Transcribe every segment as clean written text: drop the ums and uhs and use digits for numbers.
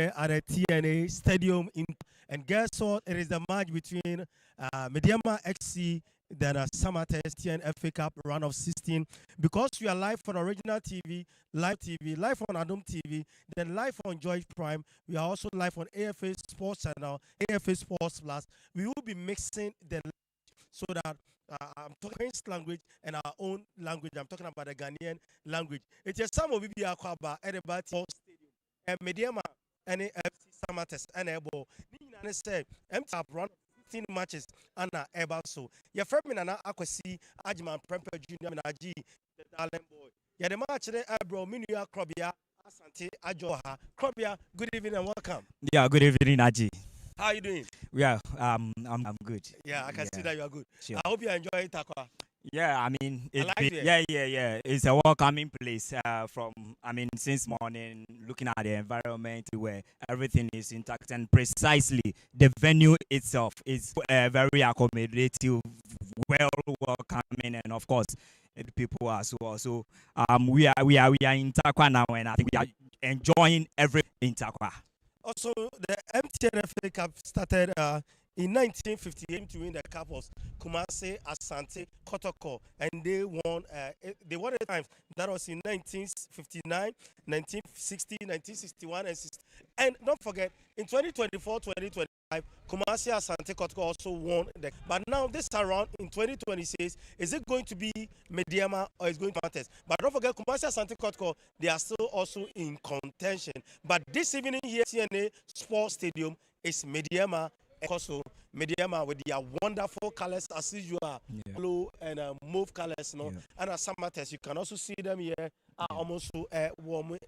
here at the TNA Stadium and guess what? It is the match between Medeama XC then Samartex TN FA Cup round of 16. Because we are live on original TV, live on Adom TV, then live on Joy Prime. We are also live on AFA Sports Channel, AFA Sports Plus. We will be mixing the so that I'm talking language and our own language. I'm talking about the Ghanaian language. It's just some of you are about everybody stadium and Medeama and FC Samartex and Ebo. Ni say empty up run 15 matches and Eba so. Your friend Nana Akwesi Ajman Premper Junior Minaji the darling boy. Yeah, the match there, bro. Minua Krobia Asante Ajoha Krobia. Good evening and welcome. Yeah, good evening, Aji. How are you doing? Yeah, I'm good. Yeah, I can see that you are good. Sure. I hope you are enjoying Takwa. Yeah, I mean, it. yeah. It's a welcoming place. Since morning, looking at the environment where everything is intact and precisely the venue itself is very accommodative, well welcoming, and of course, the people as well. So, we are in Takwa now, and I think we are enjoying everything in Takwa. Also, the MTN FA Cup started in 1958 to win the cup was Kumasi, Asante, Kotoko, and they won it times. That was in 1959, 1960, 1961, and 60. And don't forget, in 2024, 2025, Kumasi, Asante, Kotoko also won the. But now this around in 2026, is it going to be Medeama or is it going to Maidens? But don't forget, Kumasi, Asante, Kotoko, they are still also in contention. But this evening here, CNA Sports Stadium is Medeama. Also, Medeama with their wonderful colors as usual, blue and mauve colors, no. And at Samartex, you can also see them here. Almost warm.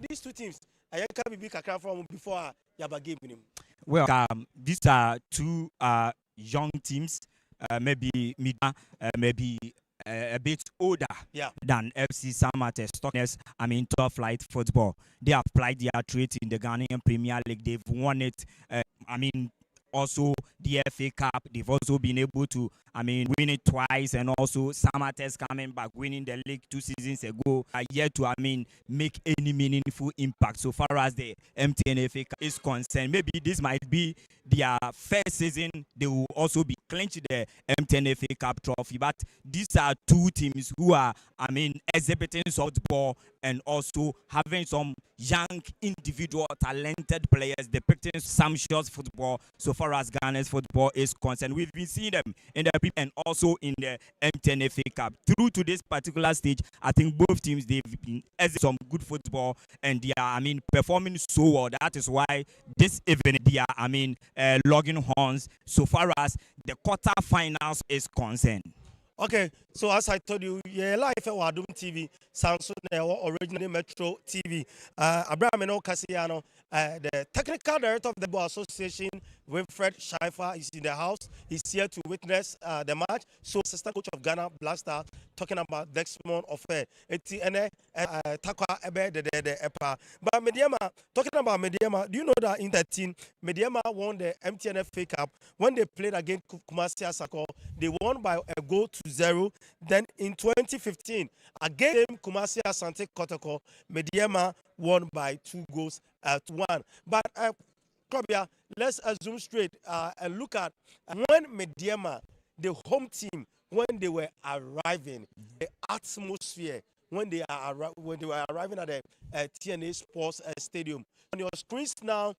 These two teams, I can be kakra from before Yaba gave him. Well, these are two young teams, maybe maybe a bit older than FC Samartex. Top flight football. They have applied their trade in the Ghanaian Premier League. They've won it. Also the FA Cup, they've also been able to, win it twice, and also Samartex coming back, winning the league 2 seasons ago, are yet to, make any meaningful impact so far as the MTN FA Cup is concerned. Maybe this might be their first season. They will also be clinching the MTN FA Cup trophy, but these are two teams who are, exhibiting softball and also having some young, individual, talented players depicting sumptuous football so far as Ghana's football is concerned. We've been seeing them in the and also in the MTN FA Cup. Through to this particular stage, I think both teams, they've been exhibiting some good football and they are, performing so well. That is why this evening they are, logging horns so far as the quarterfinals is concerned. Okay, so as I told you, live at Adom TV, Samsung original Metro TV. Abraham Cassiano, the technical director of the Ball Association, Wilfred Schleifer, is in the house. He's here to witness the match. So, assistant coach of Ghana Black Star, talking about Dexmond Offer. But Medeama, talking about Medeama, do you know that in that team, Medeama won the MTN FA Cup when they played against Kumasi Asako? They won by a goal to 0. Then in 2015, again Kumasi Asante Kotoko, Medeama won by 2 goals to 1. But Krobia, let's assume straight and look at when Medeama, the home team, when they were arriving, the atmosphere when they were arriving at the TNA Sports Stadium. On your screens now,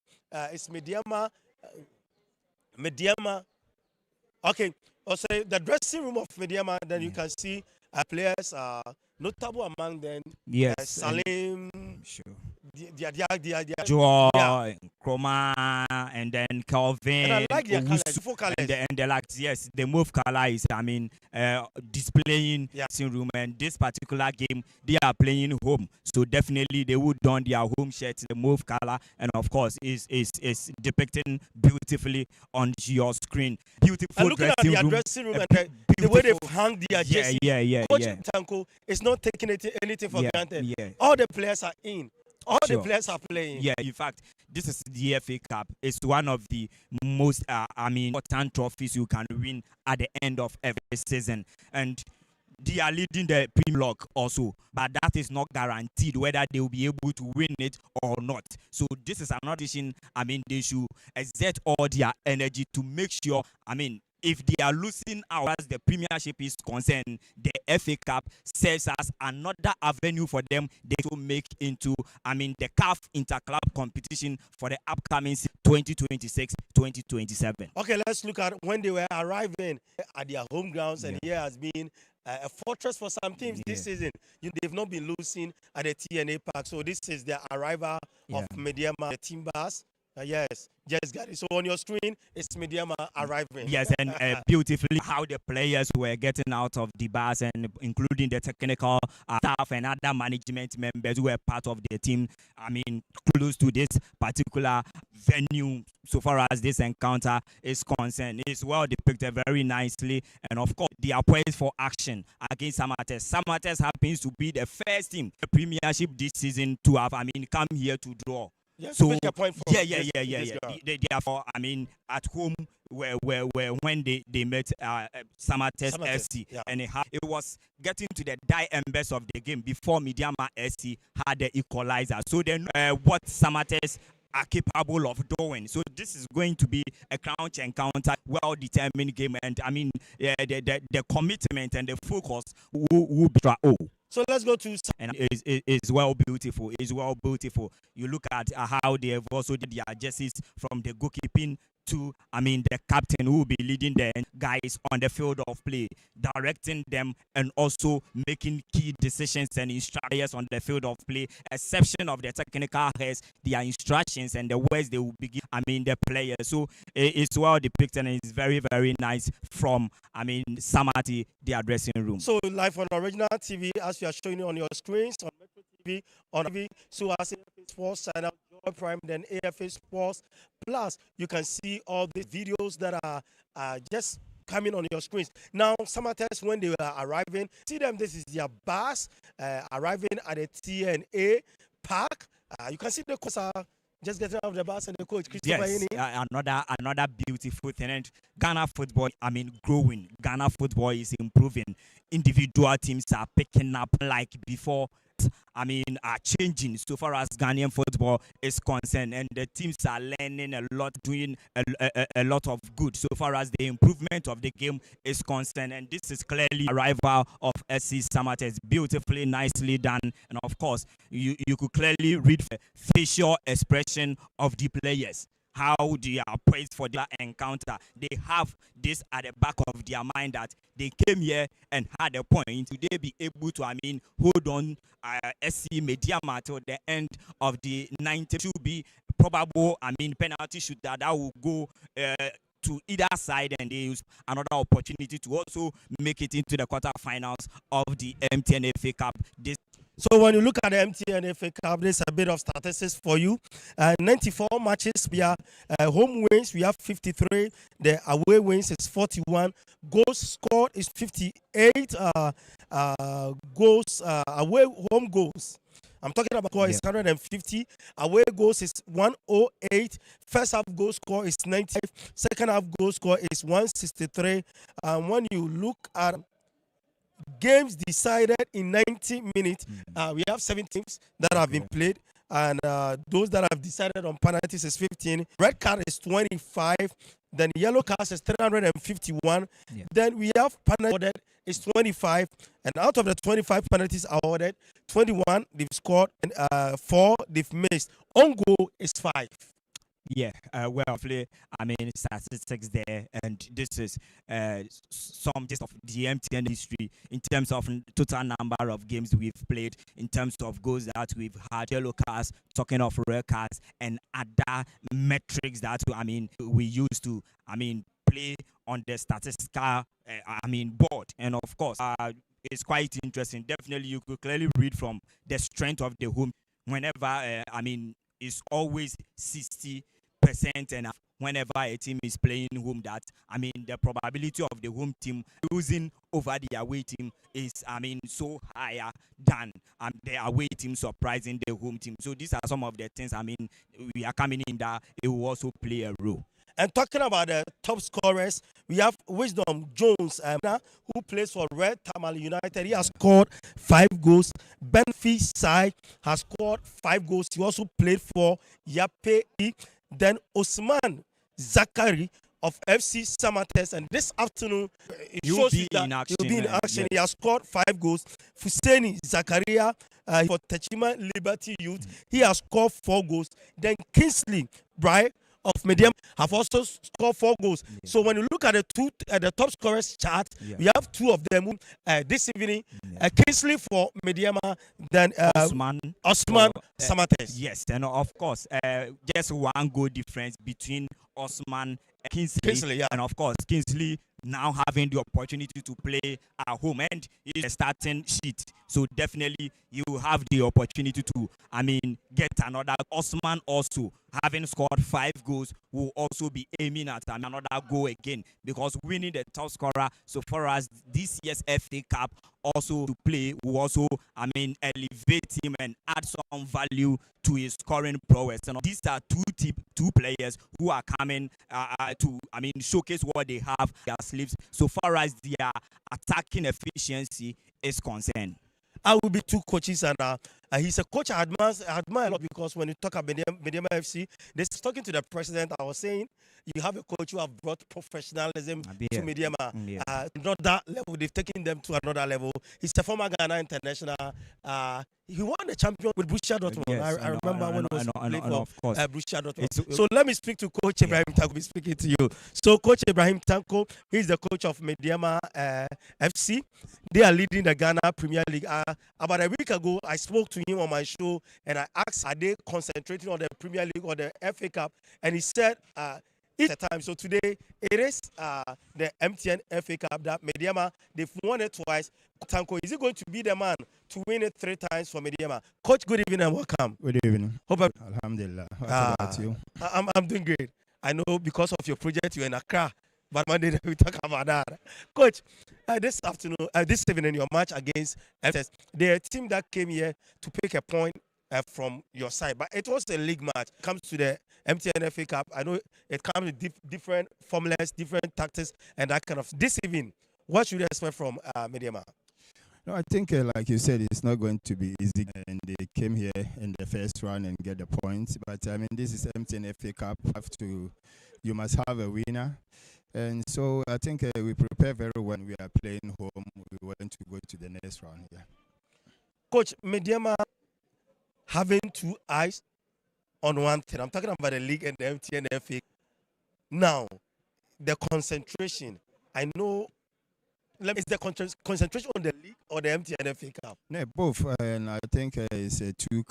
it's Medeama. Okay, also the dressing room of Medeama. Then you can see players notable among them. Yes, Salim. Sure. Joe, Chroma, and then Calvin. And I like their colors, and the lights. Yes, the move color is, displaying dressing room. And this particular game, they are playing home, so definitely they would don their home shirts, the move color, and of course is depicting beautifully on your screen. Beautiful and looking dressing at their dressing room and the way they've hung their jerseys. Coach Tanko is not taking anything for granted. All the players are in. All the players are playing. Yeah, in fact, this is the FA Cup. It's one of the most, important trophies you can win at the end of every season. And they are leading the Premier League also, but that is not guaranteed whether they will be able to win it or not. So this is another decision. I mean, they should exert all their energy to make sure, I mean, if they are losing out as the Premiership is concerned, the FA Cup serves as another avenue for them they to make into, I mean, the CAF Interclub competition for the upcoming 2026-2027. Okay, let's look at when they were arriving at their home grounds, and here has been a fortress for some teams this season. They've not been losing at the TNA Park, so this is the arrival of Medeama, the Timbers. Yes, just got it. So on your screen, it's Medeama arriving. Yes, and beautifully how the players were getting out of the bus, and including the technical staff and other management members who were part of the team. I mean, close to this particular venue, so far as this encounter is concerned, is well depicted very nicely. And of course, they are poised for action against Samartex. Samartex happens to be the first team, the Premiership this season, to have, I mean, come here to draw. Yes, so point for they therefore, I mean, at home where when they met Samartex FC, and it was getting to the die embers of the game before Medeama SC had the equalizer. So then what Samartex are capable of doing. So this is going to be a crouch encounter, well-determined game, and I mean the commitment and the focus will be So let's go to, and is well beautiful. Is well beautiful. You look at how they have also did their jerseys from the goalkeeping to, I mean, the captain who will be leading the guys on the field of play, directing them, and also making key decisions and instructions on the field of play, exception of the technical heads, their instructions and the words they will begin, I mean, the players. So it's well depicted, and it's very, very nice from, I mean, Samati, their dressing room. So live on Original TV, as you are showing on your screens, on Metro TV, on TV, so as AFA Sports, sign up Joy Prime, then AFA Sports Plus, you can see all the videos that are just coming on your screens. Now, Samartex, when they were arriving, see them, this is their bus arriving at the TNA Park. You can see the course just getting out of the bus, and the coach, Christopher. Yes, another beautiful thing. And Ghana football, I mean, growing. Ghana football is improving. Individual teams are picking up like before. I mean, are changing so far as Ghanaian football is concerned, and the teams are learning a lot, doing a lot of good so far as the improvement of the game is concerned. And this is clearly arrival of SC Samartex, beautifully, nicely done. And of course, you could clearly read the facial expression of the players, how they are poised for their encounter. They have this at the back of their mind that they came here and had a point. Would they be able to, I mean, hold on SC Medeama till the end of the 90? To be probable, I mean, penalty shooter that will go to either side, and they use another opportunity to also make it into the quarterfinals of the MTN FA Cup. So when you look at the MTN FA Cup, there's a bit of statistics for you. 94 matches, we are home wins, we have 53. The away wins is 41. Goals scored is 58. Home goals, I'm talking about score is 150. Away goals is 108. First half goal score is 95. Second half goal score is 163. When you look at games decided in 90 minutes, we have 7 teams that have been played, and those that have decided on penalties is 15. Red card is 25. Then yellow cards is 351. Then we have penalty awarded is 25, and out of the 25 penalties awarded, 21 they've scored, and 4 they've missed. On goal is 5. Yeah, well, I mean, statistics there, and this is some just of the MTN history in terms of total number of games we've played, in terms of goals that we've had, yellow cards, talking of red cards, and other metrics that, I mean, we used to, I mean, play on the statistical, board. And of course, it's quite interesting. Definitely, you could clearly read from the strength of the home. Whenever, it's always 60%, and whenever a team is playing home, that, I mean, the probability of the home team losing over the away team is, so higher than the away team surprising the home team. So these are some of the things, we are coming in that it will also play a role. And talking about the top scorers, we have Wisdom Jones, who plays for Red Tamale United. He has scored 5 goals. Benfi Sai has scored 5 goals. He also played for Yape. Then Osman Zakari of FC Samartex, and this afternoon it shows you that he'll be in action. He has scored 5 goals. Fuseni Zakaria for Techima Liberty Youth, he has scored 4 goals. Then Kingsley Bright of Medeama have also scored 4 goals. So when you look at the top scorers chart, we have 2 of them this evening. Kingsley for Medeama, then Osman Samartex. Yes, and of course, just 1 goal difference between Osman and Kingsley, and of course Kingsley now having the opportunity to play at home and is a starting sheet, so definitely you have the opportunity to get another. Osman also having scored 5 goals will also be aiming at another goal again, because winning the top scorer so far as this year's FA Cup also to play will also elevate him and add some value to his scoring prowess. And these are two players who are coming to showcase what they have their sleeves so far as their attacking efficiency is concerned. I will be 2 coaches, and he's a coach I admire a lot, because when you talk about Medeama FC, they're talking to the president. I was saying you have a coach who have brought professionalism to Medeama. Not that level, they've taken them to another level. He's a former Ghana international. He won the champion with Borussia Dortmund. Yes, I remember when he was playing for Borussia Dortmund. So let me speak to Coach Ibrahim Tanko. Be speaking to you. So Coach Ibrahim Tanko, he's the coach of Medeama FC. They are leading the Ghana Premier League. About a week ago, I spoke to him on my show, and I asked, are they concentrating on the Premier League or the FA Cup? And he said, it's a time. So today, it is the MTN FA Cup that Medeama, they've won it twice. Tanko, is he going to be the man to win it 3 times for Medeama? Coach, good evening and welcome. Good evening. Hope Alhamdulillah. What about you? I'm doing great. I know because of your project, you're in Accra. But Monday we talk about that. Coach, this evening, your match against FS, they're a team that came here to pick a point from your side. But it was a league match. It comes to the MTN FA Cup. I know it comes with different formulas, different tactics, and that kind of. This evening, what should you expect from Medeama? No, I think, like you said, it's not going to be easy. And they came here in the first round and get the points. But, this is MTN FA Cup. You must have a winner. And so I think we prepare very well when we are playing home. We want to go to the next round. Yeah. Coach, Medeama having 2 eyes on one thing. I'm talking about the league and the MTN FA. Now, the concentration. I know. Is the concentration on the league or the MTN FA Cup? No, both. And I think it's a 2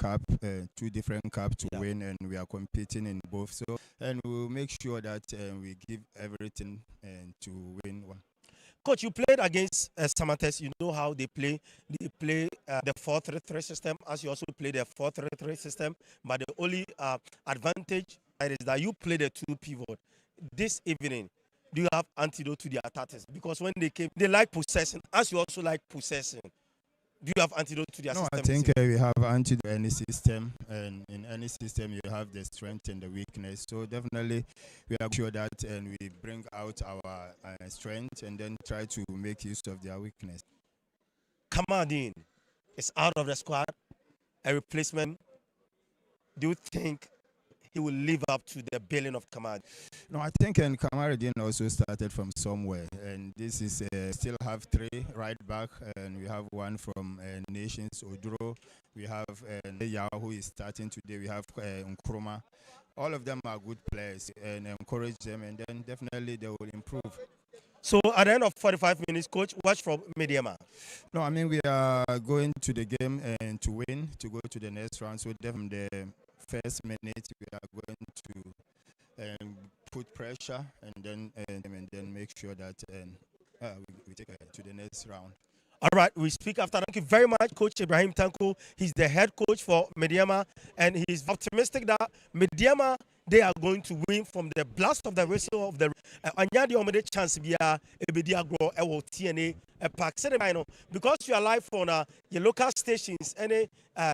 different cups to win, and we are competing in both. So, and we'll make sure that we give everything to win one. Coach, you played against Samartex. You know how they play. They play the 4-3-3 system, as you also play the 4-3-3 system. But the only advantage is that you play the 2 pivot. This evening, do you have antidote to their tactics? Because when they came, they like possessing, as you also like possessing. Do you have antidote to their system? No, I think we have antidote to any system, and in any system you have the strength and the weakness. So definitely we are sure that and we bring out our strength and then try to make use of their weakness. Kamadin is out of the squad, a replacement. Do you think he will live up to the billing of Kamad? No, I think Kamaradin also started from somewhere, and this is still have 3 right back, and we have one from Nations Oduro. We have Yao, who is starting today. We have Nkrumah. All of them are good players, and encourage them, and then definitely they will improve. So at the end of 45 minutes, coach, watch from Medeama. No, we are going to the game and to win, to go to the next round. So definitely the first minute we are going to put pressure and then make sure that we take it to the next round. All right, we speak after. Thank you very much, Coach Ibrahim Tanko. He's the head coach for Medeama, and he's optimistic that Medeama, they are going to win from the blast of the whistle of the Anyadi Omede chance bia ebedi agro ewo TNA pack because you are live on your local stations and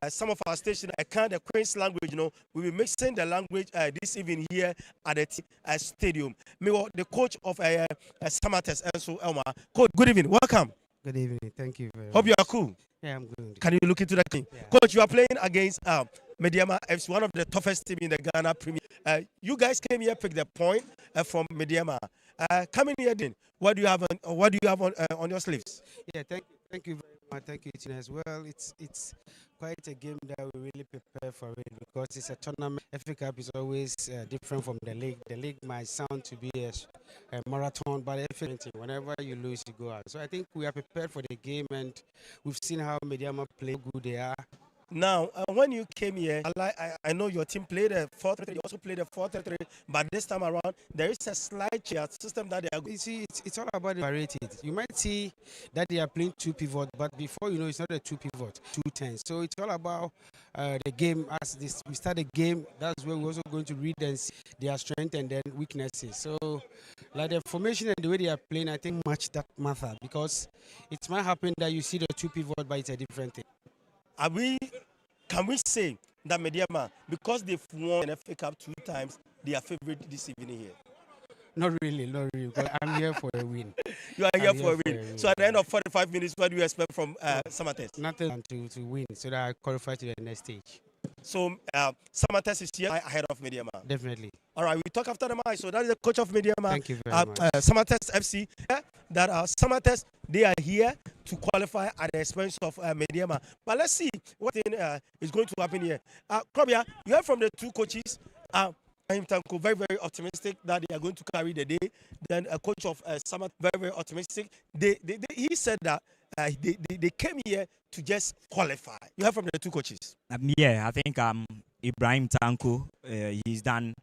some of our stations I kind of Queen's language, we will be mixing the language this evening here at the stadium. Me the coach of Samartex and so Elma. Coach, good evening. Welcome. Good evening. Thank you very much. Hope you are cool. Yeah, I'm good. Can you look into the game? Yeah. Coach, you are playing against Medeama FC, one of the toughest teams in the Ghana Premier. You guys came here, picked the point from Medeama. Coming here, then, what do you have on your sleeves? Yeah, thank you very much. Thank you, Tina, as well. It's quite a game that we really prepare for it because it's a tournament. FA Cup is always different from the league. The league might sound to be a marathon, but whenever you lose, you go out. So I think we are prepared for the game, and we've seen how Medeama play, how good they are. Now, when you came here, I know your team played a 4-3-3. You also played a 4-3-3, but this time around there is a slight change system that they are. You see, it's all about the variety. You might see that they are playing 2 pivot, but before you know, it's not a 2 pivot, 2-10. So it's all about the game. As we start the game, that's where we're also going to read and see their strength and then weaknesses. So, like the formation and the way they are playing, I think match that matter because it might happen that you see the 2 pivot, but it's a different thing. Can we say that Medeama, because they've won an FA Cup 2 times, they are favorite this evening here? Not really, because I'm here for a win. You are here for a win. So at the end of 45 minutes, what do you expect from Samartex? Nothing to win, so that I qualify to the next stage. So Samartex is here ahead of Medeama. Definitely. All right, we talk after the match. So that is the coach of Medeama. Thank you very much. Samartex FC. That Samartex, they are here to qualify at the expense of Medeama. But let's see what is going to happen here. Krobia, you heard from the 2 coaches. I'm very, very optimistic that they are going to carry the day. Then a coach of Samartex, very, very optimistic. He said that they came here to just qualify. You heard from the 2 coaches. Yeah, I think Ibrahim Tanko, he's done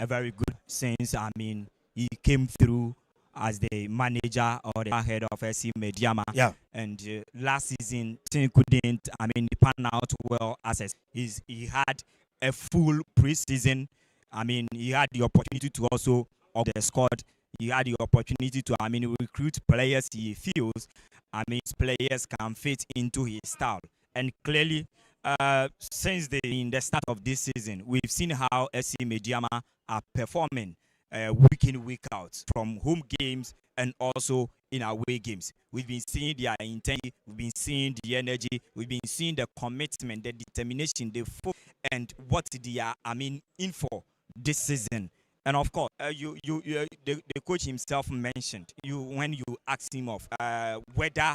a very good since. I mean, he came through as the manager or the head of SC Medeama. Yeah. And last season, he couldn't, pan out well as he had a full preseason. I mean, he had the opportunity to also up the squad. He had the opportunity to, recruit players he feels, players can fit into his style. And clearly, since the start of this season, we've seen how SC Medeama are performing week in, week out from home games and also in away games. We've been seeing their intensity, we've been seeing the energy, we've been seeing the commitment, the determination, the focus, and what they are, in for this season. And of course, the coach himself mentioned when you asked him of whether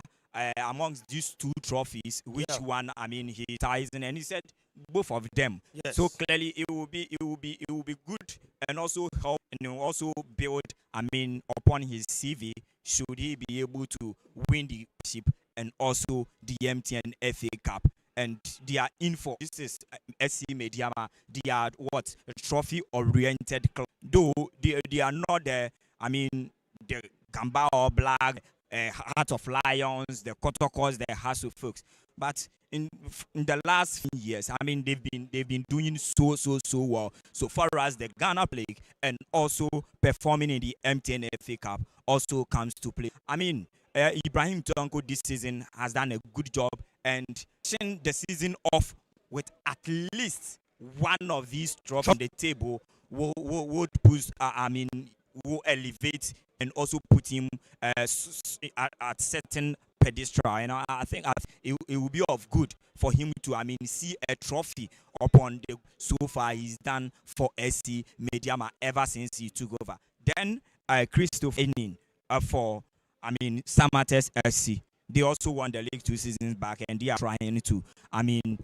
amongst these 2 trophies, which one he ties in, and he said both of them. Yes. So clearly, it will be good and also help and also build upon his CV should he be able to win the championship and also the MTN FA Cup. And they are in for this is SC Medeama. They are what a trophy-oriented club. Though they are not the the Gamba or Black, Heart of Lions, the Kotokos, the Hassel folks. But in the last few years, they've been doing so well so far as the Ghana League and also performing in the MTN FA Cup also comes to play. Ibrahim Tonko this season has done a good job and the season off with at least one of these trophies on the table would push, will elevate and also put him at certain pedestal. I think it will be of good for him to see a trophy upon the so far he's done for SC Medeama ever since he took over. Then Christopher Enin for Samartex SC. They also won the league 2 seasons back, and they are trying to,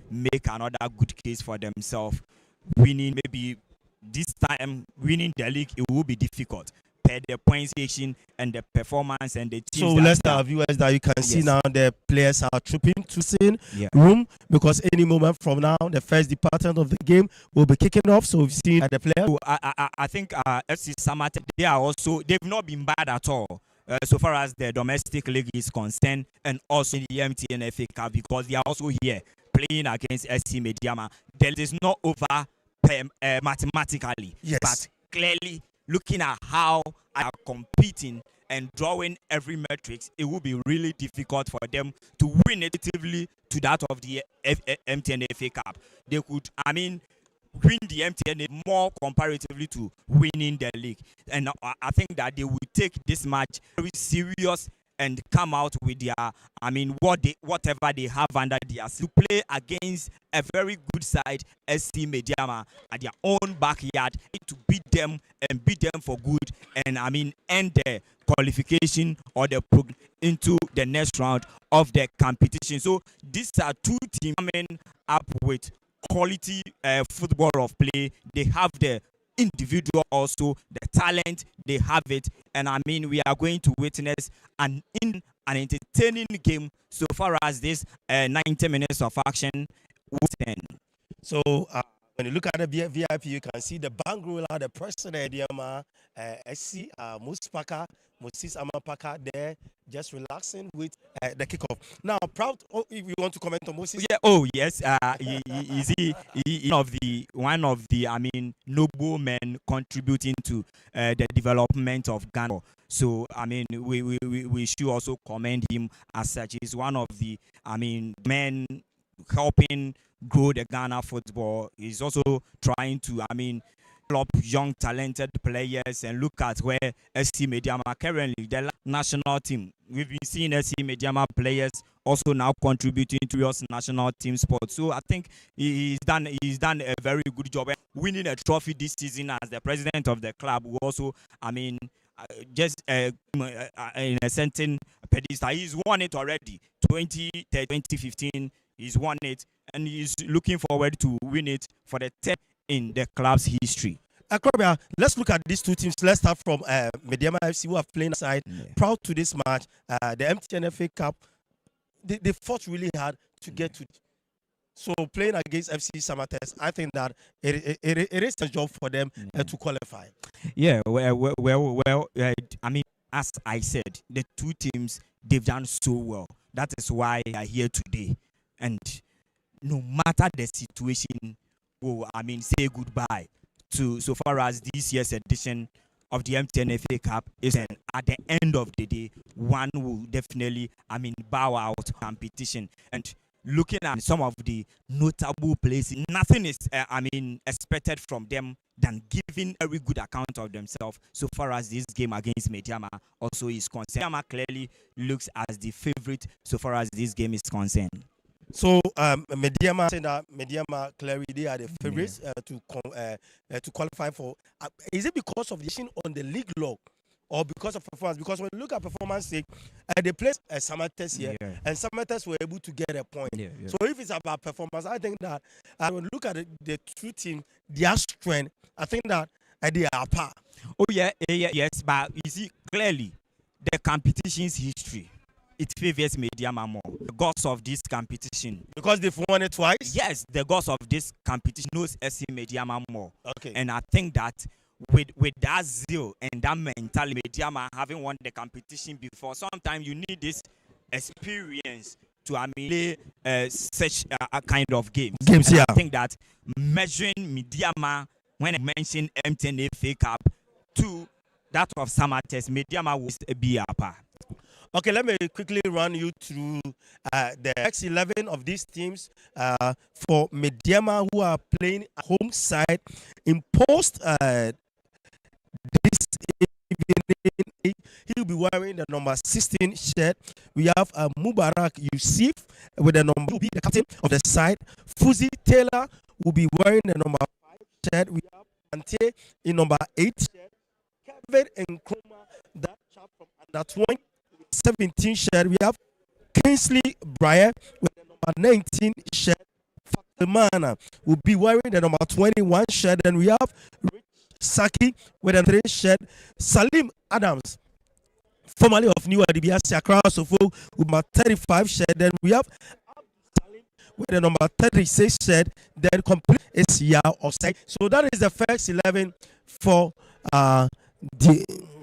make another good case for themselves. Winning maybe this time, winning the league, it will be difficult per the point station and the performance and the teams. So let's tell viewers that you can see now the players are trooping to scene room because any moment from now, the first department of the game will be kicking off. So we've seen the players. So I think FC Samartex, they've not been bad at all. So far as the domestic league is concerned, and also in the MTN FA Cup, because they are also here playing against SC Medeama. There is not over mathematically. Yes. But clearly, looking at how they are competing and drawing every metrics, it will be really difficult for them to win relatively to that of the MTN FA Cup. They could, win the MTN more comparatively to winning the league. And I think that they will take this match very serious and come out with their, whatever they have under their to play against a very good side, SC Medeama, at their own backyard, to beat them and beat them for good, and end the qualification or the program into the next round of the competition. So these are two teams coming up with quality football of play. They have the individual, also the talent, they have it, and we are going to witness an entertaining game so far as this 90 minutes of action will end. So when you look at the VIP, you can see the bankroller, the president, Medeama, SC, Moses Amapaka there, just relaxing with the kickoff. Now, proud. If you want to comment on Moses, yeah. Oh yes. He one of the noble men contributing to the development of Ghana. So we should also commend him as such. He's one of the men helping grow the Ghana football. He's also trying to develop young talented players, and look at where SC Medeama currently, the national team. We've been seeing SC Medeama players also now contributing to your national team sport. So I think he's done a very good job winning a trophy this season as the president of the club. Who also just in a certain pedestal, he's won it already. 2015, he's won it, and he's looking forward to win it for the 10th in the club's history. Let's look at these two teams. Let's start from Medeama FC, who have played aside. Yeah. Proud to this match. The MTN FA Cup, they fought really hard to get to it. So playing against FC Samartex, I think that it is a job for them to qualify. Yeah, as I said, the two teams, they've done so well. That is why they are here today. And no matter the situation, say goodbye to so far as this year's edition of the MTN FA Cup is, and at the end of the day, one will definitely bow out competition. And looking at some of the notable places, nothing is expected from them than giving a very good account of themselves so far as this game against Medeama also is concerned. Medeama clearly looks as the favorite so far as this game is concerned. So Medeama saying that Medeama clearly they are the favorites to qualify for. Is it because of the decision on the league log, or because of performance? Because when you look at performance, they placed Samartex here, and Samartex were able to get a point. So if it's about performance, I think that when you look at the two teams, their strength, I think that they are apart. Oh yes, but you see clearly the competition's history, it favors Medeama more. The gods of this competition, because they've won it twice. Yes, the gods of this competition knows SC Medeama more. Okay, and I think that with that zeal and that mentality, Medeama having won the competition before, sometimes you need this experience to play such a kind of games. Yeah. I think that measuring Medeama, when I mentioned MTN FA Cup, to that of Samartex, Medeama will be a par. Okay, let me quickly run you through the X11 of these teams. For Medeama, who are playing at home side, in post this evening, he'll be wearing the number 16 shirt. We have Mubarak Yusuf with the number, will be the captain of the side. Fuzi Taylor will be wearing the number 5 shirt. We have Ante in number 8 shirt. Kevin and Kroma, that chap from under 20. 17 shirt. We have Kingsley Breyer with the number 19 shirt. Fatimana will be wearing the number 21 shirt. And we have Rich Saki with the 3 shirt. Salim Adams, formerly of New Adibia Accra, Sofo, with number 35 shirt. Then we have Salim with the number 36 shirt. Then complete is Yao offside. So that is the first 11 for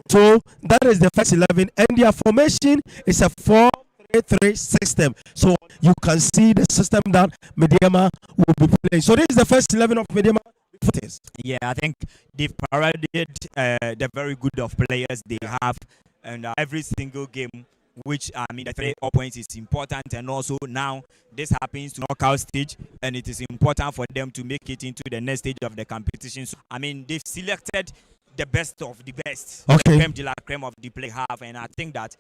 So that is the first 11, and their formation is a 4-3-3 system. So you can see the system that Medeama will be playing. So this is the first 11 of Medeama. Yeah, I think they've paraded the very good of players they have, and every single game, which I mean, the 3 points is important, and also now this happens to knockout stage, and it is important for them to make it into the next stage of the competition. So, I mean, they've selected the best of the best, Okay. creme de la creme of the play have, and I think that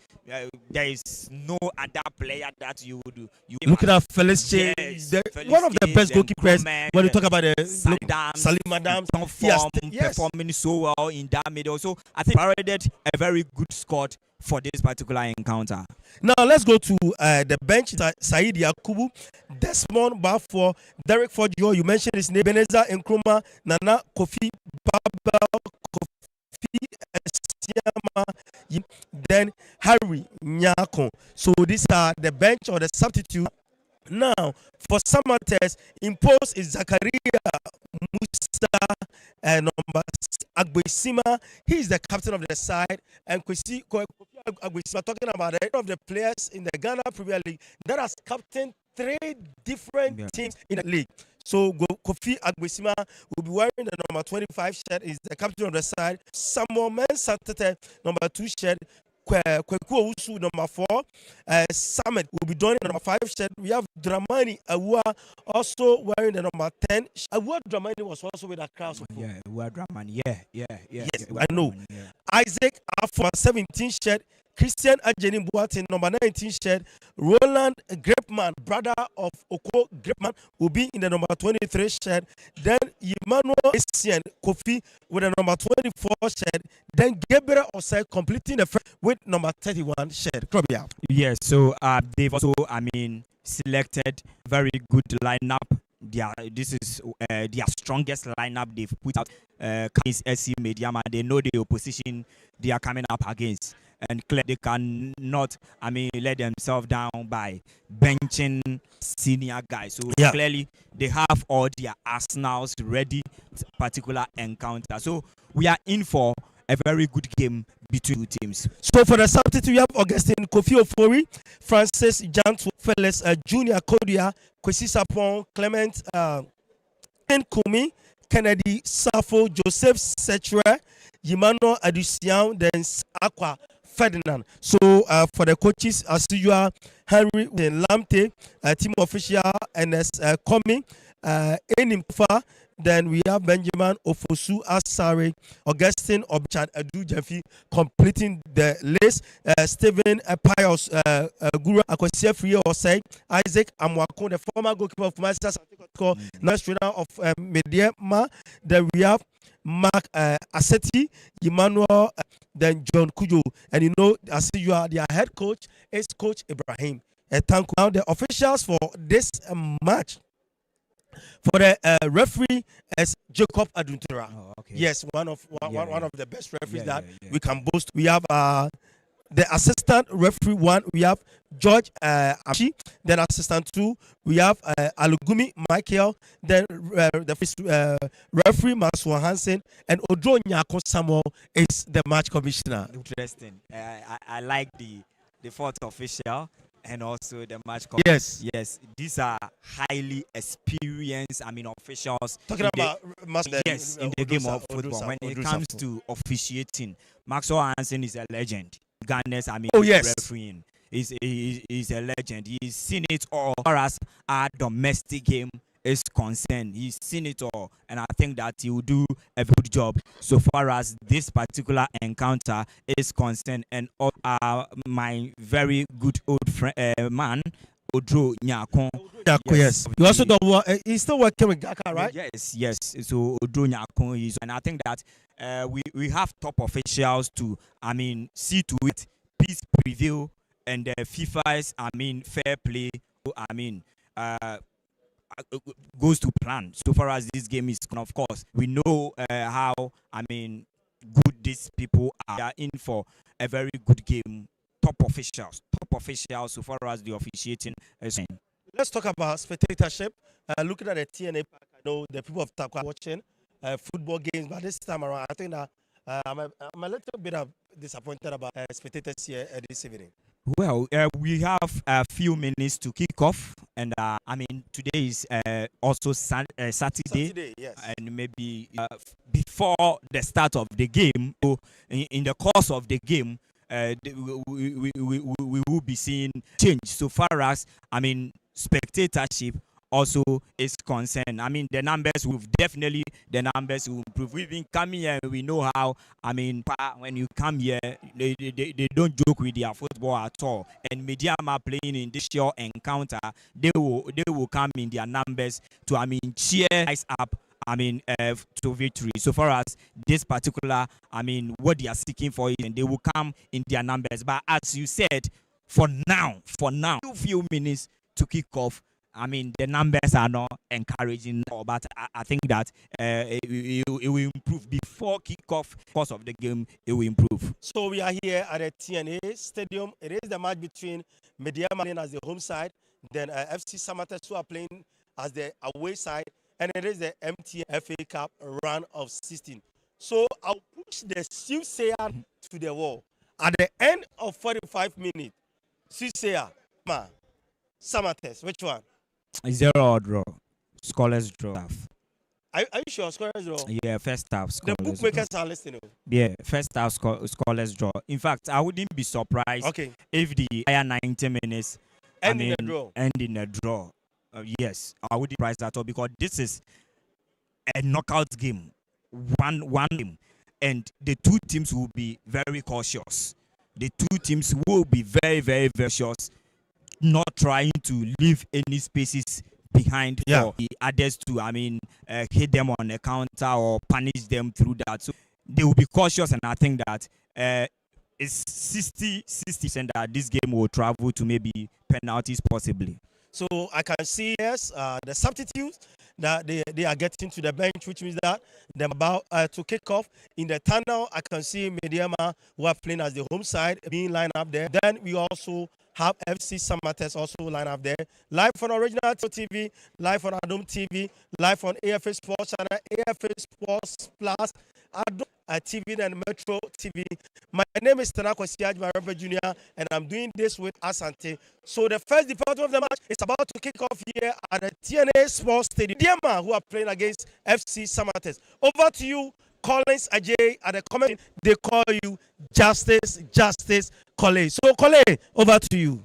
there is no other player that you would you Looking at Felix Che, Yes, one of the best goalkeepers when you talk about the Salim Adams, top form, performing so well in that middle. So I think paraded a very good squad for this particular encounter. Now let's go to the bench. Said Yakubu, Desmond Bafor, Derek Forjo, you mentioned his name, Beneza Nkrumah, Nana Kofi Babel, Kofi Esiama, then Harry Nyako. So these are the bench or the substitute. Now for Samartex, imposed is Zakaria Musa and number Agbesima. He is the captain of the side, and Kofi Agbesima talking about one of the players in the Ghana Premier League that has captained 3 different teams in the league. So Kofi Agbesima will be wearing the number 25 shirt. Is the captain of the side. Samuel Mensah, number 2 shirt. Kweku Owusu, number 4. Samet will be donning the number 5 shirt. We have Dramani Awua also wearing the number 10. Awua Dramani was also with a crowd. Yeah, Awua Dramani. Yeah. Yes, I know. Isaac Afua 17 shirt. Christian Ajeni Buatin, number 19 shirt. Roland Gripman, brother of Oko Gripman, will be in the number 23 shirt. Then Emmanuel Essien Kofi with the number 24 shirt. Then Gabriel Osei completing the first with number 31 shirt. Yes, so they've also, selected very good lineup. This is their strongest lineup they've put out. SC Medeama, they know the opposition they are coming up against, and clearly they cannot, let themselves down by benching senior guys. So clearly they have all their arsenals ready for this particular encounter. So we are in for a very good game between 2 teams. So for the substitute, we have Augustine Kofi Ofori, Francis Jantu, Felix Junior Kodia, Kwesi Sapon, Clement Kumi, Kennedy Safo, Joseph Setre, Yimano Adusian, then Aqua Ferdinand. So for the coaches, as usual, Henry Lamte, team official, NS Komi, Enimfa. Then we have Benjamin Ofosu Asare, Augustine Obchan Adu Jeffy completing the list. Stephen Pius Guru Akosia Free Osei, Isaac Amwako, the former goalkeeper of Manchester City, national of Medeama. Then we have Mark Aseti, Emmanuel, then John Kujo. And you know, as you are their head coach, is Coach Ibrahim. Thank you. Now the officials for this match. For the referee is Jacob Aduntura. Oh, okay. Yes, one of the best referees we can boast. We have the assistant referee 1. We have George Ashi. Then assistant 2. We have Alugumi Michael. Then the referee Maswa Hansen, and Odro Nyako Samuel is the match commissioner. Interesting. I like the 4th official. And also the match. Yes. These are highly experienced, officials. Talking about in the game of football. When it comes to officiating, Maxwell Hansen is a legend. Ghana's, refereeing is a legend. He's seen it all. As far as our domestic game is concerned, he's seen it all, and I think that he will do a good job so far as this particular encounter is concerned. And my very good old friend man Odro Nyako. Yes. You also don't he's still working with Gaka, right? Yes. So Odro Nyako is, and I think that we have top officials to see to it peace prevail, and the FIFA's fair play goes to plan. So far as this game is, of course, we know how good these people are. They are in for a very good game. Top officials. So far as the officiating is. Let's talk about spectatorship. Looking at the TNA pack, I know the people of Takwa watching football games, but this time around, I think that I'm a little bit disappointed about spectators here this evening. Well, we have a few minutes to kick off And I mean, today is also Saturday, Saturday, yes. and maybe before the start of the game, so in the course of the game, we will be seeing change so far as, I mean, spectatorship also is concerned. I mean, the numbers will definitely, the numbers will improve. We've been coming here, we know how, I mean, when you come here, they don't joke with their football at all. And Medeama playing in this sure encounter, they will come in their numbers to, I mean, cheer guys up, I mean, to victory. So far as this particular, I mean, what they are seeking for is, and they will come in their numbers. But as you said, for now, few minutes to kick off, I mean, the numbers are not encouraging, but I think that it will improve before kickoff. Course of the game, it will improve. So we are here at the TNA Stadium. It is the match between Medeama playing as the home side, then FC Samartex who are playing as the away side, and it is the MTN FA Cup round of 16. So I'll push the Soothsayer to the wall. At the end of 45 minutes, Soothsayer, Samartex, which one? 0 draw, scoreless draw. Are you sure? Scoreless draw? Yeah, first half The scoreless bookmakers draw. are listening. Yeah, first half scoreless draw. In fact, I wouldn't be surprised if the higher 90 minutes end in a draw. end in a draw. Yes, I wouldn't be surprised at all, because this is a knockout game, one game, and the two teams will be very cautious. The two teams will be very, very, very cautious, not trying to leave any spaces behind for the others to, I mean, hit them on a counter or punish them through that. So they will be cautious, and I think that it's 60% that this game will travel to maybe penalties possibly. So I can see, yes, the substitutes that they are getting to the bench, which means that they're about to kick off. In the tunnel, I can see Medeama, who are playing as the home side, being lined up there. Then we also have FC Samartex also lined up there. Live on Original TV, live on Adom TV, live on AFA Sports Channel, AFA Sports Plus, Adom TV and Metro TV. My name is Tanako Siaj Maramba Jr. and I'm doing this with Asante. So the first department of the match is about to kick off here at the TNA Sports Stadium. Medeama, who are playing against FC Samartex. Over to you, Collins Ajay at the comment. They call you Justice Kole. So Kole, over to you.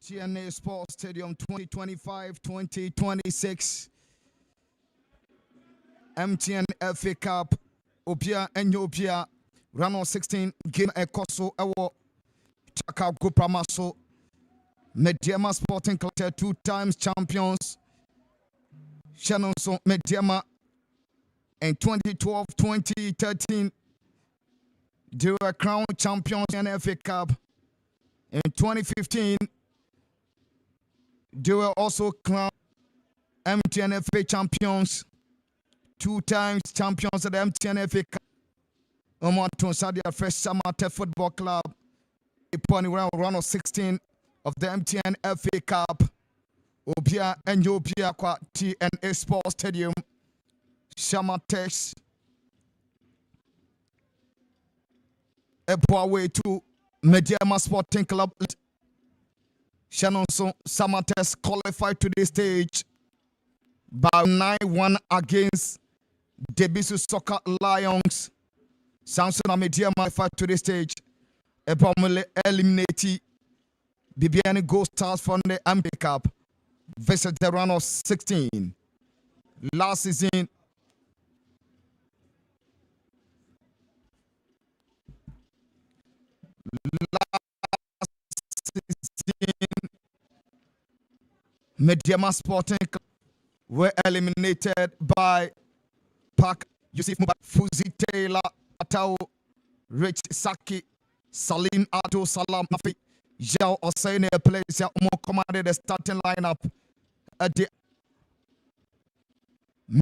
TNA Sports Stadium 2025-2026 MTN FA Cup Obia and Obia round of 16 game Ekoso Ewo Chaka Gupamaso Medeama Sporting Club 2 times champions Shannon so Medeama in 2012-2013 they were crowned champions in FA Cup. In 2015 they were also crowned MTN FA champions, 2 times champions of the MTN FA Cup. Omonton Sadia Fresh Samartex Football Club upon round of 16 of the MTN FA Cup. Obia and Obia kwa TNA Sports Stadium. Samartex away to Medeama Sporting Club. Shannon Samartex qualified to the stage by 9-1 against Debisu Soccer Lions. Samson and Medeama qualified to the stage. Ebomele eliminated Bibiani Gold Stars from the MPA Cup. Visit the round of 16. Last season, Medeama Sporting Club were eliminated by Park Yusuf Mubarak, Fuzi Taylor, Atao, Rich Saki, Salim Ato Salam Nafi, Jao Osene plays Umo commanded the starting lineup at the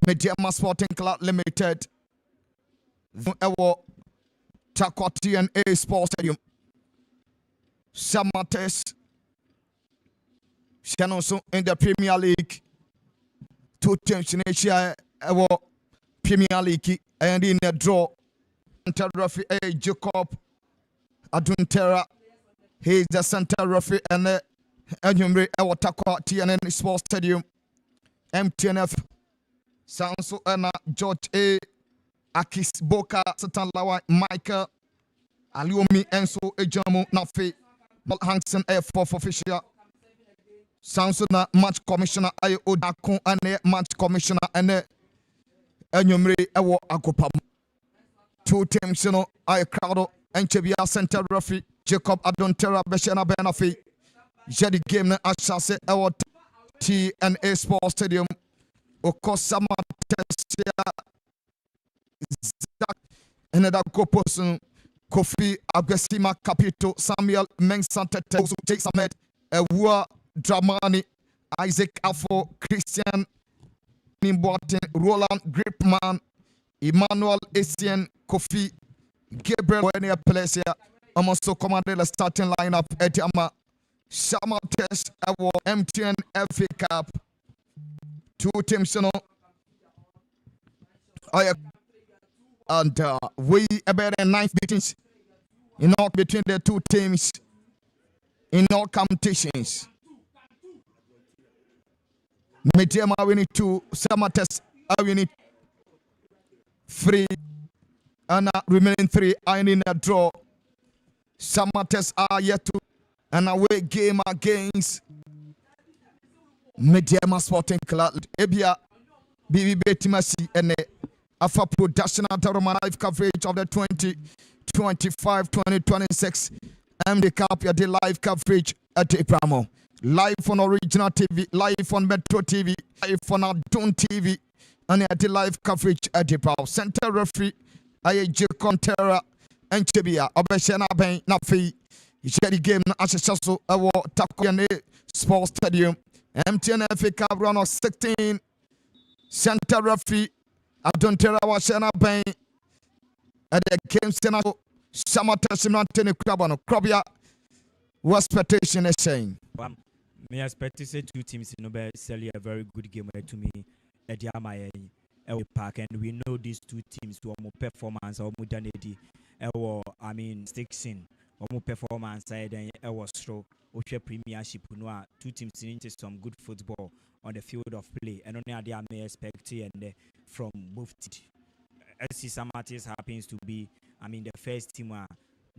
Medeama Sporting Club Limited. Ewo Takwati and A Sports Stadium. Samartex Shannon in the Premier League. 2 teams in Asia Premier League and in a draw. Center referee Jacob Aduntera. He is the center referee and Enyumre Ewatakwa TNN Sports Stadium. MTNF Sanso Ena George A. Akis Boka Satan Lawa Michael Aliomi Enso Ejamu Nafi Hansen F4 official. Sansona match commissioner Ayo Odakun and match commissioner and Enyumre Ewo Agopam. 2 teams, I crowd and Chebia center referee Jacob Adontera Beshana Benafi. Jadi game na Ashase Ewo TNA Sports Stadium. Okosama Tesia Zak another person Kofi Agbesima Capito Samuel Mengsante Jason Med Ewa Dramani Isaac Afo Christian Nimbotin Roland Gripman Emmanuel Essien Kofi Gabriel Wenia Plesia also commanded the starting lineup at Medeama Samartex Award MTN FA Cup. 2 teams and we about 9 meetings in all between the 2 teams in all competitions. Medeama winning 2, Samartex winning 3, and remaining 3 are in a draw. Samartex are yet to an away game against Medeama Sporting Club. Ebia BB Betimasi and Afa production at live coverage of the 2025-2026 MD Cup. The live coverage at Ibramo. Live on Original TV, live on Metro TV, live on Adon TV, and at the live coverage at Ibramo. Center referee Aye Contera and Chebia Obeshana Ben Nafi. The game Ashaso Awo Takoyane Sports Stadium. MTN FA Cup round of 16. Center referee Adontera Washana Ben at the game Senato Samartex Mantene Krabano Krabia. What expectation is saying? Me expect to say 2 teams in Nobel sell a very good game to me at the Amaya Park, and we know these 2 teams to more performance or modernity. I mean, Stixin or more performance side and our straw or premiership. 2 teams into some good football on the field of play, and only I may expect and from both SC Samartex happens to be, I mean, the first team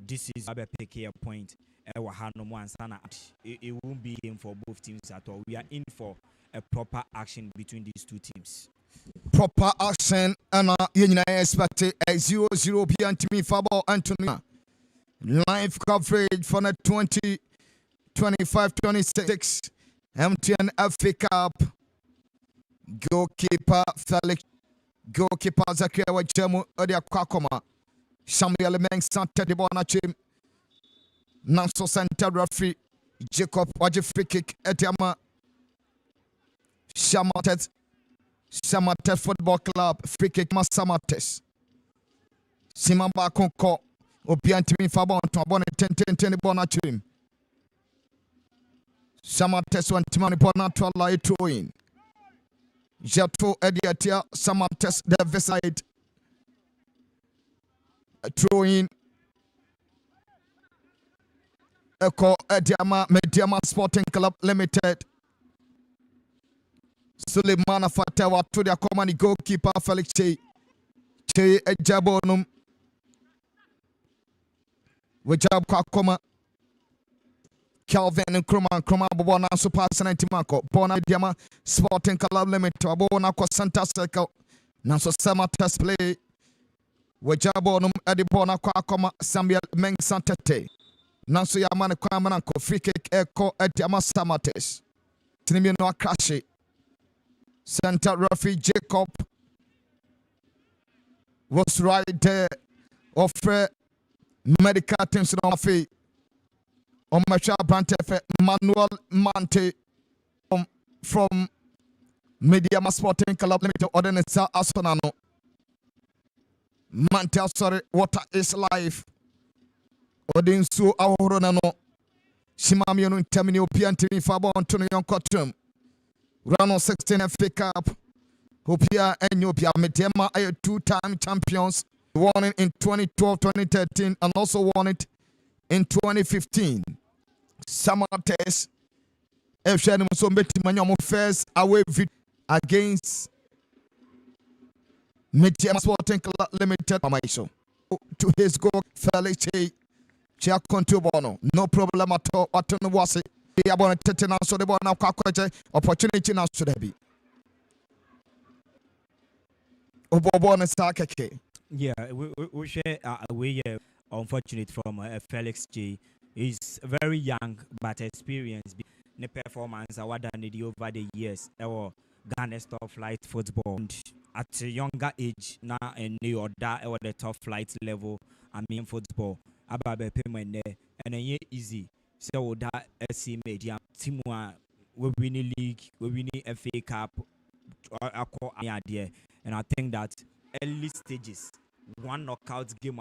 this is a pick a point. It won't be in for both teams at all. We are in for a proper action between these two teams. Proper action and you expect a 0-0 behind me Fabo Antonia. Live coverage for the 2025-26 MTN FA Cup. Goalkeeper Felix, goalkeeper Zakaria Wajemu Odia Kwakoma, Samuel Mensah Teddy Bonachim, Nanso Center referee Jacob Waji free kick Etiama Samartex Football Club free kick Samartex Simamba Konko Obiantimi Fabon to Bonne 10 Bonachim Samartex went to Maniponatola Etoin. Jato Ediatia Samartex the side throw in Echo Medeama Sporting Club Limited. Suleimana Fatawa to the command goalkeeper Felix Che Ejabonum Wajab Kakoma Calvin and Kroma Bona Super Santimaco, Bona Diama Sporting Club Limited, Bona Santa Circle, Nanso Samartex play, Wajabonum Edibona Kwakoma Samuel Mensah Tete, Nanso Yamana Kwamanako, free kick Echo Ediama Samartex, Tinimino Crash, Center referee Jacob was right there, offer medical attention on feet. On my Brantefe Manuel Mante from Medeama Sporting Club Limited Ordinance Asonano. Mante sorry, water is life. Odinsu Ahoronano. Shimamion Terminio Piantini Fabo Antonio Cotum. Rano 16 FA Cup. Hopia and Yopia Medeama are 2-time champions. Won it in 2012, 2013, and also won it in 2015. Samartex FC Musombetti Manyomo first away against Meteors Sporting Club Limited. To his goal, Felix Chia Contubono. No problem at all. What was it? The abonnet now so the ball now opportunity now should be. Yeah, we share we unfortunate from Felix J. He's very young but experienced. The performance I done over the years. Our Ghana top flight football and at a younger age now in New York that or the top flight level. I mean football. About payment there and a easy. So that SC Media team we win the league, we win the FA Cup. And I think that early stages, one knockout game,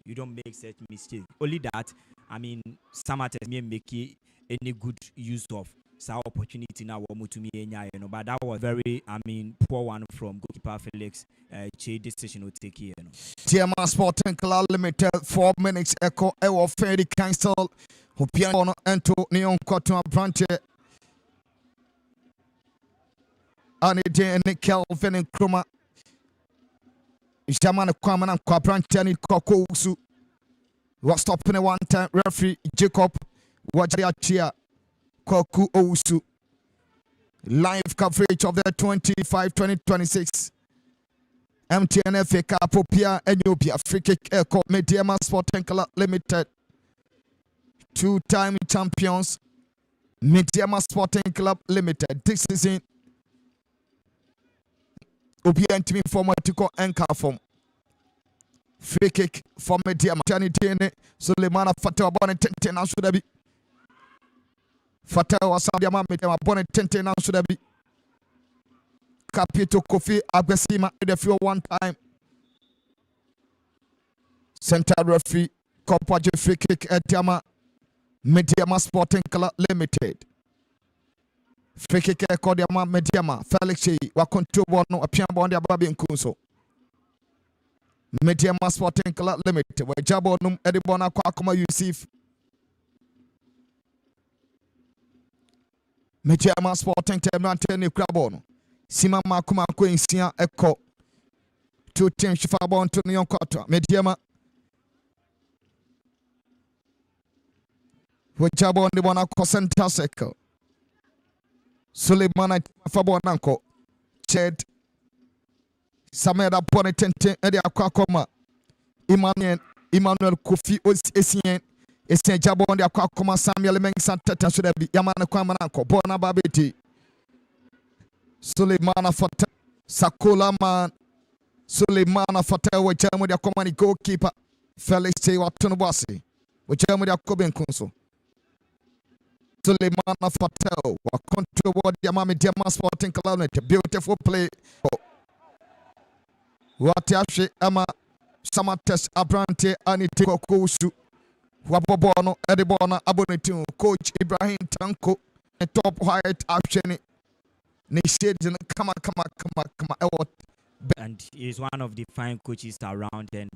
you don't make such mistake. Only that, I mean, Samartex may make any good use of some opportunity now. But that was very, I mean, poor one from goalkeeper Felix. Decision will take here. Medeama Sporting Club Limited 4 minutes echo ewo fairly cancel. Hopiano ento neon cotton branch. Ani de Kelvin and Kroma. Jamana Kwaman and Quabrantani Kokosu was stopping a one-time referee Jacob Wajiachia Koku Ousu. Live coverage of the 2025-2026 MTN FA Cup Popia Ethiopia free kick Echo Medeama Sporting Club Limited. 2-time champions Medeama Sporting Club Limited. This season Obiantimi former Tiko Enka form. Free kick for Medeama. Tani Dene Suleimana Fatawa Bonnet 10 now should be. Fatawa Sandiama Medeama Bonnet 10 now should be. Capito Kofi Abesima the few one time. Center referee Kopaji free kick at Medeama Sporting Club Limited. Free kick Kodiama Medeama Felix Wakontubo no Apiambo and Babi Nkunso. Medeama Sporting Club Limited where Jabonum Edibona Kwakoma Yusuf. Medeama Sporting Temanteni Krabono. Sima Makuma Quincia Echo. 2 teams Fabon to Nyon Kota. Medeama Wajabo ndi bona ko center circle. Suleiman Fabo Nanko. Ched Sameda Bonetente Edia Kwakoma. Emmanuel Kofi Esien. Esien Jabo ndi Kwakoma Samuel Mengsan Teta Sudebi. Yamana Kwamananko. Bona Babeti. Suleiman Fata. Sakola man. Suleiman Fata Wajamo dia Komani goalkeeper. Felix Watunubasi. Wajamo dia Koben Kunso. Suleiman Fatel wa control what the Medeama Sporting Club. Beautiful play. What Yashi Ama Samartex Abrante Anite Kokusu Wabobono Edibona Abonitu Coach Ibrahim Tanko top white action Nishades kama and he's one of the fine coaches around, and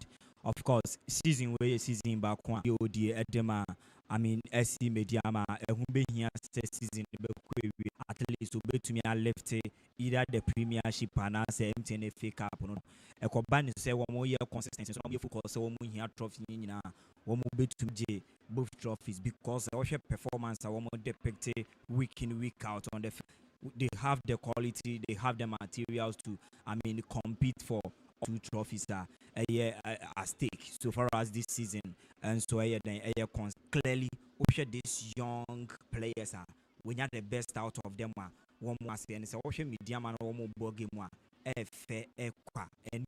of course season back one Edema. I mean, SC Medeama, who be here season at least to me I left either the Premiership and as a MTN FA Cup. A combine say 1 more year consistency. So I'm focused on 1 more trophy in 1 more bet to J both trophies because our performance are 1 more depicted week in week out on the. They have the quality, they have the materials to, compete for 2 trophies that at stake so far as this season. And so clearly these young players are when you're the best out of them one more say and so Medeama no one more game one fair and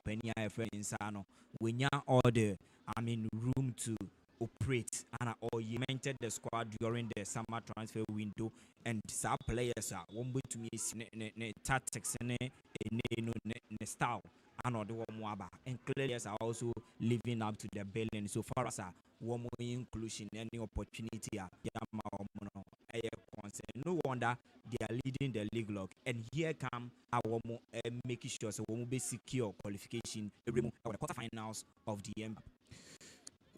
penny insano when you're all the room to operate and or you mentored the squad during the summer transfer window and some players are one way to me tactics and style and the one and players are also living up to the billing so far as one more inclusion any opportunity no wonder they are leading the league log and here come our more making sure so we will be secure qualification the quarterfinals of the M.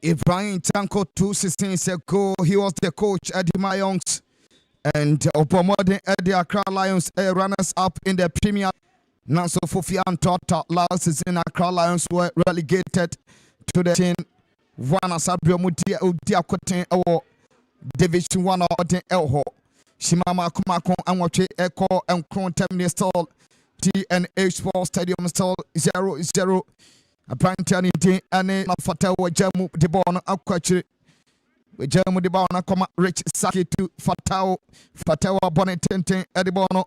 Ibrahim Tanko 2 seasons ago, he was the coach at the Mayongs and Opomodin at the Accra Lions runners up in the Premier. Nanso Fufi and Tota last season Accra Lions were relegated to the team. One Asabrio Mudia Udia Koten Ewo Division 1 or the Elho. Shimama Kumako and Wachi Echo and Kron Terminal Stall TNH Sports Stadium Stall 0-0. Apparently, ane na Fata wajamu de bona akwachi wajamu de bona koma Rich Saki to Fatao Bonetente Edibono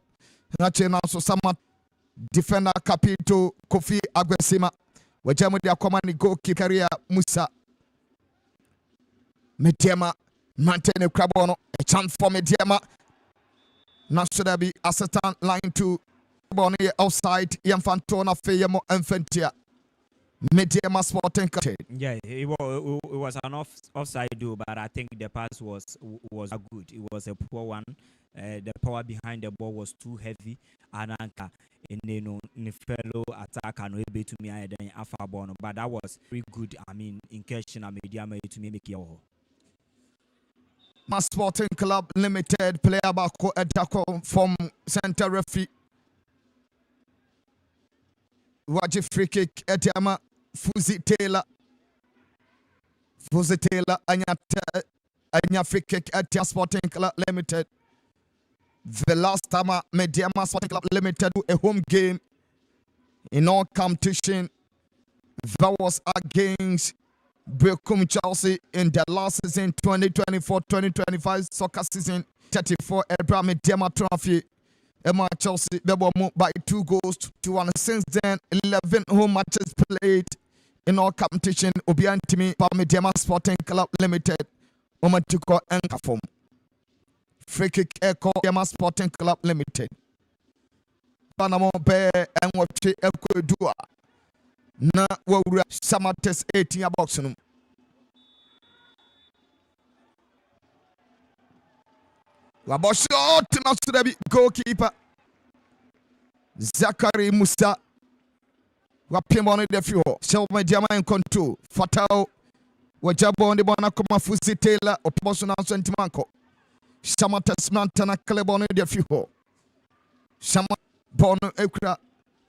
na so sama defender Capito Kofi Agwesima wajamu de akoma ni goalkeeper career Musa Medeama Mantene Krabono a chance for Medeama na should be assistant line to Bonnie outside Yamfantona Feyemo Infantia Meteors Sporting Club. Yeah, it was an offside do, but I think the pass was good. It was a poor one. The power behind the ball was too heavy, and in fellow attacker no able to me than Afabon, but that was very good. In question, Medeama to me make your. Sporting Club Limited player Bako Edako from center referee. Waji free kick Etiama Fuzi Taylor Anya free kick Etia Sporting Club Limited. The last time Medeama Sporting Club Limited do a home game in all competition that was against Bekum Chelsea in the last season 2024-2025 soccer season 34 Ebra Medeama Trophy. Emma Chelsea they were moved by 2 goals to 1. Since then, 11 home matches played in all competition. Obiantimi Medeama Sporting Club Limited. Omatuko Enkafom. Free kick Echo Medeama Sporting Club Limited. Panama Bay and Wachi Echo Dua. Na Wura Samartex 18 boxing. Wabosho Tinastudebi goalkeeper Zachary Musa Wapimon de Fuho Shell Medeama in control Fatao Wajabo on the Bonacoma Fusi Taylor or Posuna Sentimanco Samartex Mantana Calebon de Fuho Sama Bono Ekra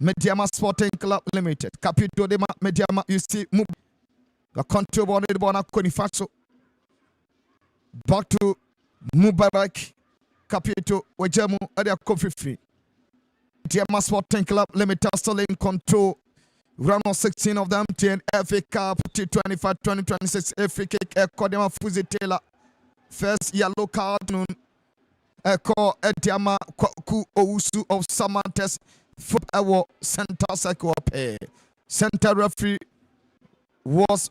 Medeama Sporting Club Limited Capito de Medeama you see move the control on the Bonaconi Faso Back to Mubarak Capito Wajemu Adia Kofifi. Medeama Sporting Club Limited still in control. Round of 16 of them, MTN FA Cup T25-2026 FA Kick Ekodema Fuzi Taylor. First yellow card noon. Eko Medeama Kwaku Owusu of Samartex Football Center Circle Pay. Center referee was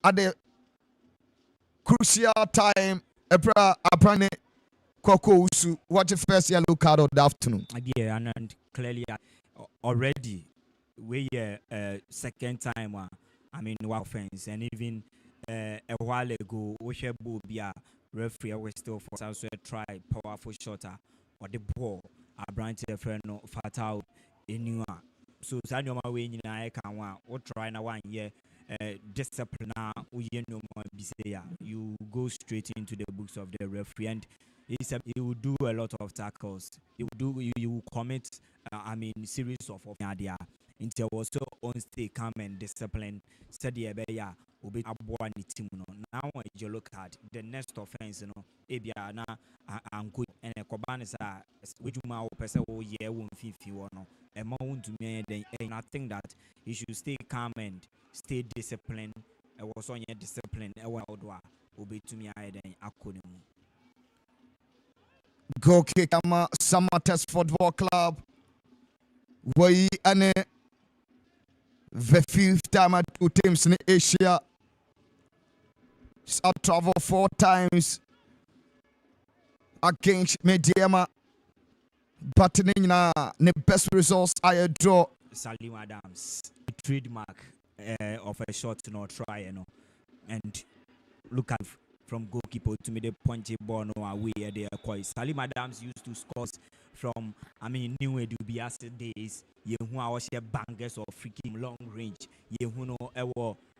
at the crucial time. Ebra Abrane Kwaku Owusu. What the first yellow card of the afternoon? Yeah, and clearly already we second time. I mean, no offense, and even a while ago, we should be a referee. We still for also try powerful shotter or the ball. A branch of friend fatal in you. So, Sanyo my way in I can want or try na 1 year discipline. We no more be you go straight into the books of the referee, and you will do a lot of tackles. You will commit. I mean, series of idea. Until also on stay calm and discipline. Said the beya obe aboa ni team no. Now when you look at the next offense, you know, ebia na and good and a koban is which ma person oh yeah won't feel no. A mount to me and I think that you should stay calm and stay disciplined. I was on your discipline. I want to obey to me. I then I couldn't. Go kick Samartex Football Club. We and the 5th time at 2 teams in Asia. I travel 4 times against Medeama. But the best results I draw. Salim Adams, trademark of a shot no try, you know. And look at from goalkeeper to me the punchy ball no away there. Salim Adams used to score from New Dubias days. You who I was bangers of freaking long range. You who know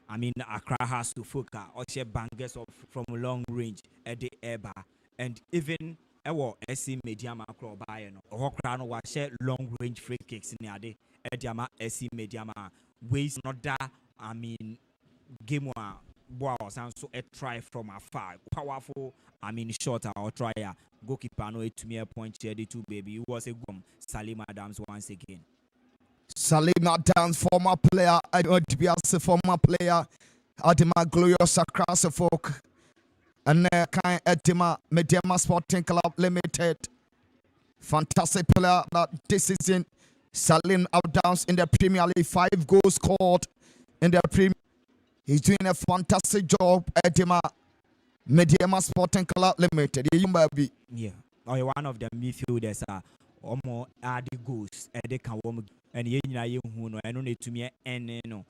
Accra has to focus or bangers of from long range at the eba. And even SC Medeama crowd by or crown was share long range free kicks in the Ediama SC Medeama ways not that game wow sounds so a try from afar powerful shorter or tryer goalkeeper no to me a point here the two baby it was a gum Salim Adams once again. Salim Adams, former player, I want to be a former player at my glorious across the folk. And kind Medeama Sporting Club Limited. Fantastic player that this season. Salim Adams in the Premier League, 5 goals scored in the Premier. He's doing a fantastic job at Medeama Sporting Club Limited. Yeah, one of the midfielders are almost add goals. They can and you know, I don't need to me any no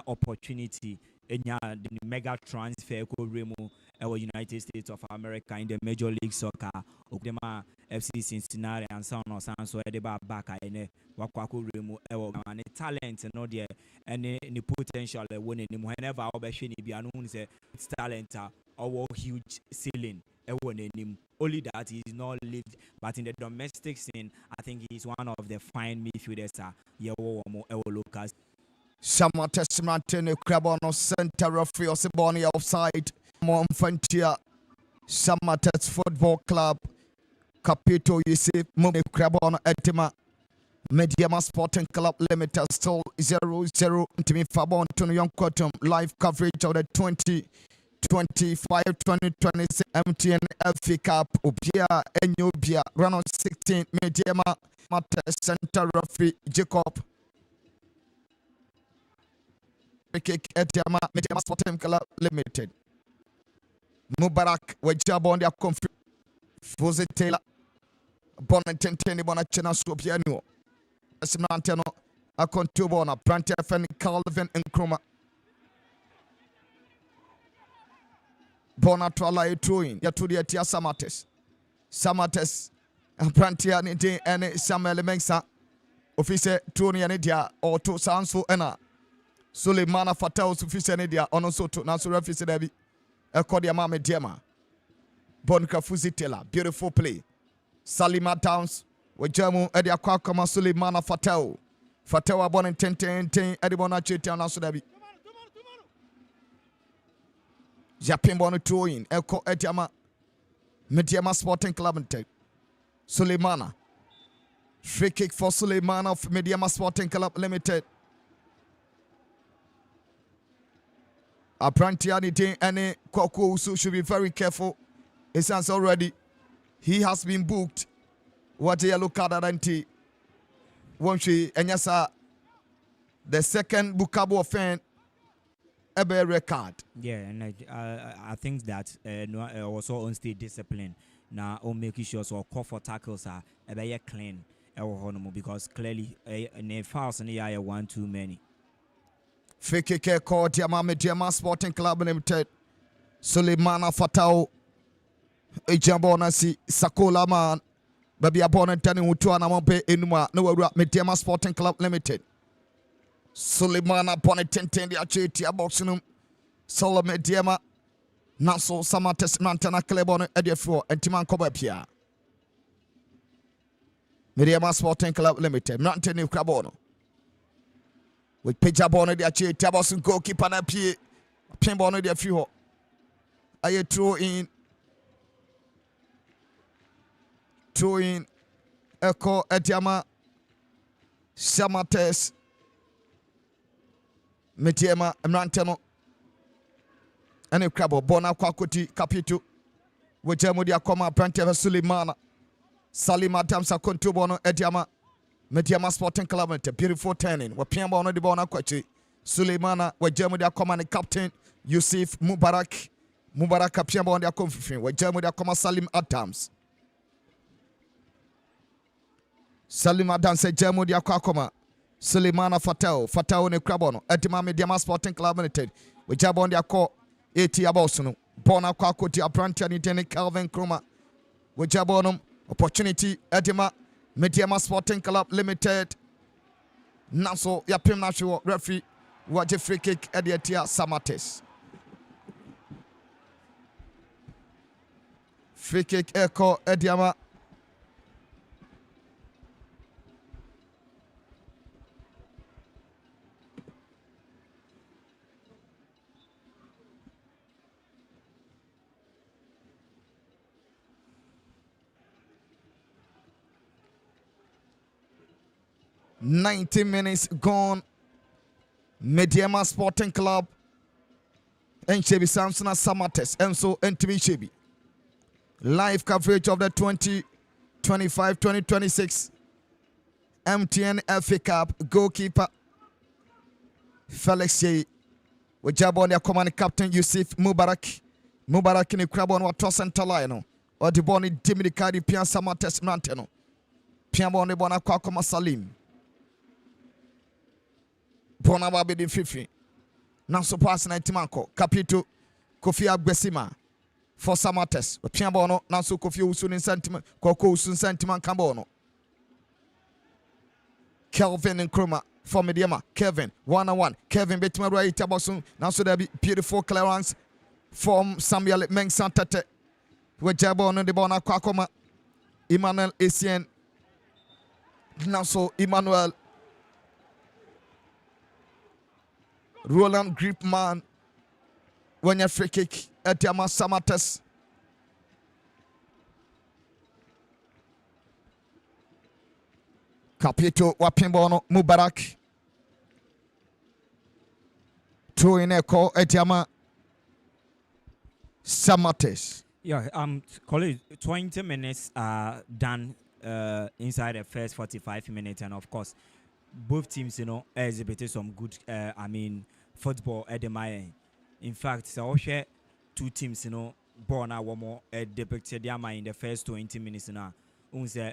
opportunity in the mega transfer remo our United States of America in the Major League Soccer. Okdema FC Cincinnati and so on so they back in Wakwaku remo and talent and not there any potential winning whenever our bashing be known say it's talent our huge ceiling. Only that he is not lived, but in the domestic scene, I think he is one of the fine midfielders. Lucas. Samartex Martin Crabono Center referee Osiboni offside. Monfantia Samartex Football Club. Capito Yusuf Mumi Crabono Etima. Medeama Sporting Club Limited still 0-0. Timi Fabon Tony Young Quantum live coverage of the 2025-2026 MTN FA Cup Obia Enyobia round of 16 Medeama Center referee Jacob kick Medeama Sporting Club Limited. Mubarak Wajabon dia confi Fuzi Taylor Bonatenteni Bonachena Sopiano Simanteno a contubona Brantefen Calvin and Chroma Bonatwala Etruin, Yatudia Tia Samartex, Brantia Nidi and Samuel Mensa, Officer Tony Anidia, or to Sanso Ena, Suleimana Fatal Sufficient Nidia, on also to Nasura Fisedevi, Ekodia Medeama, Bonka Fuzitela, beautiful play. Salima Downs, with German Edia Kwakama Suleimana Fatal, Fatal born in 10 Edibona Chitiana Sudevi. Japimbono throwing. Eko Etiama. Medeama Sporting Club Limited. Suleimana. Free kick for Suleimana of Medeama Sporting Club Limited. Aprantianity and Koko Usu should be very careful. It sounds already. He has been booked. What a look at anti. Won't she? And yes, the second bookable offense ever record. Yeah, and I think that also on state discipline now on making sure so call for tackles are a clean because clearly in a fouls and the one too many. Free kick called Medeama Sporting Club Limited. Suleimana Fatao. Ejambonasi Sakola man. Baby opponent turning Utuana Mompe Inuma. No Medeama Sporting Club Limited. Suleimana Bonnet the Acheti Aboxinum. Solo Medeama. Naso Samartex Mantana Clebon Edifor and Timan Cobapia. Medeama Sporting Club Limited. Mantani Crabono. With Pejabon the Acheti Abosun goalkeeper and a P. Pimbono the Fuho. I throw in. Throwing Echo Etiama Samartex Medeama Mranteno and a crabo Bona Kwakoti Capitu with Jemudia Koma Pranteva Suleimana Salima Damsa Contubono Etiama Medeama Sporting Club with a beautiful turning with Piambono de Bona Quachi Suleimana with Jemudia Koma and Captain Yusuf Mubarak Piambono de Confi with Jemudia Koma Salim Adams. Salim Adams Jemu dia Kwakoma. Suleimana Fatao ne Krabono. Edima Medeama Sporting Club Limited. We jabon dia ko 80 abosuno. Bona Kwako dia Brantia ni Denny Calvin Kruma. We jabonum opportunity Edima Medeama Sporting Club Limited. Naso ya pim national referee waje free kick Ediatia Samartex. Free kick Echo Ediama. $90 minutes gone. Medeama Sporting Club and Chebi Samson Samartex and so NTV Chebi. Live coverage of the 2025-2026 MTN FA Cup goalkeeper Felix Yei. We jab on their command captain Yusuf Mubarak in the crab on what center line or the bonny Dimidikadi Pian Samartex Nanteno. Pian the Bona Kwakoma Salim. Bonaba be the Fifi. Nanso pass na Timanko. Capito Kofi Agbesima for Samartex. Piambono Nanso Kofi Usun sentiment. Koko Usun sentiment Cambono. Kelvin and Kruma for Medeama. Kevin 1-on-1. Kevin Betima right Tabosun. Nanso there be beautiful clearance from Samuel Mengsan Tete. We jabon the Bona Kwakoma. Emmanuel Essien. Nanso Emmanuel Roland Gripman when you free kick at Yama Samartex. Capito Wapimbono Mubarak. Two in echo at Yama Samartex. Yeah, call it 20 minutes done inside the first 45 minutes, and of course both teams, exhibited some good, football at the Maya. In fact, so share two teams, born out one more depicted in the first 20 minutes now. Unse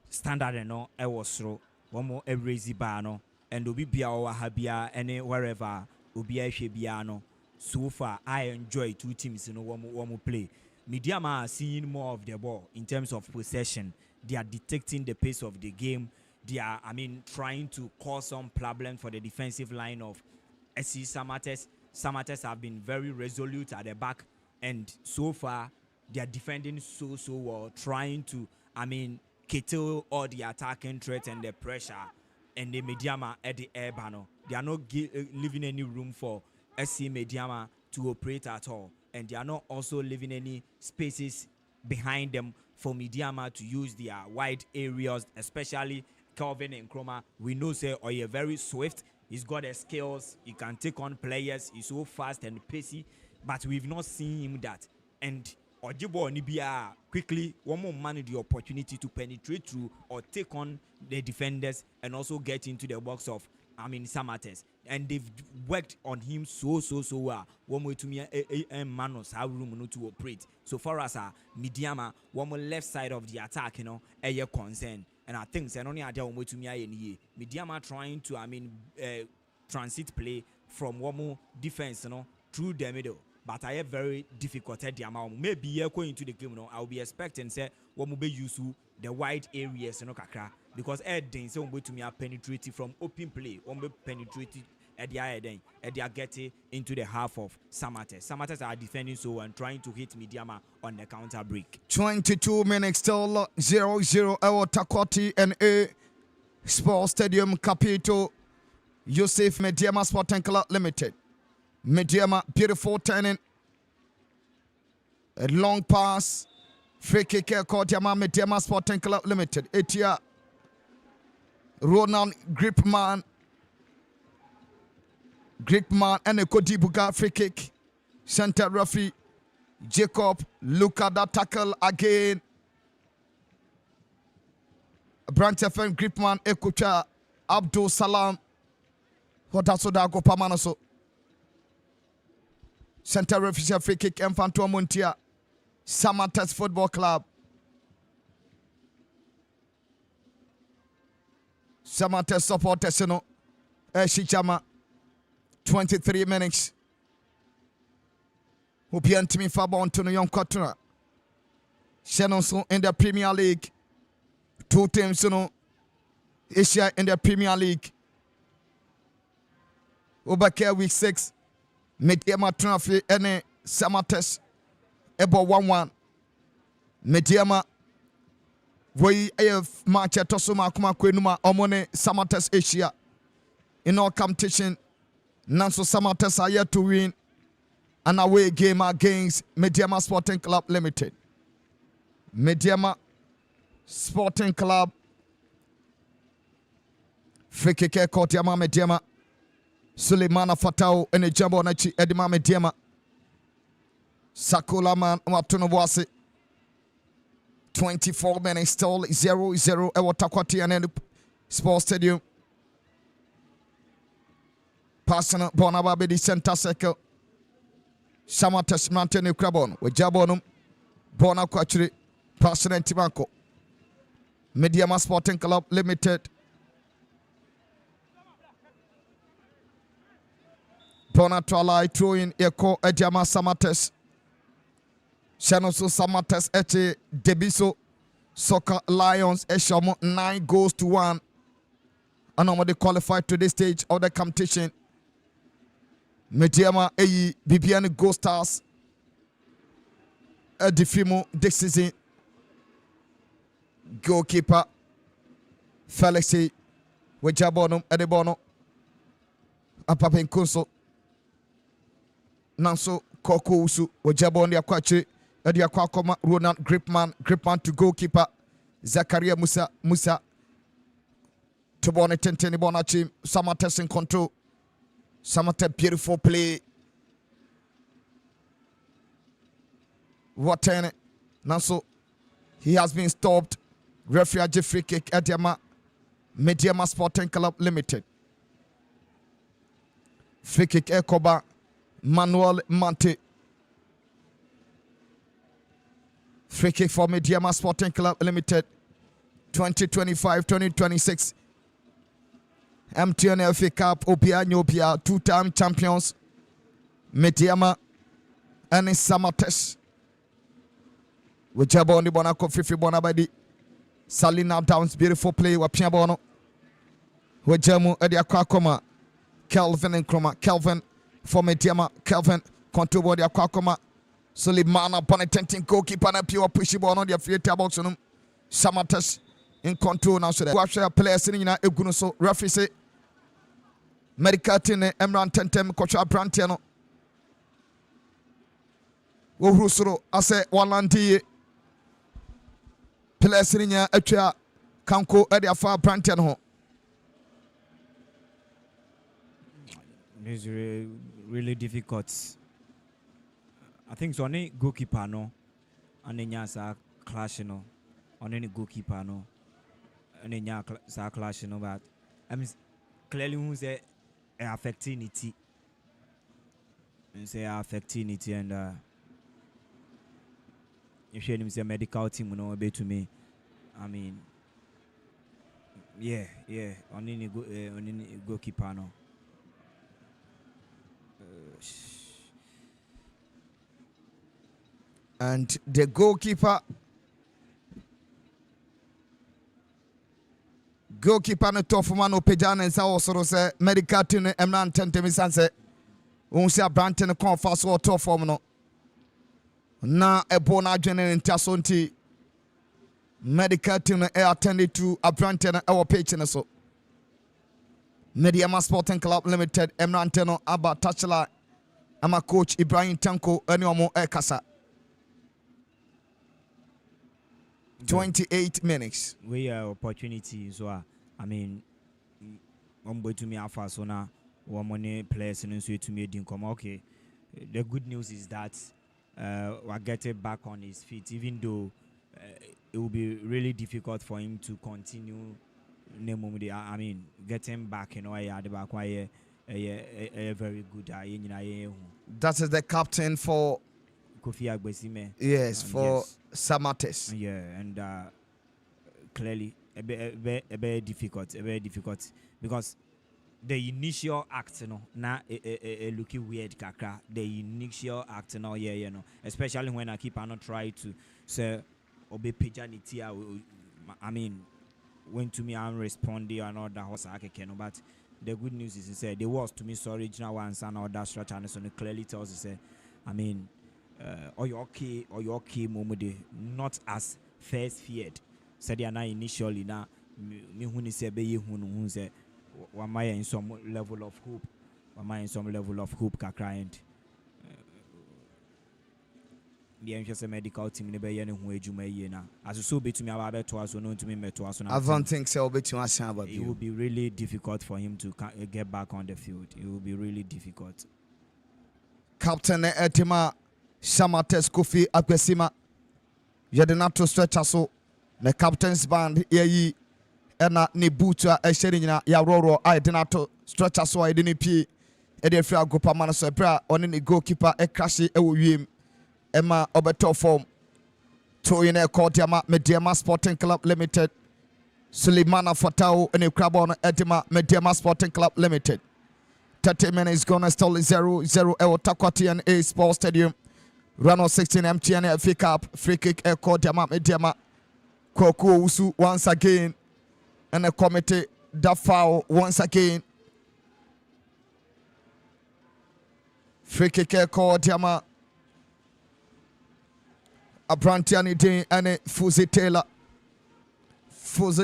standard I was through one more every zibano and Ubibia or Habia any wherever Ubia Shebiano. So far, I enjoy two teams, one more play. Medeama are seeing more of the ball in terms of possession. They are detecting the pace of the game. They are, trying to cause some problem for the defensive line of SC Samartex. Samartex have been very resolute at the back, and so far they are defending so well, trying to, curtail all the attacking threat and the pressure. And the Medeama at the air banner, they are not leaving any room for SC Medeama to operate at all. and they are not also leaving any spaces behind them for Medeama to use their wide areas, especially Calvin and Chroma. We know say Oye very swift. He's got the skills. He can take on players. He's so fast and pacey, but we've not seen him that. And Ojibo Nibia quickly one more man the opportunity to penetrate through or take on the defenders and also get into the box of Samartex. And they've worked on him so well. One way to me manos how room to operate. So far as Medeama, one more left side of the attack, a concern. And I think only idea one way to me Medeama trying to transit play from one more defense, through the middle. But I have very difficult at the amount. Maybe you're going into the game, I'll be expecting say what will be used to the wide areas, kakra. Because Eden say to me are penetrating from open play, penetrating at the eye at the getting into the half of Samartex. Samartex are defending so and trying to hit Medeama on the counter break. 22 minutes still 0-0 our Takoti and A Sports Stadium Capito Yusuf Medeama Sporting Club Limited. Medeama, beautiful turning. A long pass. Free kick called Medeama Sporting Club Limited. Etia. Ronald Gripman and a Kodibuga free kick. Center referee Jacob. Look at that tackle again. Brandt FM Gripman Ekucha Abdul Salam. Hotasodago Pamanaso. Center referee free kick Infanto Muntia. Samartex Football Club. Samartex supporters, Shichama. 23 minutes. Upian Timi Fabon to New York Cotton. Shannon in the Premier League. 2 teams, Asia in the Premier League. Obake week 6. Medeama Trophy and Samartex Ebo 1-1. Medeama we have match at Tosuma Kuma Kwenuma Omone Samartex Asia. In all competition, Nanso Samartex are yet to win an away game against Medeama Sporting Club Limited. Medeama Sporting Club free kick Kotiama Medeama. Suleimana Fatao and a jumbo nachi Edima Medeama. Sakula man Watunuwasi. 24 minutes still 0-0 Ewatakwati and Sports Stadium. Passing Bonababe the center circle. Samartex Mountain Crabon with Jabonum Bona Quatri passing Tibanco. Medeama Sporting Club Limited. Bonatwala throwing Eko Ejama Samartex. Shanoso Samartex Eche Debiso Soccer Lions Eshomo 9-1. And nobody qualified to this stage of the competition. Medeama Eyi Bibiani Go Stars Edifimo this season. Goalkeeper Felixi Wejabonum Edebono Apapen Kunso Nanso Koko Usu Wejabon the Aquachi Edia Kwakoma Ronald Gripman to goalkeeper Zakaria Musa Tobone Tenteni Bonachi Samartex in control. Samartex beautiful play. What an Nanso he has been stopped. Referee free kick at Medeama Sporting Club Limited. Free kick Ekoba Manuel Mante. Free kick for Medeama Sporting Club Limited. 2025-2026 MTN FA Cup Opia Nyopia 2-time champions Medeama and Samartex. Whichever on the Bonako Fifi Bonabadi Salina Downs beautiful play with Piabono. Wejemu Edia Kwakoma Kelvin and Chroma. Kelvin for Medeama. Kelvin control the Kwakoma. Suleimana Bonnetenting goalkeeper and pure pushy ball on the affiliate box on Samartex in control now. So that players in Egunuso referee say Medical Tine Emran Tentem Kocha Brantiano. Wohrusoro ase walanti players ninya atwa kanko ade afa branten ho. It's really difficult. I think so. Only goalkeeper no, and then yasa clash no. Only goalkeeper no, and then yasa clash no. But I mean, clearly who say affecting it. Say affecting it, and if you say medical team will not be to me. I mean, yeah, only goalkeeper no. And the goalkeeper no tough man no pejana nsa osoro se medical team emna ntentemi sanse unsi abrante ne kon fa so tough form no na ebo na adwene ntaso nti medical team no attended to abrante na ewo pitch ne so. Medeama Sporting Club Limited emna nteno aba touchline ama coach Ibrahim Tanko ene omo ekasa. 28 minutes. We are opportunity, so I mean, one boy to me alpha so now one money players and so to me didn't come. Okay, the good news is that we're getting back on his feet, even though it will be really difficult for him to continue. I mean, getting back, you know, the back why very good. That is the captain for Kofi Agbesime. Yes, for yes. Samartex. Yeah, and clearly a very difficult because the initial act, you know, now looking weird, kaka. The initial act, now, yeah, you know, especially when I keep on not try to say obey pijanity. I mean, when to me I'm responding and all that horse I can, but the good news is, he said there was to me so original ones and all that structure, and so it clearly tells us, I mean. Or your key moment not as first feared. Said they are not initially now. Me who is be who say am I in some level of hope? Am I in some level of hope? Client. The interest medical team never yen who ejuma na. As so be to me about to us, known to me to us. I don't think so. It will be really difficult for him to get back on the field. It will be really difficult. Captain Etima. Samartex Kofi Agbesima Yadinato stretcher so the captain's band ye ena ni butua ehye nyina ya roro I dinato stretcher so I didn't pee e dey free agopa man so bra on the goalkeeper e crash e wo wiem ema obeto form to in a court yama Medeama Sporting Club Limited Suleimana Fatao and a crabon edema Medeama Sporting Club Limited 30 minutes gonna still 0-0 Takwati and A Sports Stadium. Run 16 MTN FA Cup free kick a court yama Medeama Koko Usu once again and a committee that foul once again. Free kick a court yama Abrantiani Day and a Fuzi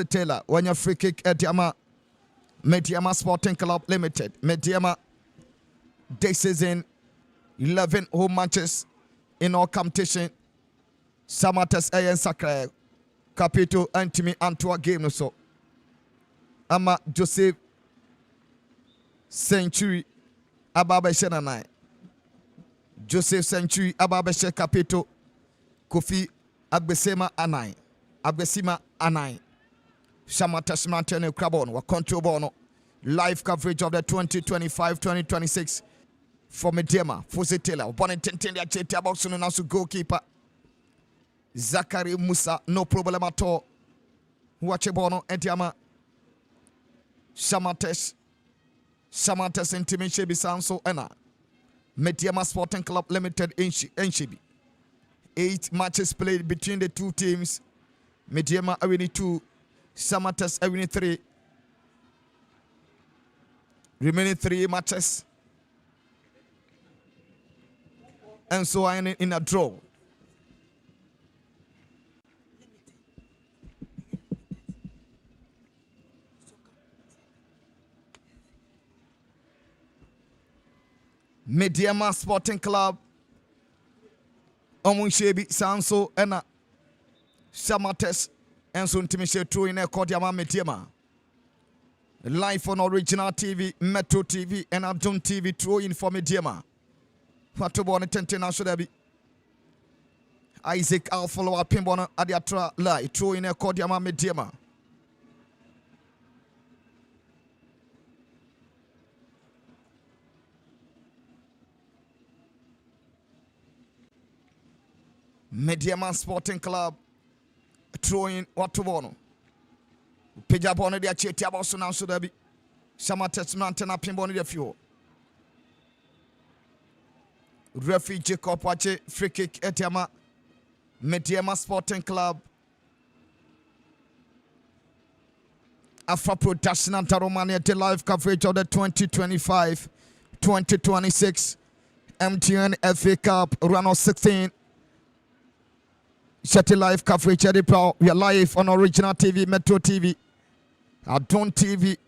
Taylor when you free kick at Yama Medeama Sporting Club Limited. Medeama this season 11 home matches in all competition. Samartex Ayen Sacre Capito Antimi Antoa game so. Ama Joseph Century Ababeshe Nanai. Joseph Century Ababeshe Capito Kofi Agbesima Anai. Agbesima Anai. Samartex Mantene Crabon wa control bono. Live coverage of the 2025-2026 for Medeama, Fuzi Taylor, Bonintente the Chete box no nasu goalkeeper. Zachary Musa, no problem at all. Watch bono Medeama. Samartex Intimishe Bisanso Ena. Medeama Sporting Club Limited in Shibi. 8 matches played between the two teams. Medeama are winning 2, Samartex are winning 3. Remaining 3 matches. And so I in a draw. Medeama Sporting Club Omunshebi Sanso ena Samartex enso ntimi she throw in a Kodiama Medeama. Live on Original TV, Metro TV, and Abdon TV throw in for Medeama. Fatobon Tentena should be Isaac Alfollow Pimbona Adiatra Live throw in a Kodiama Medeama. Medeama Sporting Club throwing what to bono. Pejabone dia cheti aboso na so da bi. Samartex mantena pimbone dia fio. Referee Jacob Wache free kick etiama Medeama Sporting Club. Afra Production and Taromania the live coverage of the 2025-2026 MTN FA Cup round of 16. Satellite coverage. We are live on Original TV, Metro TV, Adon TV,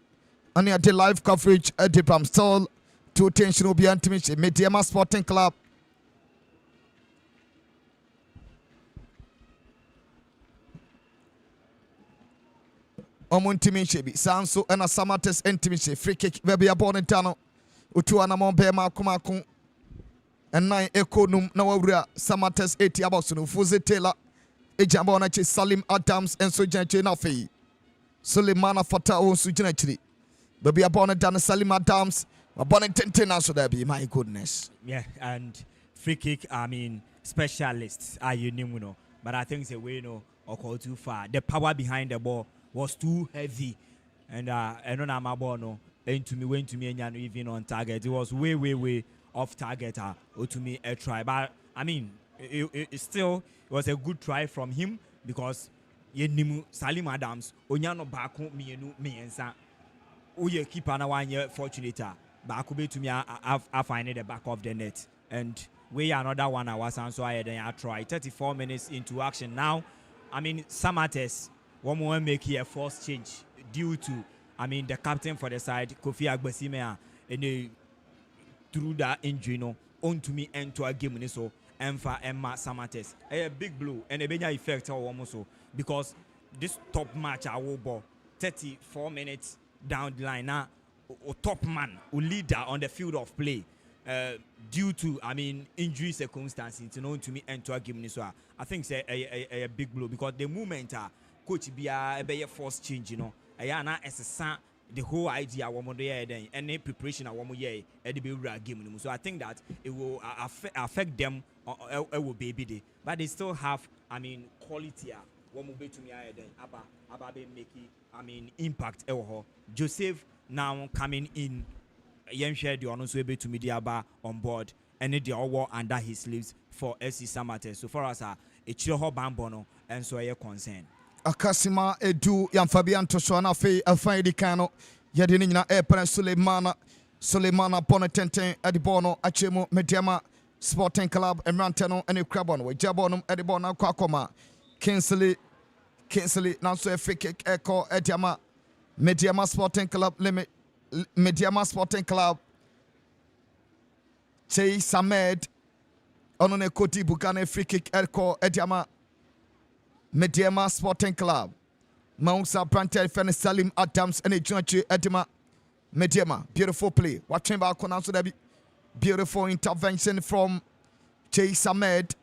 and the live coverage at the Pram Stall. To attention will be intimate. Medeama Sporting Club. Omuntimishebi Sanso and a Samartex intimacy. Free kick. Baby a born in Tano. Utuana Mombema Kumakun. And 9 Echo Num Nawura Samartex 80 Abosunu Fuze Taylor Ejambonachi Salim Adams and Sujanchi Nafi Sulemana Fata on Sujanchi. Baby a bonnet done Salim Adams, a bonnet 10 so that be my goodness. Yeah, and free kick, I mean specialists are you know, but I think it's a way no or call too far. The power behind the ball was too heavy, and I don't know my ball no into me went to me and even on target. It was way off target or to me a try, but I mean it still was a good try from him because Yenimu Salim Adams Onyano Bako Mienu Miensa Uye keeper na 1 year fortunate Bakube to me I find it the back of the net, and we another 1 hour so I then I try 34 minutes into action now. I mean Samartex one more make here first change due to I mean the captain for the side Kofi Agbesimea and through that injury no on to me enter a game so Emma Samartex a big blow and a big effect almost so because this top match I will ball 34 minutes down the line now top man or leader on the field of play due to I mean injury circumstances you know to me enter a game so I think it's a big blow because the moment coach be a first change you know na the whole idea woman there then any preparation a woman here at the game so I think that it will affect them will baby day but they still have I mean quality woman be to me then aba be make I mean impact Joseph now coming in yen share the honor so be to me aba on board and the all under his sleeves for SC Samartex so for us a chiro bambono and so a concern. Akasima Edu Yan Fabian Toswana Fe Alfaidi Kano Yadinina Epren Sulemana Bonatenten Edibono Achemo Medeama Sporting Club Emranteno and Crabon with Jabonum Edibona Kwakoma Kinsley Nanso Fake Echo Ediama Medeama Sporting Club Limit Medeama Sporting Club Chey Samed Onone Koti Bukane Free Kick Echo Ediama Medeama Sporting Club Mousa Brantel Fen Salim Adams and a Junchi Edema Medeama. Beautiful play. Watching back on answer that beautiful intervention from Chase Ahmed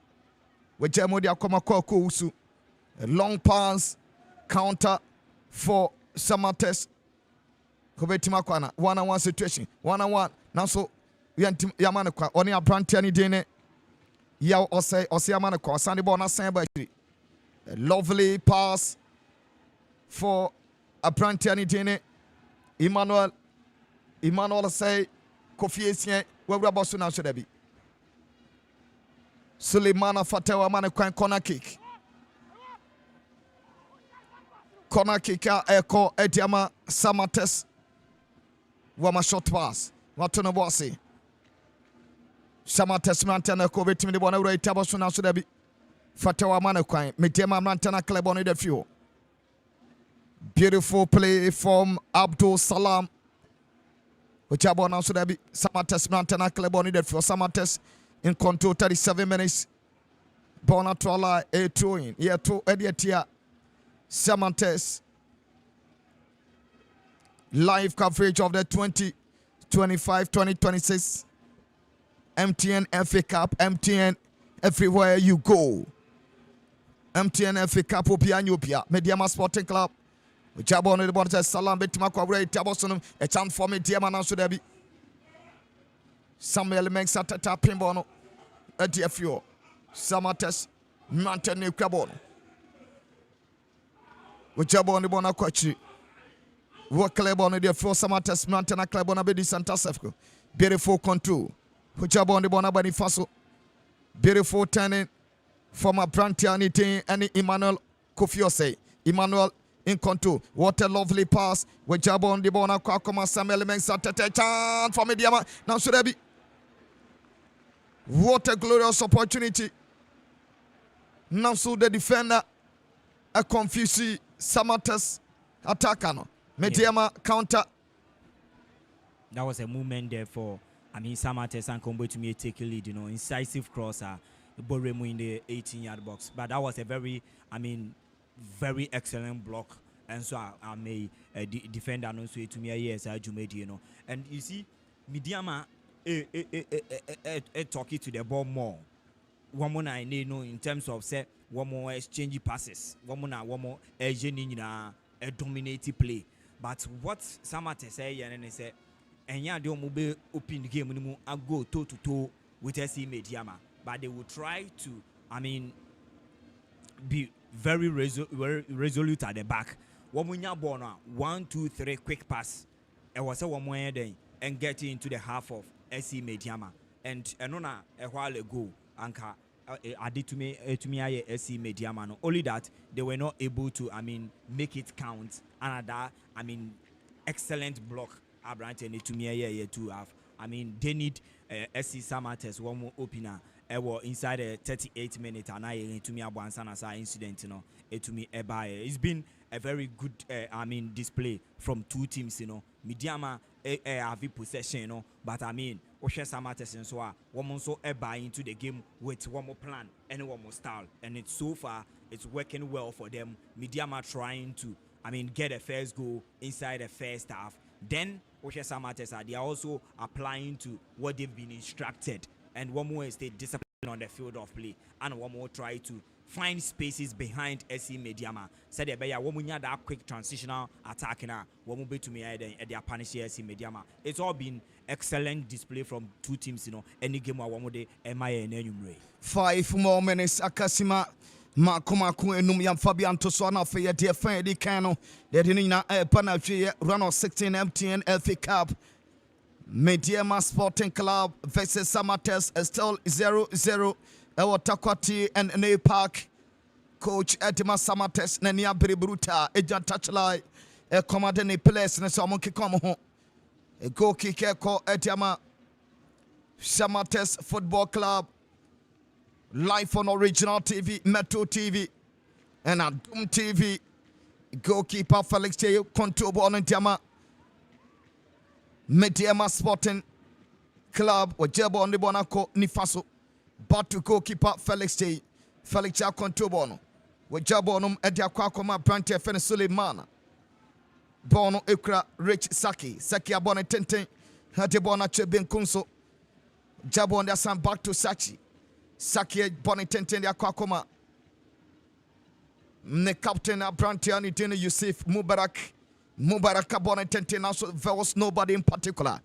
with Jemodia Komako Kusu. A long pass counter for Samartex. Kobetimakwana 1-on-1 situation. 1-on-1. Now so Yamanaka only a Brantel Dene Yaw Ose Yamanaka Sandy Bona Samba. A lovely pass for a Brantiani Dene. Emmanuel say Kofi Esien where we are about to now should be. Sulemana Fatewa man corner kick. Corner kick Echo Ediama Samartex. Wama short pass. Watono Bossy. Samartex Mantana Kobe Timmy the one who tabos now should be. Fatewa Manakwan, Medeama Mantana Klebon the few. Beautiful play from Abdul Salam. Which I want to be Samartex Mantana Klebon the few. Samartex in control 37 minutes. Bonatrola a throwing. Yeah, to Ediatia Samartex. Live coverage of the 2025-2026 MTN FA Cup. MTN everywhere you go. MTN FA Cup Opia Medeama Sporting Club. Jabon the bonus Salam Betima Kwabre Tabosonum a chance for Medeama now should be Samuel Mensatata Pimbono at the FU Samartex Mountain New Cabon. Jabon the Bona Quachi. What club on the floor Samartex Mountain Club on Abedi Santa Sefco. Beautiful control. Jabon the Bona Bonifaso. Beautiful turning from a Brantianity and Emmanuel Kofiose. Emmanuel in control. What a lovely pass. With Jabon the Bona Kwakoma Samuel Mensatata chance for Medeama. Now should I be? What a glorious opportunity. Now so the defender a confused Samartex attacker. Medeama counter. That was a movement there for Samartex and Combo to me take a lead, incisive crosser, Boremu in the 18-yard box. But that was a very, very excellent block. And so I may defend and also to me yes, Jumedi, And you see, Medeama talking to the ball more. One more I know in terms of say one more exchange passes, one more a dominating play. But what Samartex say and they say, and yeah, they will be open the game and go toe to toe with SC Medeama. But they will try to, be very resolute at the back. One more ball 1, 2, 3 quick pass. It was a one more day and get into the half of SC Medeama. And on a while ago, Anka. I did to me SC Medeama. Only that they were not able to make it count. Another excellent block. Abrante to me to have. They need SC Samartex one more opener. Inside a 38 minutes and I to me a incident to me it's been a very good display from two teams Medeama have possession but Osha Samartex and so one so buy into the game with one more plan and one more style and it's so far it's working well for them. Medeama trying to get a first goal inside the first half. Then Osha Samartex they are also applying to what they've been instructed, and one more is stay disciplined on the field of play, and one more try to find spaces behind SC Medeama. Said they be one more that quick transitional attack now. One more to me they are punishing SC Medeama. It's all been excellent display from two teams. Any game one more day MIA and Enumre. 5 more minutes. Akasima. Makumaku enum yam Fabian to so na fe de fan di kan no de ni na panatwe run of 16 MTN FA Cup Medeama Sporting Club versus Samartex still 0-0 ewo Takwati and Nay Park. Coach Edema Samartex na nia berebruta eja touchline e command ne players na so mo kikom ho e goal kick e ko Edema Samartex Football Club. Live on Original TV, Metro TV, and Adum TV. Goalkeeper Felix J. Control ball on Medeama Sporting Club. Ojebo on the Bonako Nifaso. But to goalkeeper Felix J. Felix J. Control ball. Ojebo on Edia Kwakoma Brante Fene Suleimana. Bono Ekra Rich Saki. Saki Abone Tenten. Hadebona Cheben Kunso. Jabo on the San back to Sachi. Saki Bonitenten ya Kwakoma. The captain Abrantiani Dina Yusuf Mubarak Bonitenten also there was nobody in particular.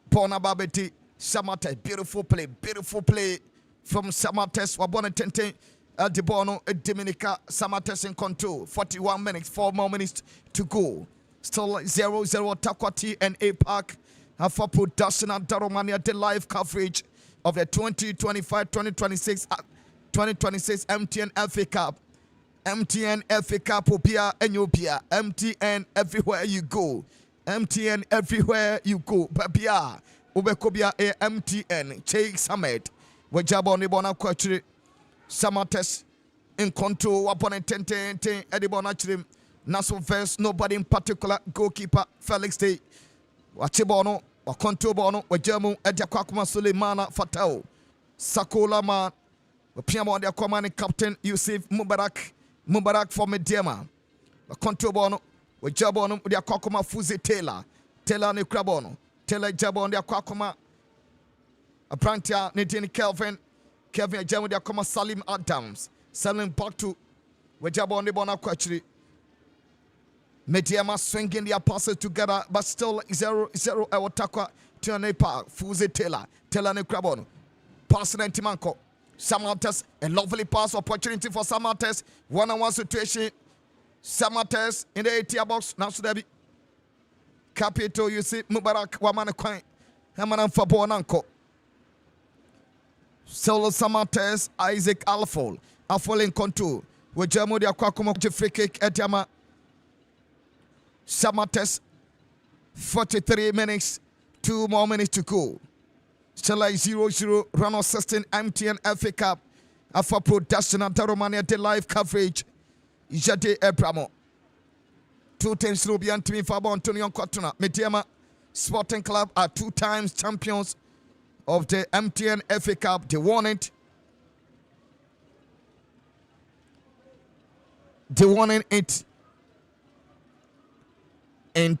Bona Babeti Samartex beautiful play from Samartex Bonitenten Adibono Dominica Samartex in control. 41 minutes, 4 more minutes to go. Still 0-0 Takwati and A Park for production and Daromania the live coverage of the 2025-2026 MTN FA Cup. MTN FA Cup Opia and Opia. MTN everywhere you go. MTN everywhere you go. Babia Ubekobia a MTN Cheik Summit. Wajaboni Bona Quatri Samartex in control upon a 10 Edibona Chrim. Naso verse nobody in particular. Goalkeeper Felix Day. Wachibono. Wakonto bono wajamu Edia Kwakuma Suleimana Fatao Sakola man Piamo the commanding captain Yusuf Mubarak for Medeama. Control bono. We jabon the Akokoma Fuzi Taylor ne Crabono. Taylor jabon the Akokoma. A Brantia Nadine Kelvin Jam the Akoma Salim Adams. Salim back to we jabon the Bona Quachri. Medeama swinging their passes together, but still 0-0. Ewotakwa Tionepa Fuzi Taylor ne Crabono. Passing Timanko. Samartex, a lovely pass opportunity for Samartex. One-on-one situation. Samartex in the 80 box. Now so there be Capito, you see Mubarak Wamana Quine. Hamanan Fabonanko. Solo Samartex, Isaac Alfol. Alfol in control. With Jamudia Kwakumo free kick at Yama. Samartex, 43 minutes. 2 more minutes to go. Still like 0-0, run on 16 MTN FA Cup. Alpha production and Romania the live coverage. Jade Ebramo. 2 times Rubian Timmy Fabo Antonio Cotona. Medeama Sporting Club are 2 times champions of the MTN FA Cup. They won it. They won it in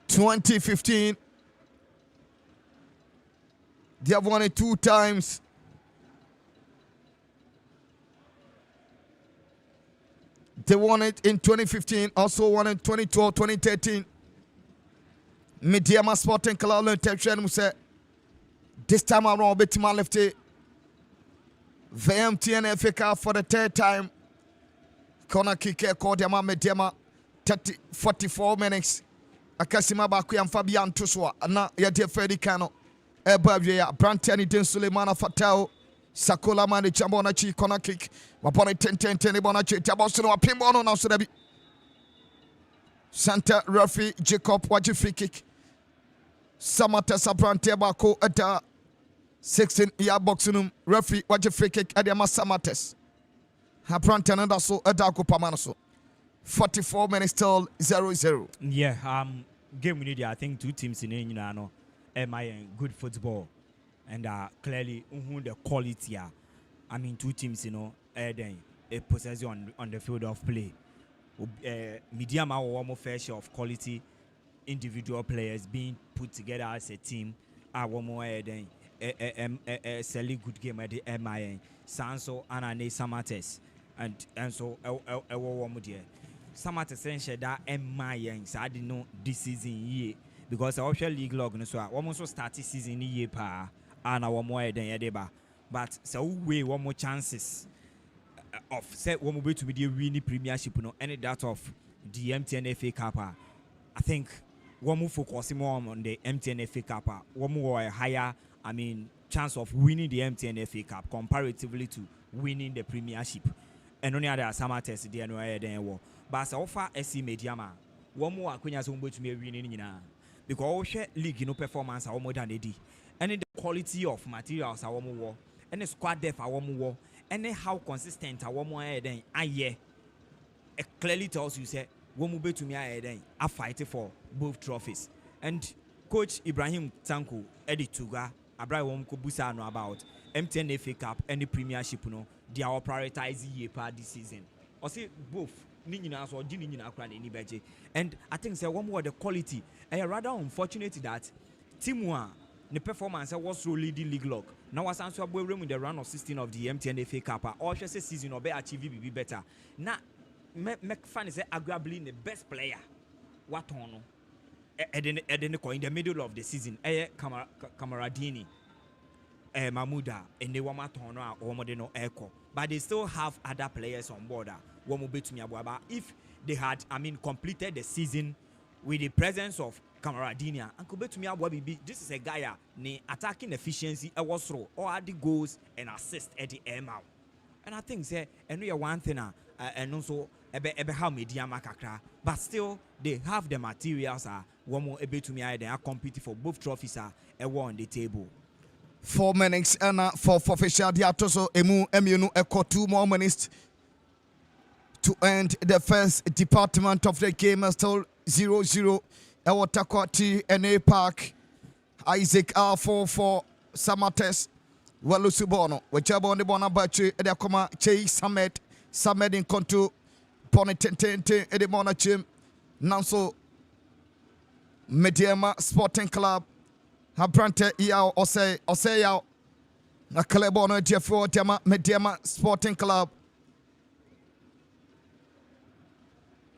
2015. They have won it 2 times. They won it in 2015, also won it 2012, 2013. Medeama Sporting Club said this time around, Betima left it. The MTN FA Cup for the 3rd time. Corner kick called Medeama 44 minutes. Akasima Baku and Fabian Tuswa. Na Yadi Freddy Kano. Ebavia, Brantiani Den Suleimana Fatao, Sakola Mani Chambonachi, corner kick, Wapone 10-10, Bonachi, Tabosuno, Pimbono, now so be Santa Rafi, Jacob, Waji free kick, Samartex Brantebako at 16 year boxing, Rafi, Waji free kick, Adama Samartex. Habrantan and also Adako Pamanaso. 44 minutes till 0-0. Yeah, game we need, I think 2 teams in Enino. Good football, and clearly the quality. I mean, 2 teams, a possession on the field of play. Medeama or one more fair share of quality individual players being put together as a team. One more a selling good game at the MIN. Sanso and Samartex, and so one more dear. Samartex said that MIN. So I didn't know this season because the official league log so almost started season year pa and our more than yadeba. But so we one more chances of set one more to be the winning premiership, any that of the MTN FA Cup. I think one more focusing more on the MTN FA Cup, one more higher, chance of winning the MTN FA Cup comparatively to winning the premiership. And only other Samartex the annual then but so far SC Medeama, one more Aquina Zumbo to be winning. Because league performance are more than they did. And the quality of materials are more, and the squad depth are more, and how consistent are more than it clearly tells you say one move to me I fight for both trophies. And Coach Ibrahim Tanko Eddie Tuga Abraham Kobusa know about MTN FA Cup and the Premiership they are prioritizing year this season. Or say both. And I think say one more the quality. Rather unfortunate that Timwa the performance was so leading league log. Now was answer with the round of 16 of the MTN FA Cup. Or just a season or be achieve be better. Now make fun say arguably the best player. What on? In the middle of the season, Kamaradini, Mamuda, and the Wamatono or Modeno Echo. But they still have other players on board. If they had, completed the season with the presence of Kamaradini, this is a guy attacking efficiency was through or the goals and assist at the air mouth. And I think say and we are one thing and also how Medeama kakra, but still they have the materials one more able to me they are competing for both trophies on the table. 4 minutes and for official diatoso emu echo 2 more minutes to end the first department of the game. Still 0-0. Ewotakwati NA Park. Isaac R4 for Samartex. Walusu Bono, Wajabo on the Bona Bachi, Edakoma, Che Samed in Conto, Ponitente, Edimona Chim, Nanso Medeama Sporting Club, Habrante Yao, Ose Yao, Nakalebono, Jeffo, Medeama Sporting Club,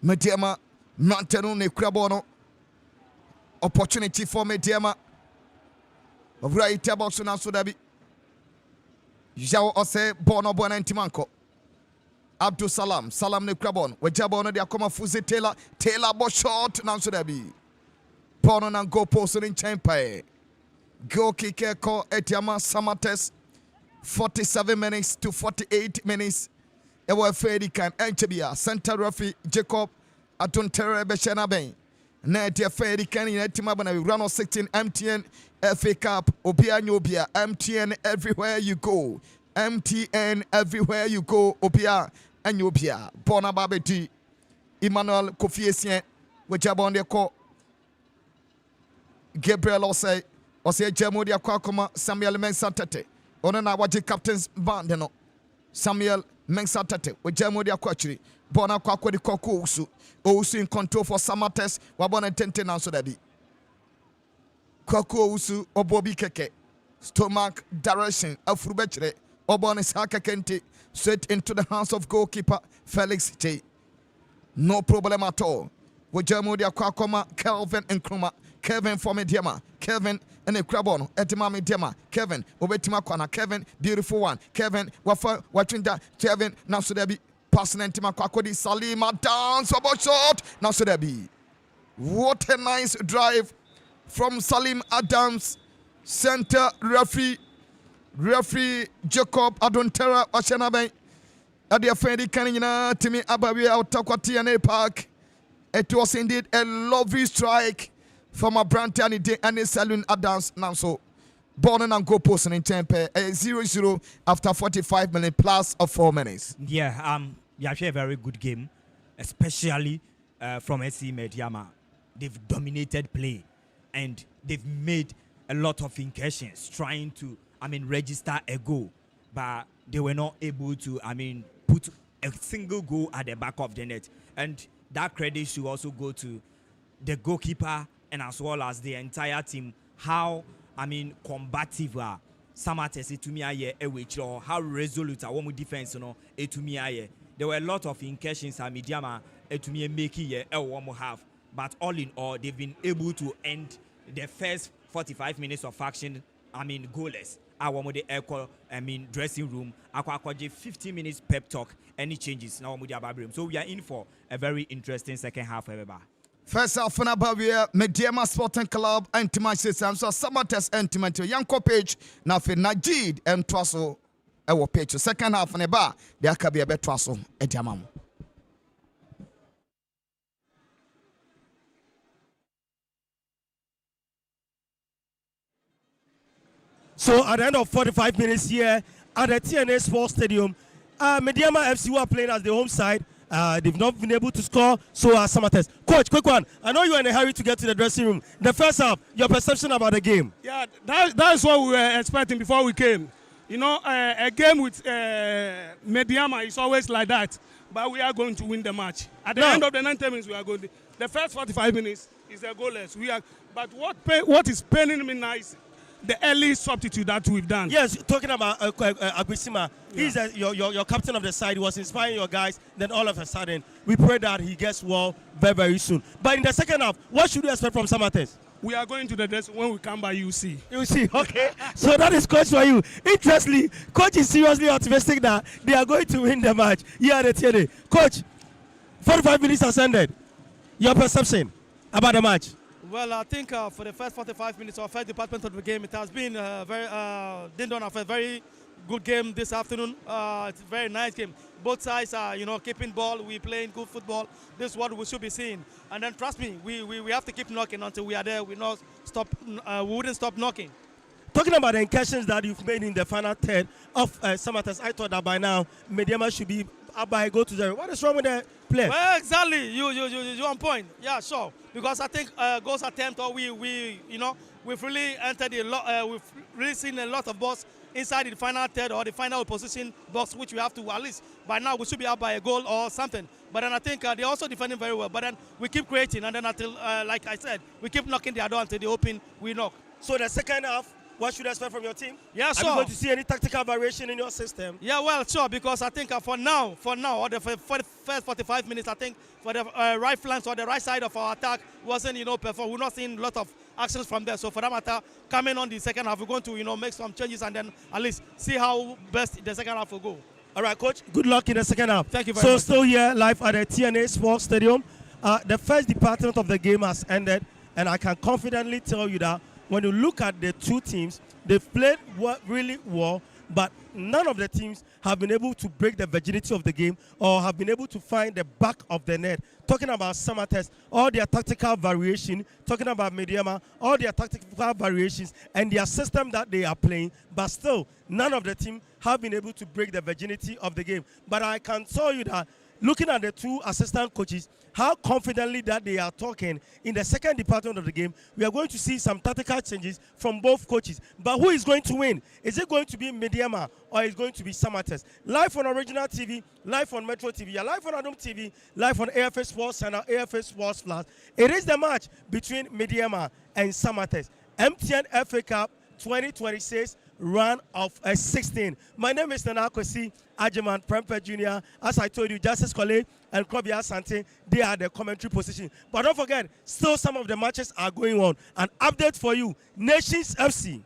Medeama, Mantenu, Nekrabono, opportunity for Medeama, of right about Sunasu Jao Ose Bono Bonantimanko Abdul Salam ne Krabon Wajabono de Akoma Fuzi Taylor Boshot Nansudabi Bono and go post in Champa Go kick call Etiama Samartex 47 minutes to 48 minutes Ewa Fedi can Enchebia Center Referee Jacob Atuntere Beshana Bain Nadia Fedi can in Etimabana run on 16 MTN FA Cup, Obia Nyobia, MTN everywhere you go. MTN everywhere you go, Obia and Nyobia. Bona Babeti, Emmanuel Kofiesien, which are on the call. Gabriel Ose Jamodia Kwakoma, Samuel Mensatete. Onana Waji Captain's Bandeno. Samuel Mensatete, with Jamodia Quachri. Bona Kwako de Koko Usu. Ousu in control for Samartex, Wabona Tente Nansodadi. Kwako Usu Obobi Keke stomach direction Afrubechere Obon Saka Kente straight into the hands of goalkeeper Felix J. No problem at all. Wajamudia Kwakoma Kelvin and Kruma Kevin for Medeama Kevin and a Krabon Etima Medeama Kevin Obetima Kwana Kevin beautiful one Kevin Wafa Wachinda Kevin Nasudebi passing Entima Kwakodi Salima dance about shot Nasudebi. What a nice drive from Salim Adams, center referee Jacob Adontera Oceanabe, at the Fendi Canina, Timmy Abawi out Takwatiane Park. It was indeed a lovely strike from a Brantani Day and a Salim Adams Nanso. Born and go posting in Tempe, 0-0 after 45 minutes plus of 4 minutes. Yeah, actually a very good game, especially from SC Medeama. They've dominated play. And they've made a lot of incursions trying to, register a goal. But they were not able to, put a single goal at the back of the net. And that credit should also go to the goalkeeper and as well as the entire team. How, combative Samartex etumiaye ewechro, how resolute our defense etumiaye. There were a lot of incursions at Medeama etumiye making have. But all in all, they've been able to end the first 45 minutes of action, goalless. Dressing room. 15 minutes pep talk. Any changes now? So we are in for a very interesting second half. First half, Medeama Sporting Club and Timashi Samso Samartex and Timachi Yanko page. Now for Najid and Twasso, our page. Second half on the bar, there can be a better Twasso and Yamam. So at the end of 45 minutes here at the TNA Sports Stadium, Medeama FC who are playing as the home side. They've not been able to score, so are Samartex. Coach, quick one. I know you're in a hurry to get to the dressing room. The first half, your perception about the game? Yeah, that's what we were expecting before we came. A game with Medeama is always like that, but we are going to win the match. At the end of the 90 minutes, we are going to. The first 45 minutes is the goalless. But what is paining me now is the early substitute that we've done. Yes, talking about Aguisima, he's your captain of the side. He was inspiring your guys. Then all of a sudden, we pray that he gets well very, very soon. But in the second half, what should we expect from Samartex? We are going to the dress. When we come by, you see. You see, okay. So that is coach for you. Interestingly, coach is seriously optimistic that they are going to win the match. Yeah, the TNA. Coach, 45 minutes has ended. Your perception about the match? Well, I think for the first 45 minutes of the first department of the game, it has been a very good game this afternoon. It's a very nice game. Both sides are, keeping ball. We're playing good football. This is what we should be seeing. And then trust me, we have to keep knocking until we are there. We wouldn't stop knocking. Talking about the incursions that you've made in the final third of Samartex, I thought that by now Medeama should be up by a goal to 0. What is wrong with the play? Well, exactly. You're on point. Yeah, sure. Because I think goals attempt, or we've really entered a lot. We've really seen a lot of balls inside the final third or the final opposition box, which we have to at least by now we should be out by a goal or something. But then I think they're also defending very well. But then we keep creating, and then until, like I said, we keep knocking their door until they open, we knock. So the second half, what should I expect from your team? Yeah, sure. Are you going to see any tactical variation in your system? Yeah, well, sure, because I think for now, or for the first 45 minutes, I think for the right flanks or the right side of our attack wasn't, perform. We're not seeing a lot of actions from there. So for that matter, coming on the second half, we're going to, make some changes and then at least see how best the second half will go. All right, Coach. Good luck in the second half. Thank you very much. So still here live at the TNA Sports Stadium. The first department of the game has ended, and I can confidently tell you that when you look at the two teams, they've played really well, but none of the teams have been able to break the virginity of the game or have been able to find the back of the net. Talking about Samartex, all their tactical variation, talking about Medeama, all their tactical variations and their system that they are playing, but still, none of the team have been able to break the virginity of the game. But I can tell you that looking at the two assistant coaches, how confidently that they are talking in the second department of the game, we are going to see some tactical changes from both coaches. But who is going to win? Is it going to be Medeama or is it going to be Samartex? Live on Original TV, live on Metro TV, live on Adom TV, live on AFA Sports Channel, AFA Sports Plus. It is the match between Medeama and Samartex. MTN FA Cup 2026 round of 16. My name is Nana Kwesi Ajiman Prempeh Jr. As I told you, Justice Kole and Krobia Sante, they are the commentary position. But don't forget, still some of the matches are going on. An update for you, Nations FC.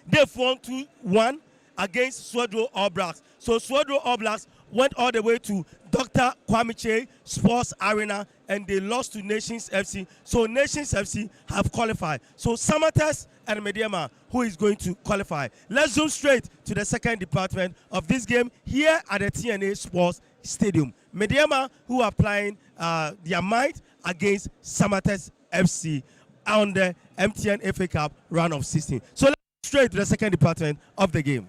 They've won 2-1 against Swedro All Blacks. So Swedro All Blacks went all the way to Dr. Kwame Sports Arena and they lost to Nations FC. So Nations FC have qualified. So Samartex and Medeama, who is going to qualify? Let's zoom straight to the second department of this game here at the TNA Sports Stadium. Medeama, who are playing their might against Samartex FC on the MTN FA Cup round of 16. So let's straight to the second department of the game.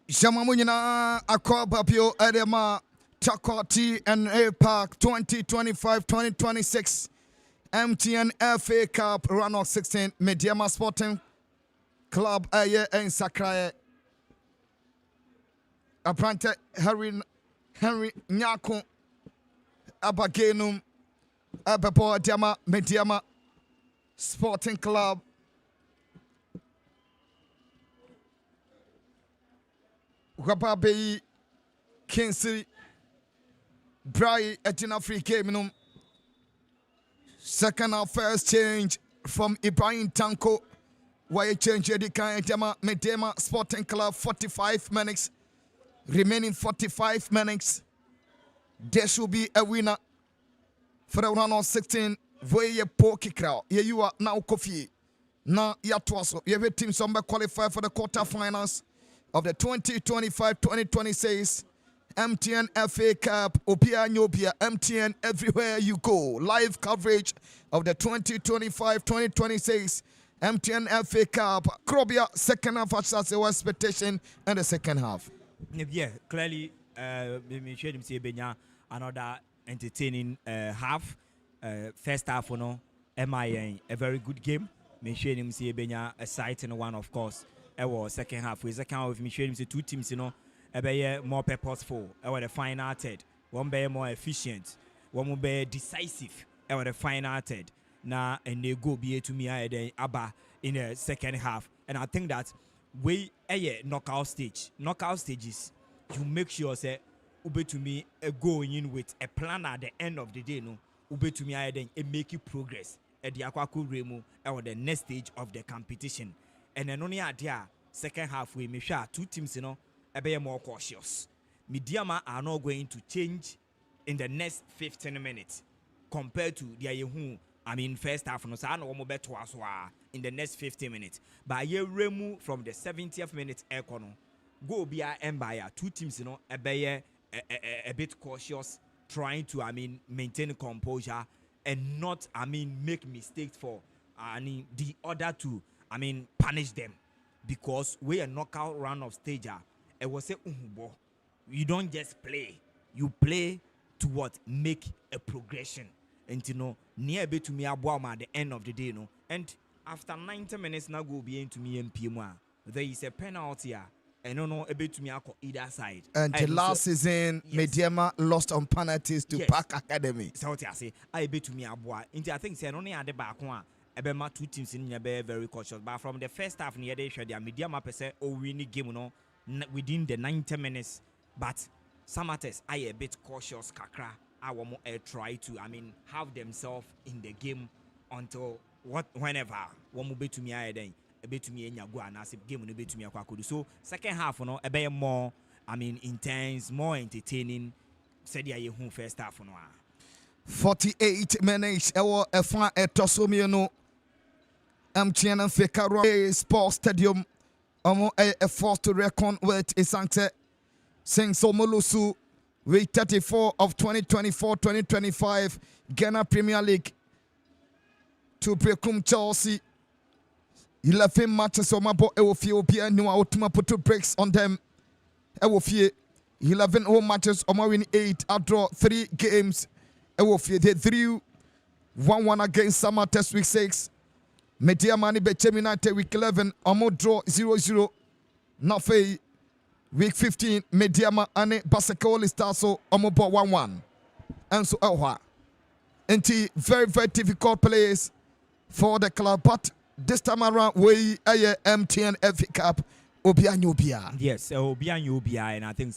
Shamamunina Aqua Papio Edema Chakoti and A Park 2025-2026 MTN FA Cup Round of 16 Medeama Sporting Club Aye and Sakrae Aprante Henry Nyako Abagenum Abapo Diama Medeama Sporting Club Wababe Kinsley Bray Etina Free Game second half first change from Ibrahim Tanko. Why change the kind Medeama Sporting Club 45 minutes. Remaining 45 minutes. There should be a winner for the round of 16. Where you poke crowd. Here you are now coffee. Now you are you have a team somebody qualify for the quarterfinals of the 2025-2026 MTN FA Cup, Opia Nyopia, MTN everywhere you go. Live coverage of the 2025-2026 MTN FA Cup. Krobia, second half as a expectation and the second half. Yeah, clearly, me share him say Benya another entertaining half. First half, MIA a very good game. Me share him say Benya exciting one, of course. Second half, with second half, me share him say two teams, be more purposeful. The final third, one be more efficient, one will be decisive. The final third. Now and they go be to me Abba in the second half, and I think that we knockout stage. Knockout stages, you make sure say ube to me going in with a plan at the end of the day. No, ube to me then make you progress at the Aquaku Remo or the next stage of the competition. And then only at the second half we make sure two teams be more cautious. Medeama are not going to change in the next 15 minutes compared to the first half. No, so I know more better in the next 15 minutes. But you remove from the 70th minute go be a empire. Two teams, be a bit cautious, trying to maintain composure and not make mistakes for the other two. Punish them because we are knockout round of stage. It was say you don't just play, you play to what make a progression. And near be to me at the end of the day, and after 90 minutes now go be into me and PM. There is a penalty and no a bit to me either side. And the last season, yes. Medeama lost on penalties to yes. Park Academy. So what I say, I bet to me a boy. I think say only at the back one. My two teams in very cautious. But from the first half near the Medeama percent winning game within the 90 minutes. But Samartex I a bit cautious kakra. I want to try to have themselves in the game until whenever one will be to me then a bit to me and go and as game will be to me so second half a bit more intense, more entertaining. Said ya home first half 48 minutes ewo efa etosomieno MTN Fekaro Sports Stadium a force to reckon with Isante Sing-Somolusu Week 34 of 2024-2025 Ghana Premier League to Brekum Chelsea 11 matches on my boy Ethiopia no ultima put two breaks on them 11 home matches on my win 8 I draw 3 games they drew 1-1 against Samartex week 6 Medeama ni Bechem United week 11 Omo draw 0-0 Nafe week 15 Medeama ane Basekoli Starso Omo ball 1-1 and so Enti very difficult place for the club, but this time around we MTN FA Cup Obia. Yes, Obia, and I think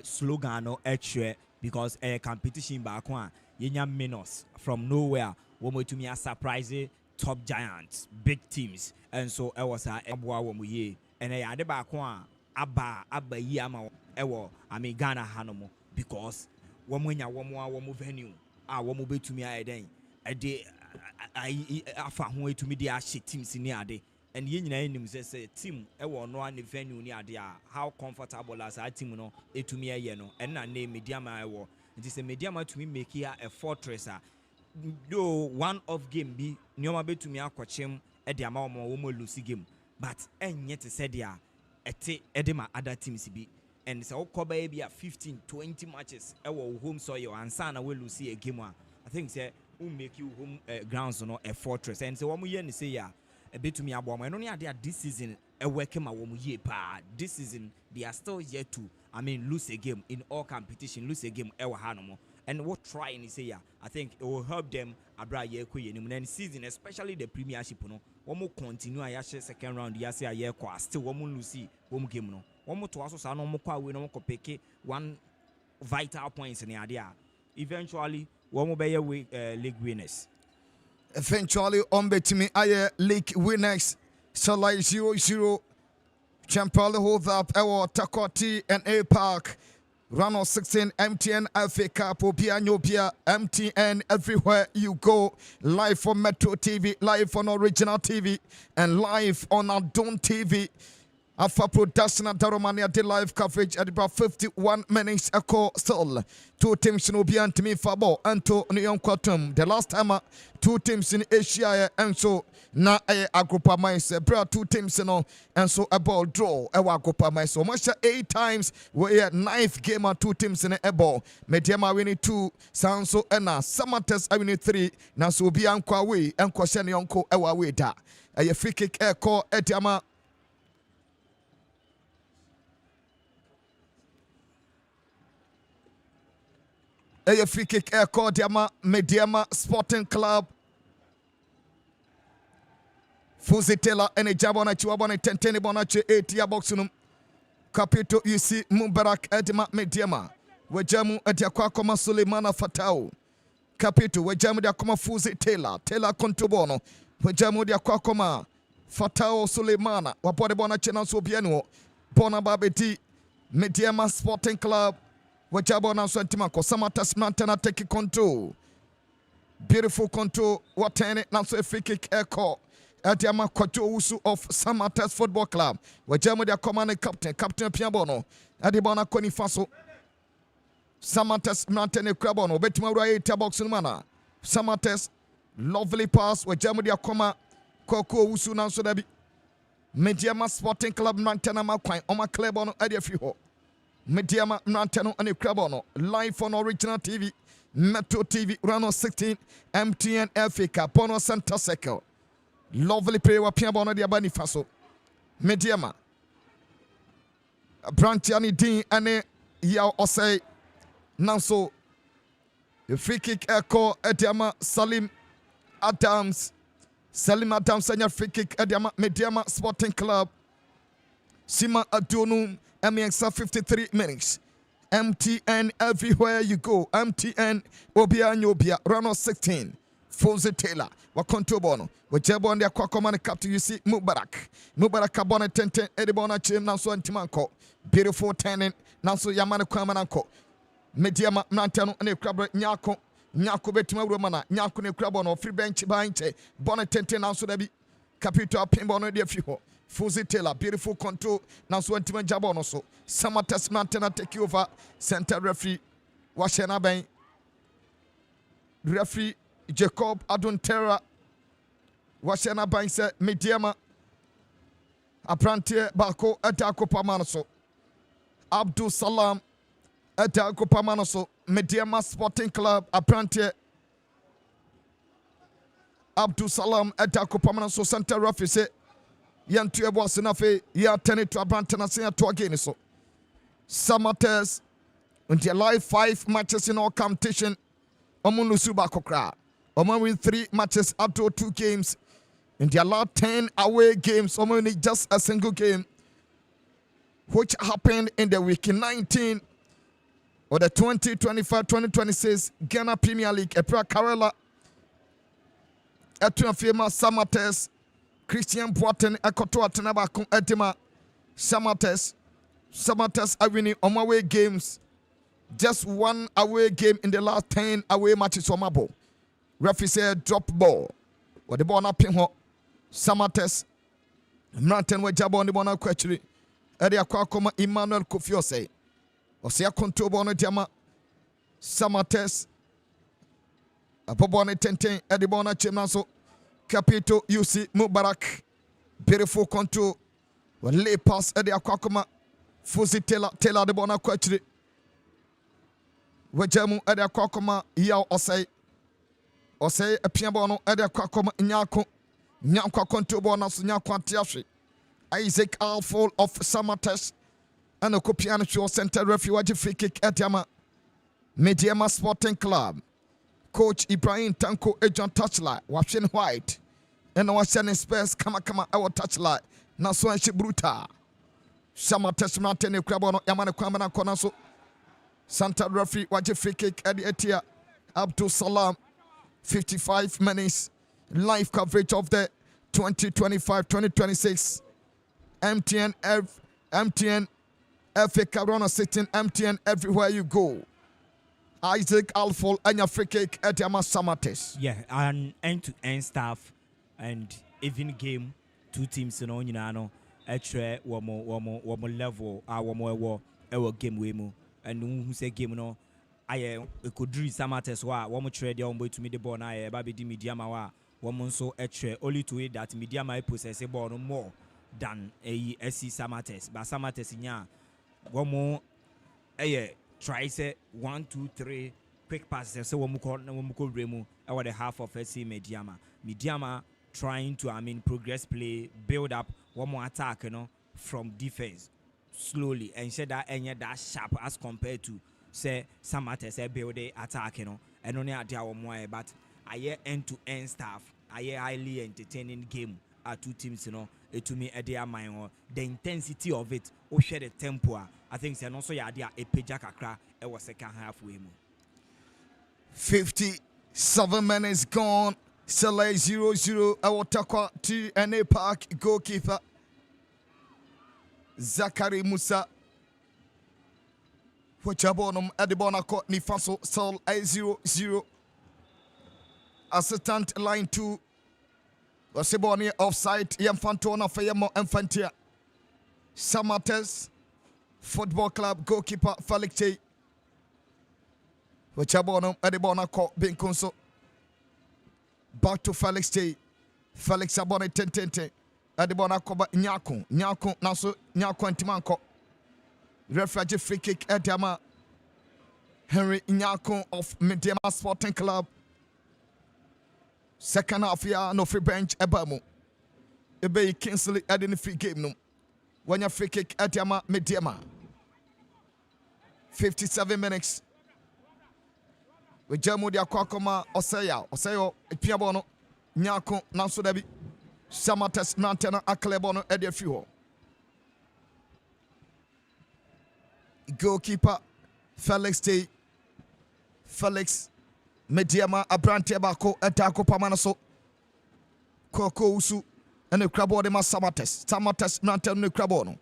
slogan no extra because competition back one yenya minus from nowhere. When to me a surprise top giants, big teams, and so I was a when and I had the back one abba yama Ghana hanomo because when you one venue. One be to me a day a day I found way to me the shit teams in the day and yin say team I will no one venue near there how comfortable as I team no it to me a yeno and I name Medeama I war it is a Medeama to me make here a fortress though one of game be no be to me a coach him at the amount of Lucy game but and yet said yeah ete edema other teams be. And so Kobe be 15-20 matches home soil and sana we lose a game one. I think say who make you home grounds or a fortress. And so one year say yeah a bit to me about my only idea this season a welcome a woman year pa. This season they are still yet to lose a game in all competition, lose a game ever hanomo. And what trying say yeah, I think it will help them abra year and season, especially the premiership no. One more continue a second round ya say a year still one more lose one game no. One more to also say no more we no more pick one vital points in the idea. Eventually, one more be league winners. Eventually, on betimi aye league winners. So like 0-0. Champali hold up our Takoti and A Park. Round of 16 MTN FA Cup Obia Nyobia MTN everywhere you go. Live on Metro TV, live on Original TV, and live on Adon TV. Alpha Production at Daromania did live coverage at about 51 minutes ago. Still, two teams in Obi and Timi Fabo and to Nyon Quatum. The last time, two teams in Asia and so na a group of mice. Two teams in all and so a ball draw. A group of mice. So much 8 times we had 9th game at two teams in a ball. Medeama winning 2, Sanso and Samartex winning 3. Now so be Anqua way and Kwashani Yonko Ewa way da. A free kick air call Etiama. A free kick air called Medeama Sporting Club. Fuzi Taylor and a Jabona Chuabona 10 Bonache 8 year boxunum. Capito you see Mubarak Edma Medeama. Wajamu Ediakwakoma Suleimana Fatao. Capito Wajamu Diakoma Fuzi Taylor Contobono. Wajamu Diakwakoma Fatao Suleimana. Wapode Bonache Sobiano. Bona Babeti Medeama Sporting Club. Wajabona Santimanko, Samartex Mantana take control. Beautiful control. What any Nanso free kick echo. Adiama Kojo Usu of Samartex Football Club. Wajamu their commanding captain, Captain Piabono. Adibona Koni Faso. Samartex Mantana Crabono. Betimura Tabox Mana. Samartex lovely pass. Wajamu their command. Koko Usu Nanso Debi. Medeama Sporting Club Mantana Makwine. Oma Klebono Adiafiho. Medeama Nantano and Crabono live on Original TV, Metro TV, Rano 16, MTN FA Cup, Bono Center Circle. Lovely player Piabono de Banifaso. Medeama Brantiani Dean and Yao Osei Nanso. The free kick echo Ediama Salim Adams and your free kick Ediama Medeama Sporting Club. Sima Adonum. MEXA 53 minutes. MTN everywhere you go. MTN Obia Nyobia Rano 16. Fuzi Taylor. Wakonto Bono. Wajabon dia kwa command captain you see Mubarak. Mubarak Abone 10 Edibona Chim Nanso Antimanko. Beautiful turning. Nanso Yamana Kwamananko. Medeama Nantano and Crabber Nyako. Nyako Betima Romana. Nyako ne Crabono. Free bench behind. Bonnet 10 Nanso Debi. Capito Pimbono de Fiho. Fuzi Taylor, beautiful control. Now so Antima Jabono so. Samartex Mantana take over. Center referee Washena Bain. Referee Jacob Adonterra. Washena Bain said Medeama. Apprentice Bako Adako Pamanoso. Abdul Salam Adako Pamanoso. Medeama Sporting Club. Apprentice Abdul Salam Adako Pamanoso. Center referee said. Yantu ebo asinafe ya tene to Abrantana senior to again so. Samartex in their live 5 matches in all competition. Omun lusuba kokra. Omun win 3 matches up to 2 games. In their last 10 away games, Omun need just a single game, which happened in the week 19 or the 2025-2026 Ghana Premier League. Epra Karela Etuna Fema Samartex. Christian Boateng Ekoto Atenabakun Edema Samartex are winning on away games. Just 1 away game in the last 10 away matches for Mabo. Referee said drop ball. What the ball not pin ho. Samartex Mranten Wajabo on the ball question. Edia Kwakoma Emmanuel Kofiose. Osia control ball Diama Samartex. Abobone 10 Edibona Chimnaso. Capito UC Mubarak. Beautiful control. lay pass at the Aquacoma. Fusi Taylor the Bona Quatri. Wajamu at the Aquacoma, Yao Osei. Osei a Piabono at the Aquacoma Nyako. Nyakwa Konto Bonas Nyakwantiashi. Isaac Alfol of Samartex. And a Copiano Show Center Refuge free kick at Yama. Medeama Sporting Club. Coach Ibrahim Tanko Agent Touchlight. Washington White. And our Shannon Space Kama our Touchlight. Naswan Shibruta. Samartex Mountain Crabono Yamana Kwamana Konaso. Santa Referee Waji free kick at the Etia. Abdul Salam. 55 minutes. Live coverage of the 2025-2026 MTN FA Corona sitting MTN everywhere you go. Isaac Alfol and your free kick at Yama Samartex. Yeah, an end-to-end staff and even game. Two teams, you know, actually, one more level, one more game we move. And who say game, no, I could dream Samartex. One more trade on way to me the ball. I baby di Medeama. One more so actually only to it that Medeama possess a ball more than a SC Samartex. But Samartex in ya. One more, try say 1, 2, 3 quick passes. So one more remo over the half of SC Medeama. Medeama trying to progress play, build up one more attack, you know, from defense slowly and say that any that sharp as compared to say Samartex build the attack, you know, and only at our more but I end-to-end stuff. I highly entertaining game. Two teams, you know, to me, the intensity of it, or share the tempo. I think so. And also, yeah, a pejakakra. It was second half way. 57 minutes gone. Saleh 0-0. Awotakwa TNA Park goalkeeper Zakari Musa. Wachabonum Adibona Court Nifaso Sol 0-0. Assistant line 2. Wasiboni offside. Yamfantona Fayemo Infantia. Samartex Football Club goalkeeper Felix J. Wachabonum Adibona Court Binkunso. Back to Felix J. Felix Abone Tentente. Adibona Koba Nyako. Nyako Naso Nyako Antimanko. Referee free kick Ediama. Henry Nyako of Medeama Sporting Club. Second half here, no free bench Ebamu. Ebe cancel it at the free game no. When you free kick Ediama Medeama. 57 minutes. We jamu dia kwakoma Oseyo Piabono Nyako Nanso Debi Samartex Nantena Aklebono Edefio. Goalkeeper Felix T. Felix Medeama Abrante Bako Etako Pamanaso Koko Usu and the Crabo de Samartex. Samartex Nanten no Crabono.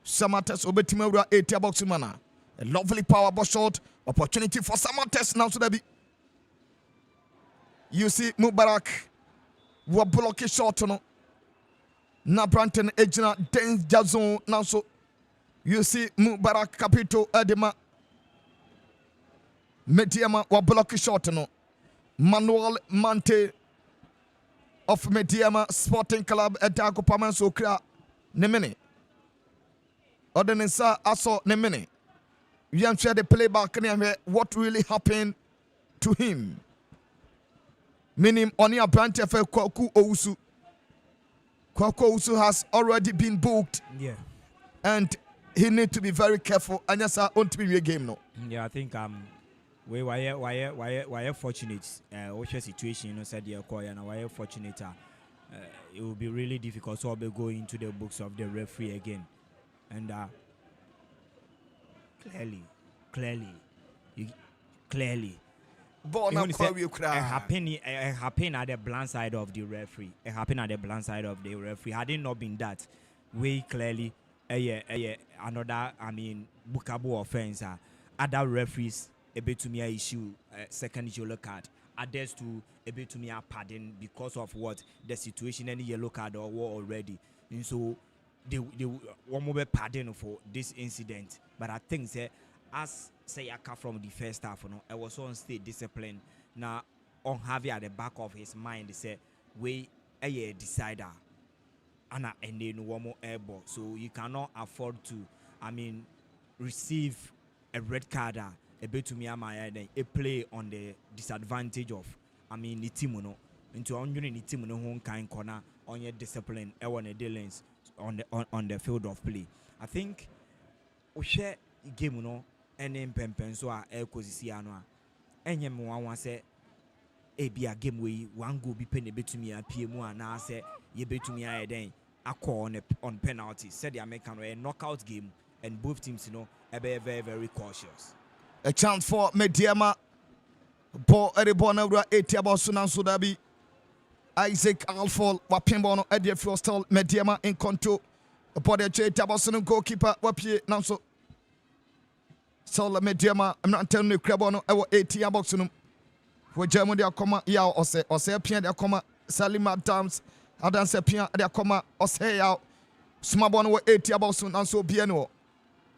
Samartex Obetimura 80 box mana. A lovely power ball shot. Opportunity for Samartex now to be. You see Mubarak will block a shot no. Na Branton Ejina danger zone now so. You see Mubarak Capito Edema. Medeama will block a shot no. Manuel Mante of Medeama Sporting Club at Dago Pamanso Kra Nemene. Odenisa Aso Nemene. We am share the playback what really happened to him. Meaning only a branch of Kwaku Ousu. Kwaku Ousu has already been booked. Yeah. And he need to be very careful. And yes, I want to be a game now. Yeah, I think why fortunate what's your situation, you know, said the call and why fortunate it will be really difficult so I'll be going into the books of the referee again. And clearly. It happened at the blind side of the referee. It happened at the blind side of the referee. Had it not been that, way clearly, another, bookable offense. Other referees, a bit to me issue second yellow card. Others to a bit to me a pardon because of what the situation, any yellow card or war already. And so they one more pardon for this incident. But I think as Sayaka from the first half, I was on state discipline. Now on Javier at the back of his mind, they say we a decider. ana ende no womo airball, so you cannot afford to, I mean, receive a red card a bit to me a play on the disadvantage of, I mean, the team no into on the team no home kind corner on your discipline on the dealings on the field of play. I think we share game no any pempen so a ecosisiano any one say a be a game we one go be penny bit to me a PMU and I say you bet to me a day a call on penalty said the American a knockout game and both teams are very very cautious. A chance for Medeama. Ball at the corner, 80 about Sunan Sudabi. Isaac Alfol, Wapimbono, Eddie Frostel, Medeama in control. Upon the J Tabasun goalkeeper, Wapie Nanso. Sola Medeama, I'm not telling you, Crabono, I was 80 about Sunum. For Germany, they come Yao or say Pian, they come Salima Dams, Adan Sepian, they come or say Yao. Smabono were 80 about Sunan so Biano.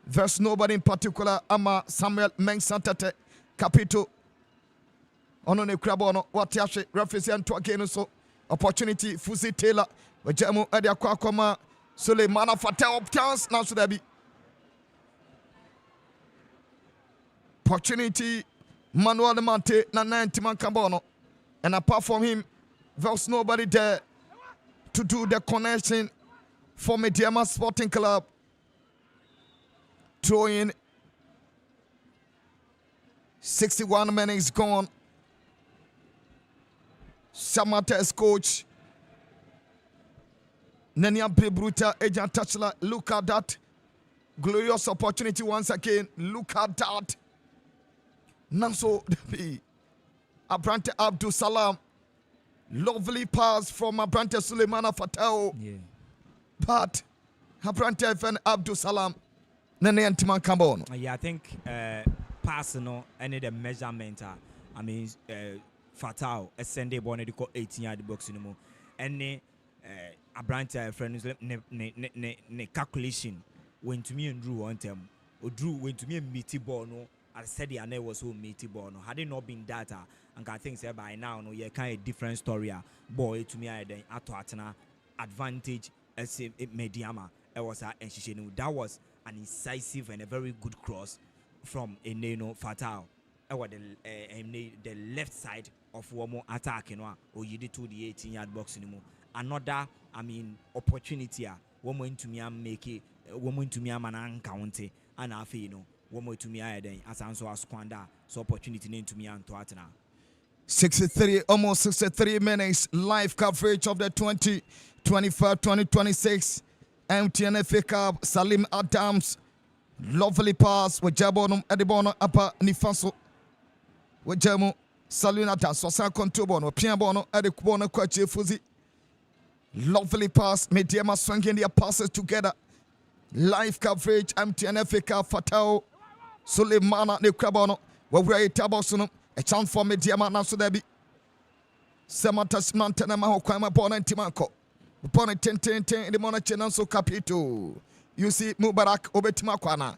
There's nobody in particular, Ama Samuel Mensantete, Capito. Ono ne Crabono, what Yashi, referee to again so opportunity, Fuzi Taylor, Wajamo Adia Kwakoma, Suleimana Fatel chance, now should there be opportunity, Manuel Mante, na 90 man Cambono, and apart from him, there's nobody there to do the connection for Medeama Sporting Club. Throwing 61 minutes gone. Samartex coach Nenia Brebruta agent Touchla. Look at that glorious opportunity once again. Look at that. Nanso Abrante Abdul Salam. Lovely pass from Abrante Suleimana Fatao. Yeah. But Abrante and Abdul Salam. Yeah, I think personal any the measurement. I mean, fatal. A Sunday born to 18 yard box no more. Any Abrante friends ne calculation when to me and Drew on them. Or Drew went to me a meaty ball no. I said the ane was so meaty ball no. Had it not been data, and I think say by now no, you kind of different story. Boy to me I then atwana advantage as it Medeama. It was that was an incisive and a very good cross from Eneno Fatal. The left side of Womo attack, or you did to the 18-yard box anymore. Another, I mean, opportunity. Woman to me, make it. Woman to me, man, county, and I feel woman to me, I then as answer squander. So opportunity name to me and to Atana. 63, almost 63 minutes live coverage of the 2025-2026 MTN FA Cup. Salim Adams, lovely pass with Jabonum Edibono Upper Nifaso. With Jamo Salim Adams, Sosa Contobono, Piabono, Edikubono Kwachi Fuzi. Lovely pass, Medeama swinging their passes together. Live coverage, MTN FA Cup, Fatao, Suleimana, the Crabono, where we're at Tabosunum. A chance for Medeama now, so there be Samartex Mantanama, Kwama Bona and Timanco. Upon a 10-10 in the Monachenanso Capito. You see Mubarak Obetimakwana.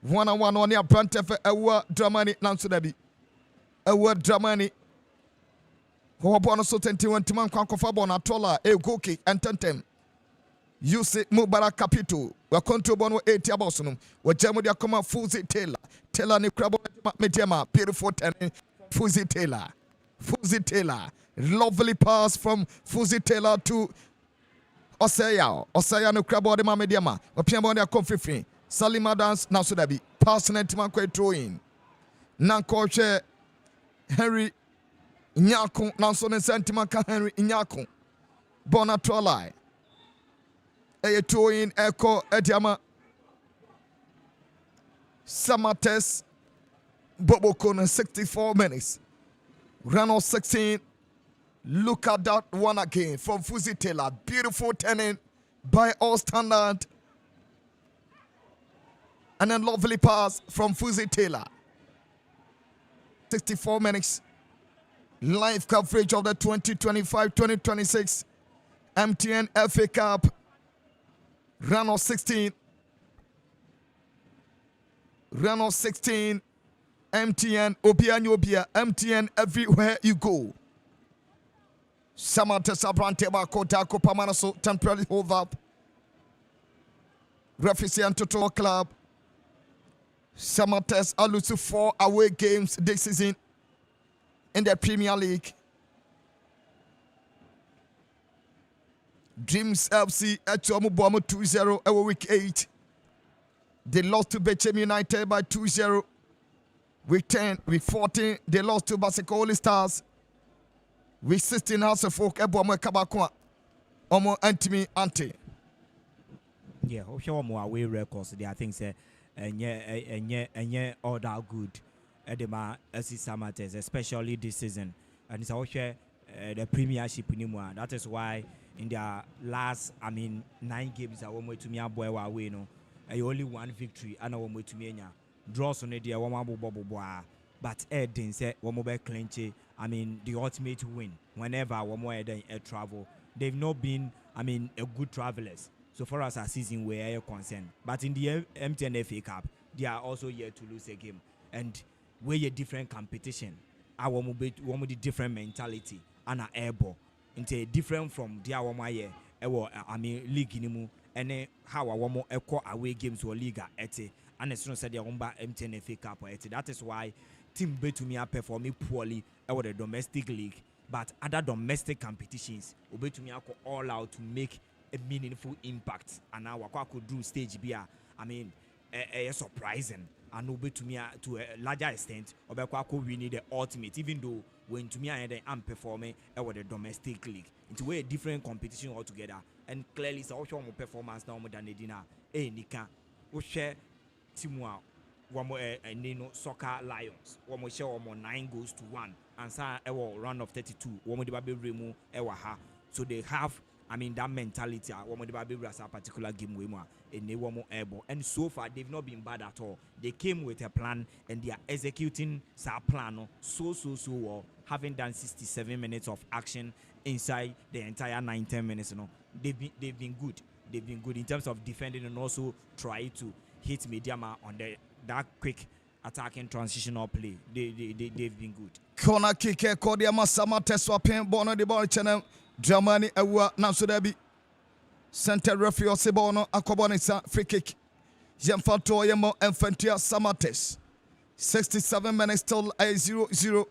1-1 on your brand of a word Dramani Nansudabi. A word Dramani. Who are born so 21 Timanco Fabona Tola, a go kick and 10-10. You see Mubarak Capito. We're going to Bono 80 Abosunum. We're Jamudia Koma Fuzi Taylor. Taylor Nikrabo Medeama. Beautiful 10. Fuzi Taylor. Fuzi Taylor. Lovely pass from Fuzi Taylor to Osaya no Crabo de Medeama. Opiambo de Confifin. Salima Dance Nasudabi. Passing it to my throwing. Nankoche Henry Nyako. Nanson and Santimanka Henry Nyako. Bonatolai. A throwing Echo Ediama. Samartex Bobokona 64 minutes. Rano 16. Look at that one again from Fuzi Taylor. Beautiful turning by all standard. And then lovely pass from Fuzi Taylor. 64 minutes. Live coverage of the 2025-2026 MTN FA Cup. Rano 16. Rano 16. MTN Obia Nyobia. MTN everywhere you go. Samartex abrante bakota kopamana so temporarily hold up. Referee and Total Club. Samartex are losing 4 away games this season in the Premier League. Dreams FC at Bomo 2-0 over week 8. They lost to Bechem United by 2-0. Week 10, week 14, they lost to Basiko Stars. Week 16, House of Folk Ebomo Kabakwa. Omo Antimi Ante. Yeah, show more away records. I think say and all that good. Edema SC Samartex, especially this season, and it's also the Premiership anymore. That is why in their last, 9 games, I won't wait to me boy away no. Only 1 victory, and I won't wait to me draws on the one but Eden said one more clinch. The ultimate win whenever one more travel. They've not been, a good travelers. So far as a season where concerned, but in the MTN FA Cup, they are also yet to lose a game, and we're a different competition. I want the different mentality and a airball, into different from the year. League inimu, and how I want more away games or league at and as soon as they own MTN FA Cup or that is why team Betumi are performing poorly over the domestic league, but other domestic competitions, Betumi are all out to make a meaningful impact, and now what could do stage be surprising, and no to me to a larger extent Obekwa we need the ultimate, even though when to me I'm performing over the domestic league into a different competition altogether, and clearly it's also more performance now more than Edina Nika we share Timwa one more soccer lions one more share 9 goals to 1 and sa run of 32 one more the baby remu so they have that mentality, a particular game and they were more able. And so far, they've not been bad at all. They came with a plan and they are executing that plan so well, having done 67 minutes of action inside the entire 9-10 minutes. They've been good. They've been good in terms of defending and also try to hit Medeama on that quick attacking transitional play. They've been good. Corner kick, Kodiama Samartex swapping Bono the ball channel. Germany Ewa Nansudabi Center referee Sebono Akobonisa free kick. Jemfato Yemo Infantia Samartex. 67 minutes still 0-0.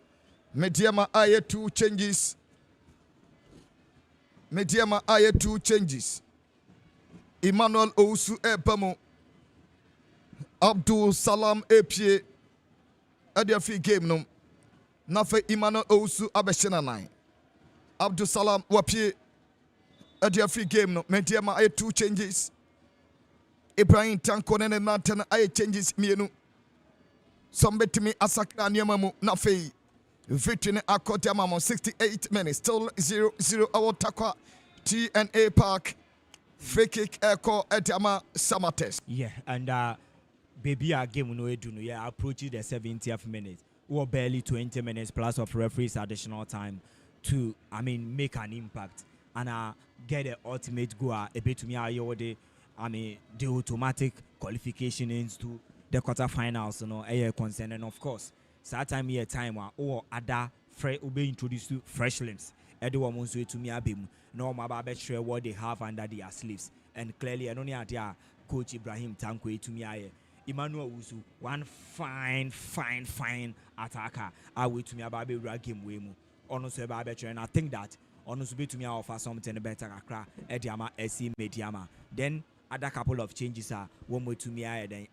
Medeama aye 2 changes. Medeama aye 2 changes. Emmanuel Ousu Ebamo. Abdul Salam Epie. Adia free game no. Nafe Emmanuel Ousu Abeshina 9. Abdul Salam Wapie at the free game no. Medeama aye 2 changes. Ibrahim Tanko and Nathan aye changes mienu. Somebody me asakra niamamu nafe. Victory Akotiamamo 68 minutes still 0-0 our takwa TNA Park. Free kick echo Etiama Samartex. Yeah, and baby our game no edunu yeah approaching the 70th minute. Or barely 20 minutes plus of referees additional time to make an impact and get the ultimate goal a bit to me the automatic qualification into the quarterfinals a concern, and of course that time here time or other be introduced to fresh limbs everyone to me abim no matter sure what they have under their sleeves, and clearly I don't know coach Ibrahim Tanko to me Emmanuel Usu one fine attacker I wait to me about game wemu honestly better, and I think that honestly to me offer something better akra Ediama SC Medeama. Then other couple of changes are one way to me then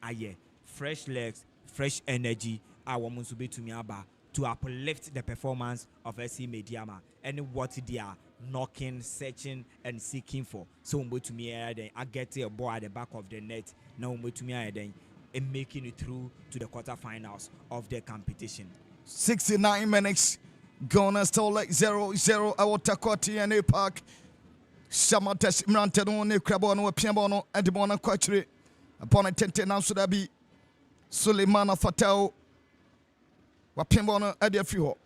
fresh legs, fresh energy I want to be to me about to uplift the performance of SC Medeama and what they are knocking, searching and seeking for. So one way to me then I get a ball at the back of the net. Now one way to me then and making it through to the quarterfinals of the competition. 69 minutes. Gonna still like 0-0 our Takwati and A Park. Samartex Mranteno ne Krabono Piabono and the Bona Quatri. Upon a tente now should be Suleimana Fatao Wapimbono at the Fuho.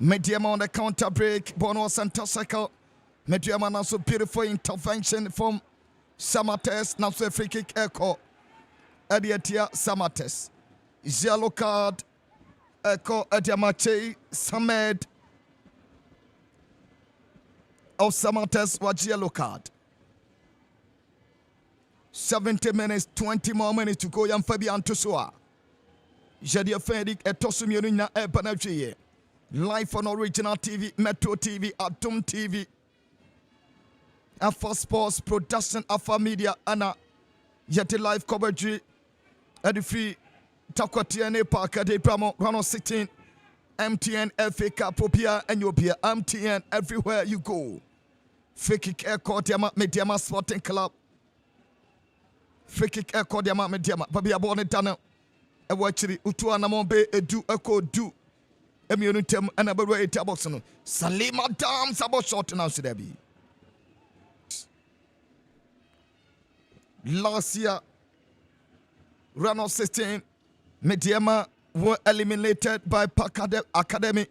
Medeama on the counter break, Bono Santa Cycle. Medeama now so beautiful intervention from Samartex, now so free kick echo. Adiatia Samartex. Yellow card. Echo Adiamache Samed. of Samartex watch yellow card. 70 minutes, 20 more minutes to go. Yam Fabian Tusua. Jadia Fedik Etosumina Ebanachi. Live on Original TV, Metro TV, Atom TV. Alpha Sports Production, Alpha Media, Anna. Yet live coverage at the free Takwatiane Park at the Pramo, Rano 16. MTN, FA Cup, Popia, and Yopia. MTN everywhere you go. Free kick air court, Medeama Sporting Club. Free kick air court, Medeama. Babi Abone Dana. A watchery, Utua Namombe, Edu, Echo, Do. Emmunitem, and a Buru Taboxon. Salima Dam, Sabo short now, should there be. Last year, Rano 16, Medeama were eliminated by Academy.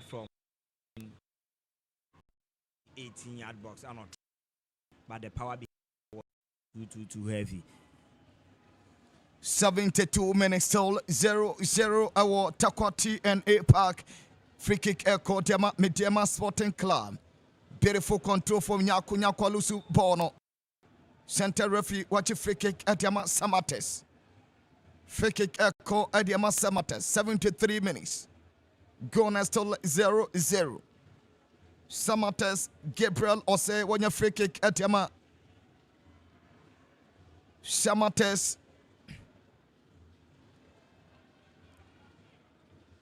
From 18-yard box, I'm not, but the power be too heavy. 72 minutes still 0-0 our Takwati and A Park. Free kick air court Medeama Sporting Club. Beautiful control from Nyaku Alusu Bono. Center referee watch a free kick at Yama Samartex. Free kick air court at Yama Samartex. 73 minutes. Gone still 0-0. Samartex Gabriel Ose when you free kick at Yama Samartex.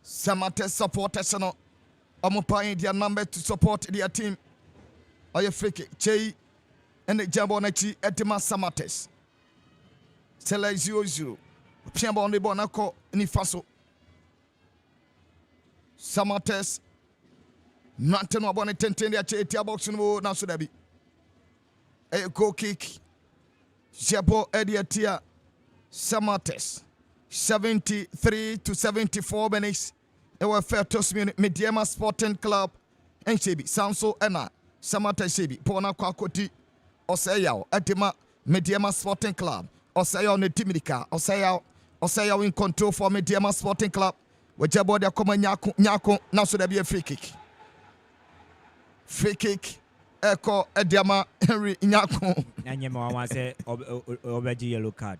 Samartex supporters no paying their number to support their team. Are you free kick? Che and the Jabonachi at Yama Samartex. Sele 0-0. Piamba on the Bonako Nifaso. Samartex Nanten Wabone Tenten ya Tia box no na so dabi. A goal kick. Jabo Ediatia Samartex 73 to 74 minutes. They were fair to Medeama Sporting Club and Shebi Sanso Ena Samartex Shebi Pona Kwakoti Osayao Edema Medeama Sporting Club Osayao Netimika Osayao in control for Medeama Sporting Club. Wajabo dia koma nyako now so there be a free kick. Free kick Echo Ediama Henry Nyako. Anyama wan say obeji yellow card.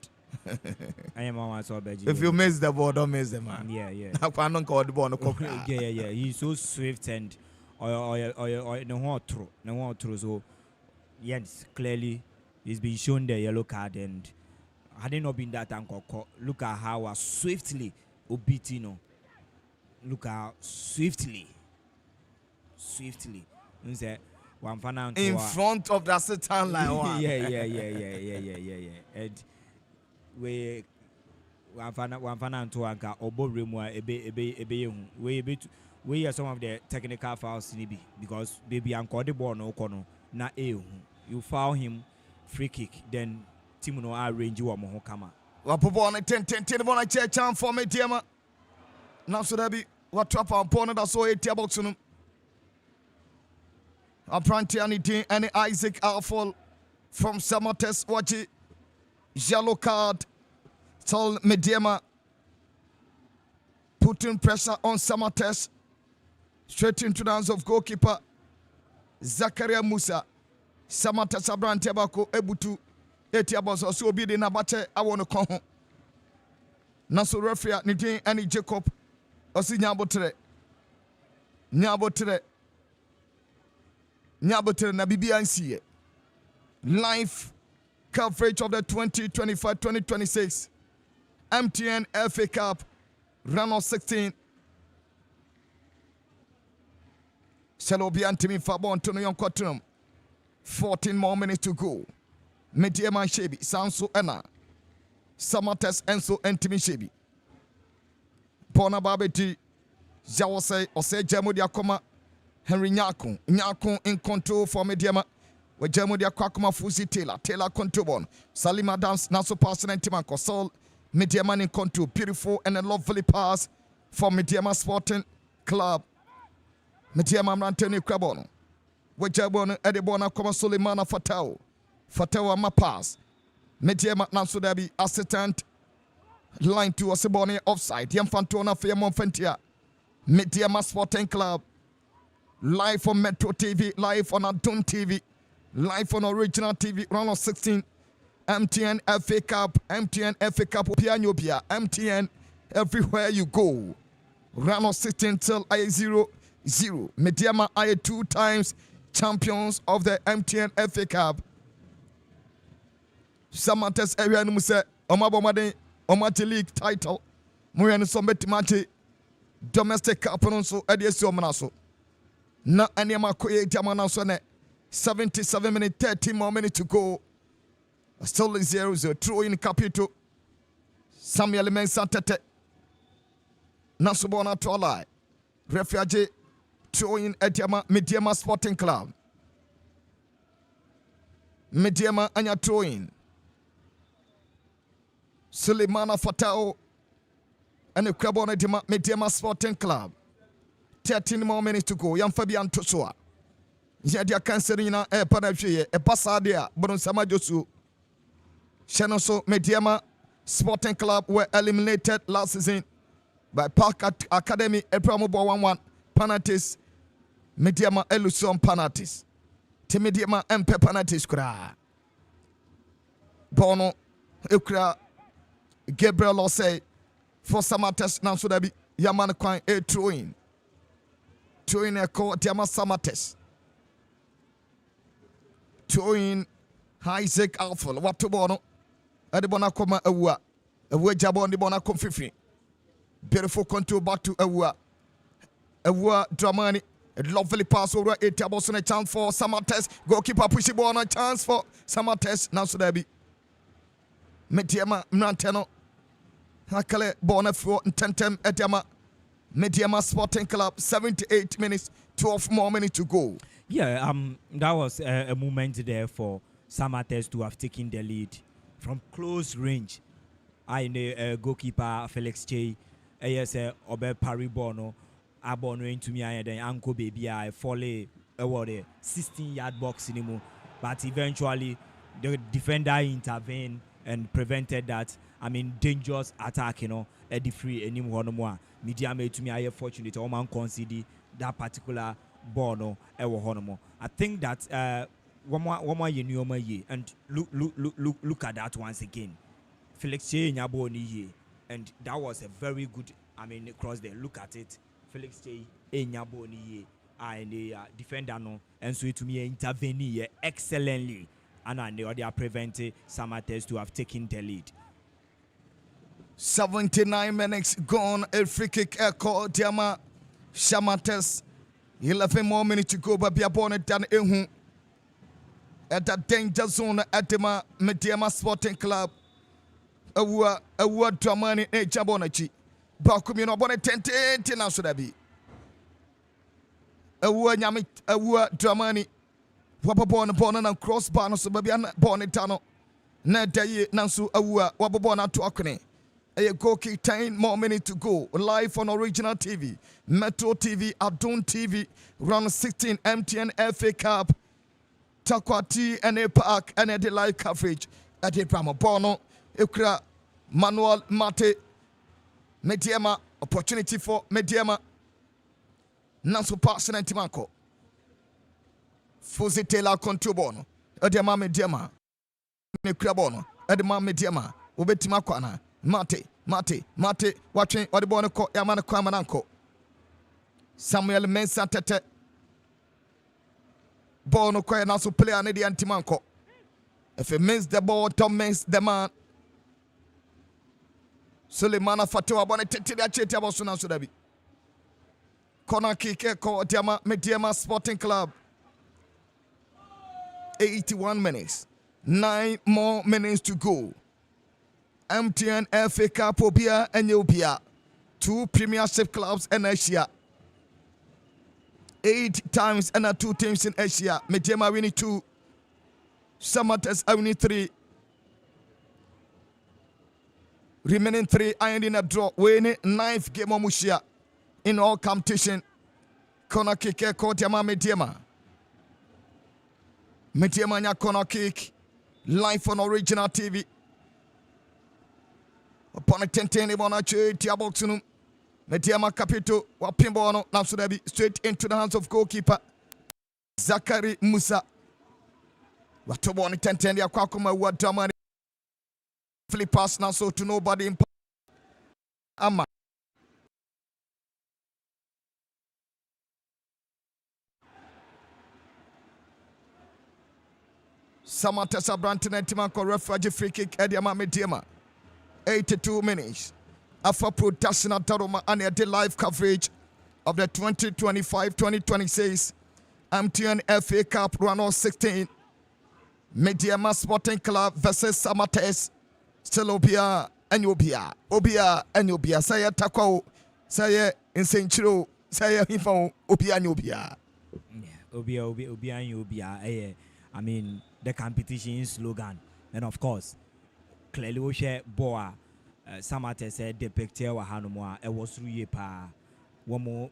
Anyama wan say obeji. If you miss the ball, don't miss the man. Yeah. I can't call the ball no cock. Yeah. He's so swift and no throw. So yes, clearly he's been shown the yellow card, and had it not been that uncle, look at how swiftly Obitino. Look how swiftly. In front of the Satan line one. Yeah. And we one fan to anka obo remwa ebe we are some of the technical fouls in because baby anko the ball no kono na you foul him free kick, then team no arrange you mo kama. Wapobo on 10 bona chance for Medeama. Now so that be what trap our opponent that saw 8 box no. Apprentice and Isaac Alfol from Samartex watch it. Yellow card. Still Medeama putting pressure on Samartex. Straight into the hands of goalkeeper Zakaria Musa. Samartex abrante bako ebutu etiaboso so obi de nabache awono kon. Naso referee ni din ani Jacob osi nyabotre na bibi ansiye. Live coverage of the 2025-2026 MTN FA Cup round of 16. Selobi Antimi Fabo Antonio Yonkotrum. 14 more minutes to go. Medeama Shebi Sanso Ena. Samartex Enso Antimi Shebi. Bona Babeti Jawase Ose Jamudia Koma Henry Nyakun in control for Medeama. With Jamudia Kwakuma Fusi Taylor control. Salima Dance Naso Pass and Timanko Sol. Medeama in control. Beautiful and a lovely pass for Medeama Sporting Club. Medeama Manteni Krabono. Wejabon Edibona Koma Sulemana Fatao ma pass. Medeama Nansudabi assistant line to Oseboni offside. Yamfantona Fiamon Fentia. Medeama Sporting Club. Live on Metro TV, live on Adon TV, live on Original TV, round of 16. MTN FA Cup, Piano Pia, MTN everywhere you go. Round of 16 till I0-0. Medeama are 2 times champions of the MTN FA Cup. Samartex area no say omabomade omati league title. Moyane sombeti match domestic cup no so edesi omnaso. Na anyama koye jamana so ne 77 minutes 30 more minutes to go. Still 0-0 throw in Capito. Samuel Mensah Tete. Nasubona Tolai. Refugee throw in Medeama Sporting Club. Medeama anya throw in. Sulemana Fatao and the Krabona Medeama Sporting Club. 13 more minutes to go. Yam Fabian Tosua. Yadia Cancerina e Panavie e Passadia Bon Samajosu. Shenoso Medeama Sporting Club were eliminated last season by Park Academy Epramo 1-1 penalties. Medeama Eluson penalties. Medeama MP penalties kra. Bono Ukra Gabriel Osei for Samartex now so that be Yaman Kwan a throwing. Throwing a call Diama Samartex. Throwing Isaac Alpha. What to Bono? Adibona Koma Awa. Awa Jabon de Bona Confifi. Beautiful control back to Awa. Awa Dramani. A lovely pass over 8 tables on a chance for Samartex. Goalkeeper pushing ball on a chance for Samartex. Now so that be Medeama Mranteno. Hakale Bona for Tentem Edema. Medeama Sporting Club, 78 minutes, 12 more minutes to go. Yeah, that was a moment there for Samartex to have taken the lead from close range. I know goalkeeper Felix J. Yes, Obe Paribono, Abono into me and then Uncle Baby I follow about the 16-yard box anymore. But eventually the defender intervened and prevented that. I mean, dangerous attack, Eddie free anymore no more. Medeama to me I am fortunate Oman concede that particular ball no honomo. I think that one more year and look at that once again. Felix J Nyaboni and that was a very good cross there. Look at it. Felix J Nyaboni and the defender no and so to me intervene excellently and they are preventing Samartex to have taken the lead. 79 minutes gone. A free kick echo. Diama Samartex. 11 more minutes to go. But we are born at Dan at that danger zone at the Medeama Sporting Club. A word Dramani e Jabonachi. Bakumino Bonnet 10 now should be. A word Yamit, a word Dramani. Wababon and crossbar no suburban Bonetano. Nadaye Nansu Awa Wababona to Akane. A goalkeeper 10 more minutes to go. Live on Original TV, Metro TV, Adon TV, round 16 MTN FA Cup, Takwati and a park and a live coverage at the Brahma Bono, Ukra Manuel Mate. Medeama, opportunity for Medeama. Nanso pass na Timanko. Fuzi Taylor control bono. Edema Medeama. Ne Krabono. Edema Medeama. Ubetima kwana. Mate. Watching what the bono ko Yamana Kwamananko. Samuel Mensah Tete. Ball no quite now play an idiot Timanko. If he miss the ball, Tom miss the man. Sulemana Fatua Bonnet Tete about Sunan Sudabi. Corner kick called Medeama Sporting Club. 81 minutes. 9 more minutes to go. MTN FA Cup Obia and Ubia. 2 Premiership clubs in Asia. 8 times and 2 teams in Asia. Medeama winning 2. Samartex winning 3. Remaining 3 iron in a draw. Winning 9th game of Mushia in all competition. Corner kick called Medeama. Medeama nya corner kick. Live on original TV. Upon a 10-10 on a chair, Tiaboxunum. Medeama Capito, Wapimbono, Namsudabi, straight into the hands of goalkeeper Zachary Musa. Watoboni 10-10, ya Kwakuma, Wadamani. Flip pass now, so to nobody in Amma. Samartex Branton and Timanko refugee free kick, Ediama Medeama. 82 minutes. After production at Taroma and the live coverage of the 2025-2026 MTN FA Cup round 16. Medeama Sporting Club versus Samartex. Still Obia and Obia. Say Takao, say Insenchiro, say Hifo, Obia and Obia. Obia and Obia. I mean, the competition slogan. And of course, clearly we share Boa. Samartex said the picture wa hanumwa e was ruye pa womo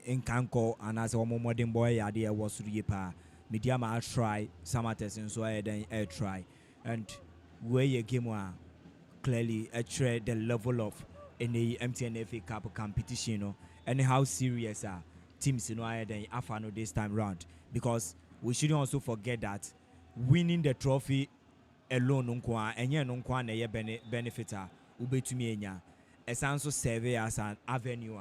enkanko and as one modern boy idea was ruye pa Medeama try Samartex and so I then try and where you game clearly trade the level of any MTN FA Cup competition, you know, and how serious are teams, you know, I then afano this time round, because we shouldn't also forget that winning the trophy alone and na ye benefita ubetumi enya esanso serve as an avenue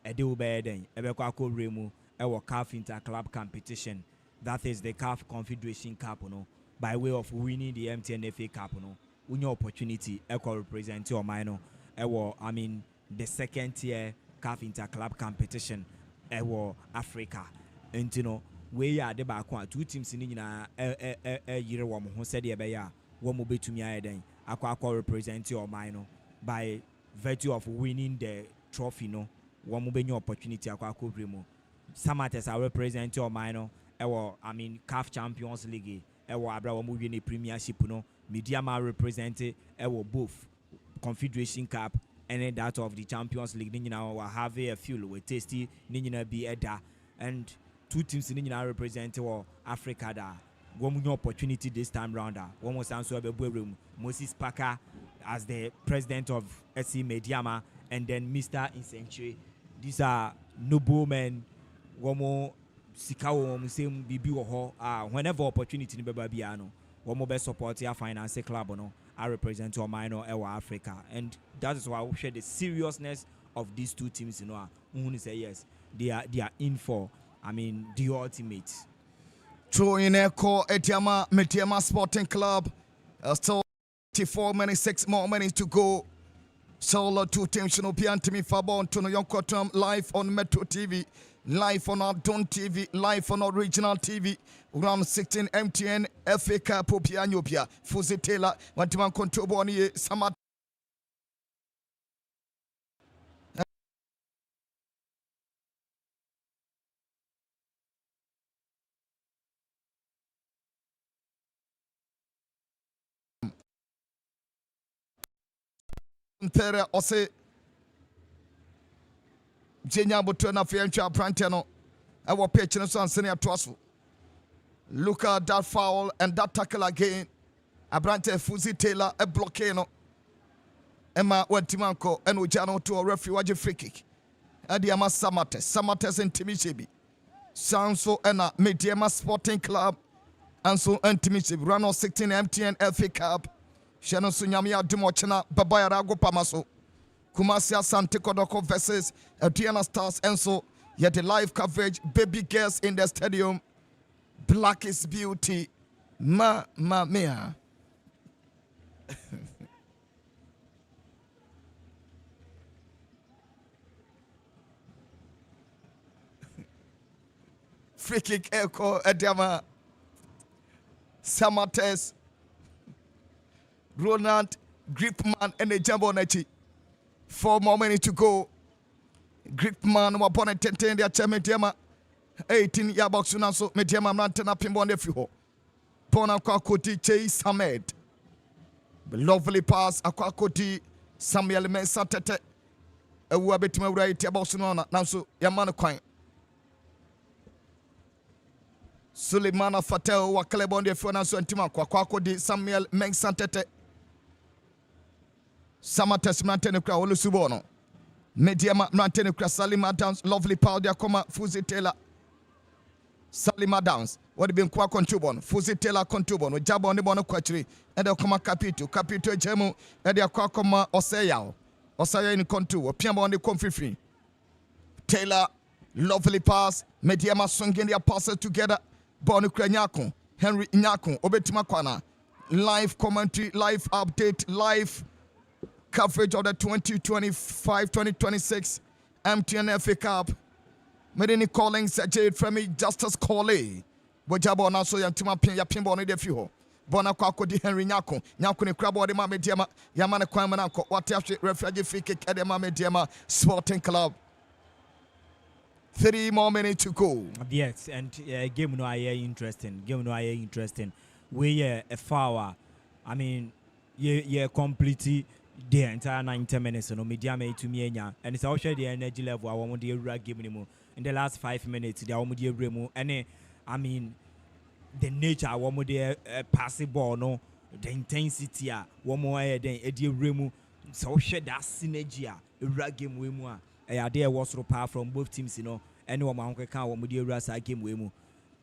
e de ubeden ebekwa akoremu e wo CAF Inter Club competition, that is the CAF Confederation Cup, no, by way of winning the MTN FA Cup, no, unya opportunity e ko represent your minor e wo, I mean, the second tier CAF Inter Club competition e wo Africa, and you know we are the back one 2 teams ni nyina yire wo mo ho said e be ya wo mo betumi ayeden akwa represent your minor by virtue of winning the trophy, no, one more opportunity akwa remo. Samartex are represent your minor I mean CAF Champions League abra one win a premiership, no. Medeama represented both Confederation Cup and that of the Champions League. Nina have a fuel with tasty Nina be Eda, and 2 teams in Nina represent Africa da. One more opportunity this time round. One more answer room. Moses Parker as the president of SC Medeama, and then Mr. Insenchire. These are noble men. One more Sikawo same bibi whenever opportunity in Babiano. One more best support your finance club, no. I represent your minor Africa, and that is why we share the seriousness of these 2 teams. You know, who say yes, they are in for, I mean, the ultimate. True in Echo Medeama Sporting Club. Still 4 minutes, 6 more minutes to go. Solo 2 teams no pian to me Fabon to no Yonkotum live on Metro TV, live on our Don TV, live on original TV. Round 16 MTN FA Cup Pianopia. Fuzi Taylor, Wantiman Contoboni, Samat. Tere ose Jenya Butu na fiancha Pranteno. I will pitch in some senior tossful. Look at that foul and that tackle again. Abrante Fuzi Taylor a blockano. Emma Wentimanko and Ujano to a referee waje free kick. Adiama Samartex and Timichibi. Sanso and Medeama Sporting Club. And so Timichibi. Run on 16 MTN FA Cup. Shannon Sunyamia Dumochena Babaya Rago Pamaso. Kumasia Sante Kodoko versus Diana Stars. And so yet the live coverage. Baby girls in the stadium. Black is beauty. Mamma mia. Free kick echo Medeama Samartex Ronald Gripman and a jumbo nechi. 4 more minutes to go. Gripman was born at 10 their Medeama 18 year box now so Medeama Mantana Pimbon the Fiho. Bona Kwakoti Chase Hamed. Lovely pass Akwakoti Samuel Mensa Tete. A wabit right about Sunona now so Yamana Quine. Suleimana Fatel Wakalebon de Fionaso and Timakwa Kwakodi Samuel Mensa Tete. Samartex Mantenukra Olusubono. Medeama Mantenukra Salima Downs. Lovely power there come Fuzi Taylor. Salima Downs. What have been qua contubon, Fuzi Taylor contubon, with Jabon the Bono Quatri, and they'll come Capito Gemu, and they'll come Osayao, Osaya in contour, Piamo on the comfy. Taylor, lovely pass, Medeama swinging their passes together, Bono Kranyako, Henry Nyako, Obetimakwana, live commentary, live update, live coverage of the 2025-2026 MTN FA Cup. Medini calling Jade Fremi Justice Coley. Bojabo na so yantima pin ya pin bonu de fi ho bona kwa akodi Henry Nyako ne krabo de ma Medeama ya ma ne kwan ma nanko wate ahwe referee free kick de ma Medeama Sporting Club. 3 more minutes to go. Yes, and game no interesting. We a foul. I mean, yeah completely the entire 90 minutes no Medeama to me enya and it's also the energy level I want the game anymore. In the last 5 minutes they want the remo and I mean, the nature one more the passing ball, no, the intensity, one more than Eddie Remu, so share that synergy, a game we more. There was so power from both teams, you know, and one man can one more the rasa game we more.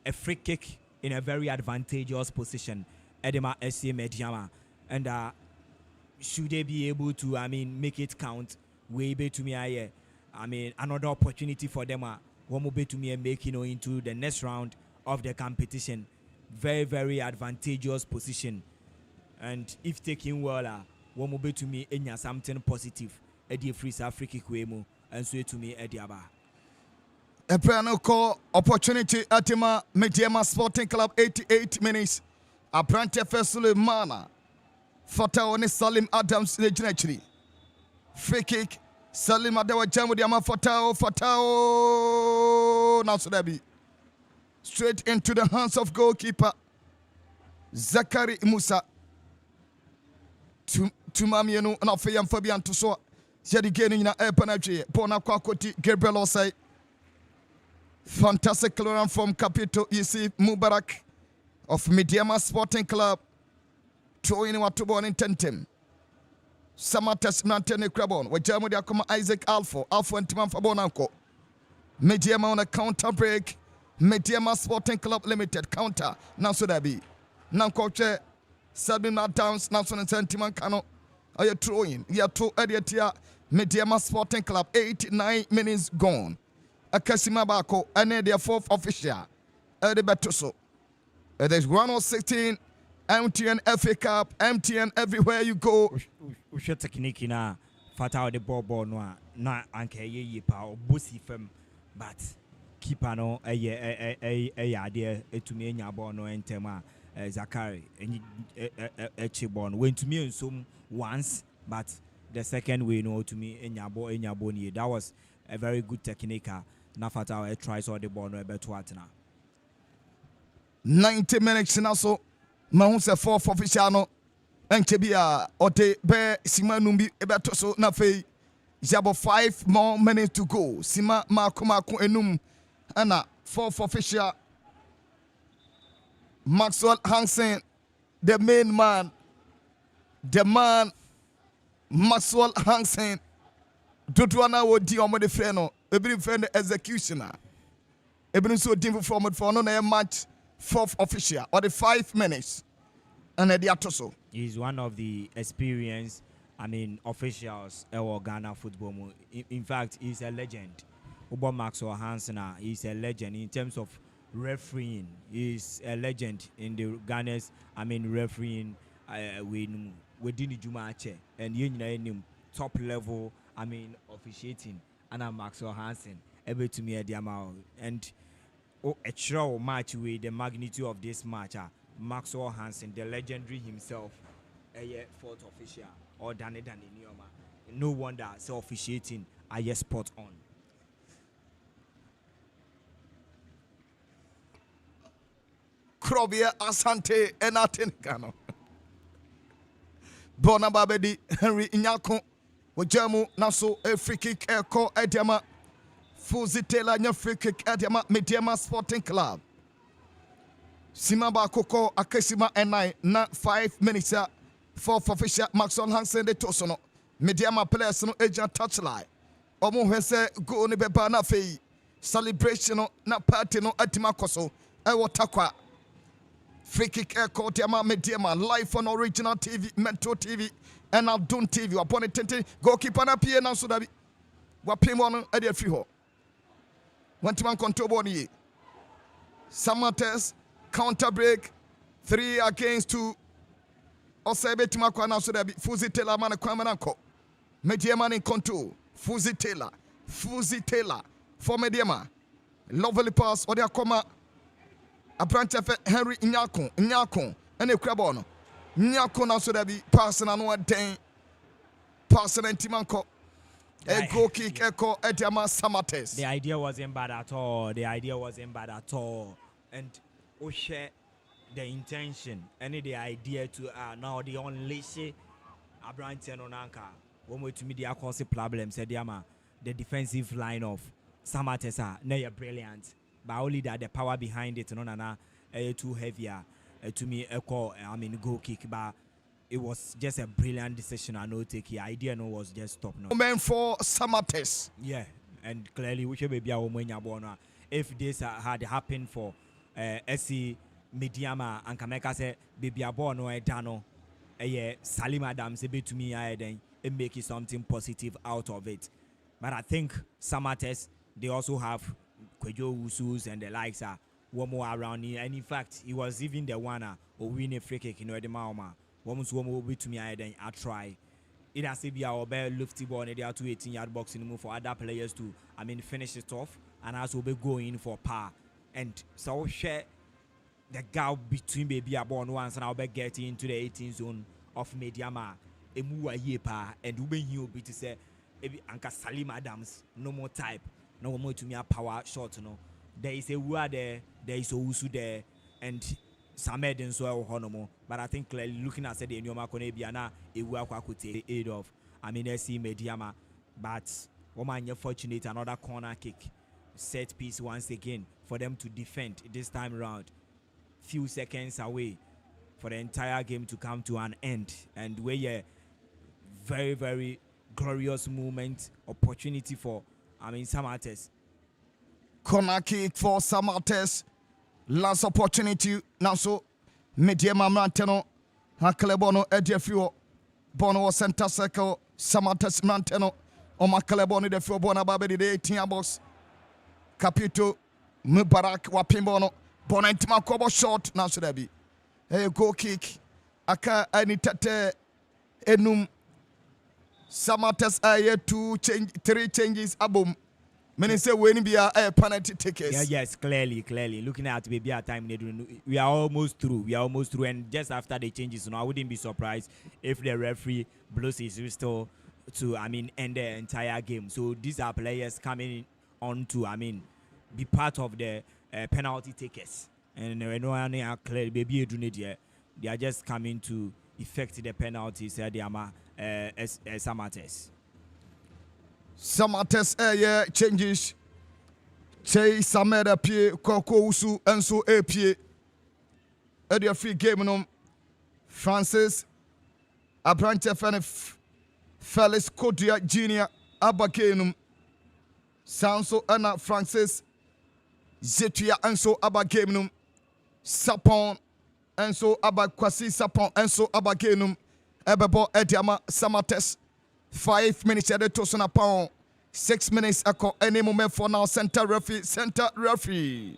A free kick in a very advantageous position, Edema SC Medeama, and should they be able to, I mean, make it count? Way better to me, I mean, another opportunity for them, one more to me and make into the next round of the competition. Very, very advantageous position. And if taking well, one more to me in something positive. Eddie Freeze Africa Kwemo and so to me Eddie Aba. A piano call opportunity at Medeama Sporting Club 88 minutes. A brand Fesule Mana. Fatao Salim Adams legendary. Free kick. Salim Adawa Jamu Diama Fatao now so that be. Straight into the hands of goalkeeper Zakari Musa. Tumamienu na Fayam Fabian to so. Jadi gaining na Epanachi. Pona Kwakoti Gabriel Osai. Fantastic run from Capito Yusuf Mubarak of Medeama Sporting Club. Throwing Watubon in Tentem. Samartex Mantene Krabon. Wajamu Diakoma Isaac Alfo and Timan Fabonanko. Medeama on a counter break. Medeama Sporting Club Limited counter now so that be now coach Sabina Downs now so Sentiman Kano are you throwing you two Ediatia Medeama Sporting Club 89 minutes gone Akasima Bako and their 4th official Eddie Betoso there's 116 MTN FA Cup MTN everywhere you go Usha technique na fata the ball no na anke ye pa obosi fam but keeper no idea to me nya ball no entema Zakari Echibon went to me some once but the second way no to me nya ball ni that was a very good technique na fata tries all the ball no beto atna 90 minutes now so mahun se 4th official no enkebia ote be sima numbi ebeto so na fei jabo 5 more minutes to go sima makomako enum Anna 4th official Maxwell Hansen, the main man, the man Maxwell Hansen. Dotwana wo di omo de frɛ no. Ebiri frɛ no executioner. Ebiri so dim from for no na match fourth official or the 5 minutes. And the atoso. He's one of the experienced, officials in Ghana football. In fact, he's a legend. Ubo Maxwell Hansen, he's a legend in terms of refereeing. He's a legend in the Ghana's, refereeing within the Jumache and you top level, officiating. And Maxwell Hansen, able to me at the amount and a show match with the magnitude of this match. Maxwell Hansen, the legendary himself, a fourth official, or Danny Nioma. No wonder so officiating a spot on. Krobia Asante Enatin Kano. Bona Babedi Henry Inyako. Wajamu Naso a free kick Eko Ediama. Fuzitela nya free kick Ediama Medeama Sporting Club. Simaba Koko Akesima and na 5 minutes for official Maxwell Hansen de Tosono. Medeama players no agent touchline. Omo hwese go ni beba na fei. Celebration na party no atima koso. Ewo takwa. Free kick Eko Diama Medeama live on original TV, Metro TV, and Aldun TV. Upon it, goalkeeper na pie na so dabi. Wapimo e de free ho. Wantiman control body. Samartex counter break 3 against 2. Osebe timakwa na so dabi. Fuzitela man kwamananko. Medeama in control. Fuzitela for Medeama. Lovely pass or their comma. A branch of Henry Nyako, and a crabono. Nyako na so dabi passing and one day. Passing and Timanko. A goal kick echo Ediama Samartex. The idea wasn't bad at all. And share the intention and the idea to now the unleash a branch and on anchor. One way to me, the cause problem said the defensive line of Samartex they are brilliant. But only that the power behind it too heavier to me goal kick, but it was just a brilliant decision. I know take the idea was just stop now. Moment for Samartex. Yeah, and clearly we should be a if this had happened for SC Medeama and Kameka say baby abono dano Salim Adams a bit to me then and make it something positive out of it. But I think Samartex they also have Kwejo Usus and the likes are one more around here. And in fact, he was even the one who win a free kick in the Maoma. One will be to me, then I try. It has to be our best lofty ball in the 18-yard box in the move for other players to, finish it off and also be going for power. And so share the gap between baby born once and I'll be getting into the 18 zone of Medeama. A move a yepa and Ube you be to say, Anka Salim Adams, no more type. No more to me a power shot, There is a word there is a Usu there, and some Maidens well honomo. But I think clearly looking at the Nyoma Konebiana, a work I could take the aid of. SC Medeama, but woman you're fortunate another corner kick. Set piece once again for them to defend this time around. Few seconds away for the entire game to come to an end. And we're very, very glorious moment, opportunity for Samartex. Corner kick for Samartex. Last opportunity. Now so Medeama Manteno. Hakelebono Ediafio. Bono center circle. Samartex Manteno. Omakelebono de Fio Bona Babedi de 18 box. Capito Mubarak Wapimbono. Bonantima Kobo short. Now so there be a goal kick. Aka Anitate Enum. Samartex aye 3 changes abum. Many say when be a penalty tickets. Yeah, yes, clearly. Looking at maybe a time we are almost through. And just after the changes, I wouldn't be surprised if the referee blows his whistle to end the entire game. So these are players coming on to be part of the penalty takers. And clearly baby they are just coming to effect the penalties. They are Samartex. Samartex changes. Chey Sameda pie Koko Usu Enso pie. Edia free game no Francis Abrante Felix Kodia Jr. Abakenum Sanso Anna Francis Zetua Enso Abakenum Sapon Enso Abakwasi Sapon Enso Abakenum Ebebo Medeama Samartex 5 minutes at the Tosona Pound 6 minutes ago any moment for now center referee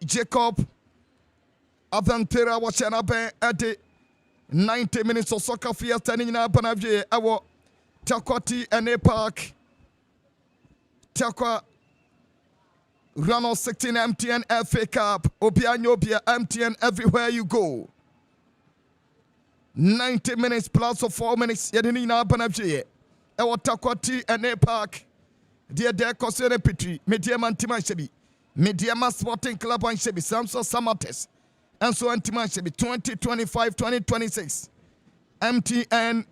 Jacob Avantera watching up at the 90 minutes of soccer fiesta in Banavie our Takwati and a park Takwa Rano 16 MTN FA Cup Obianobia MTN everywhere you go 90 minutes plus of 4 minutes Yadina Banavie our Takwati and a park dear Kosene Petri Medeama Antimashebi Medeama Sporting Club and Shebi Samso Samartex and so Antimashebi 2025-2026 MTN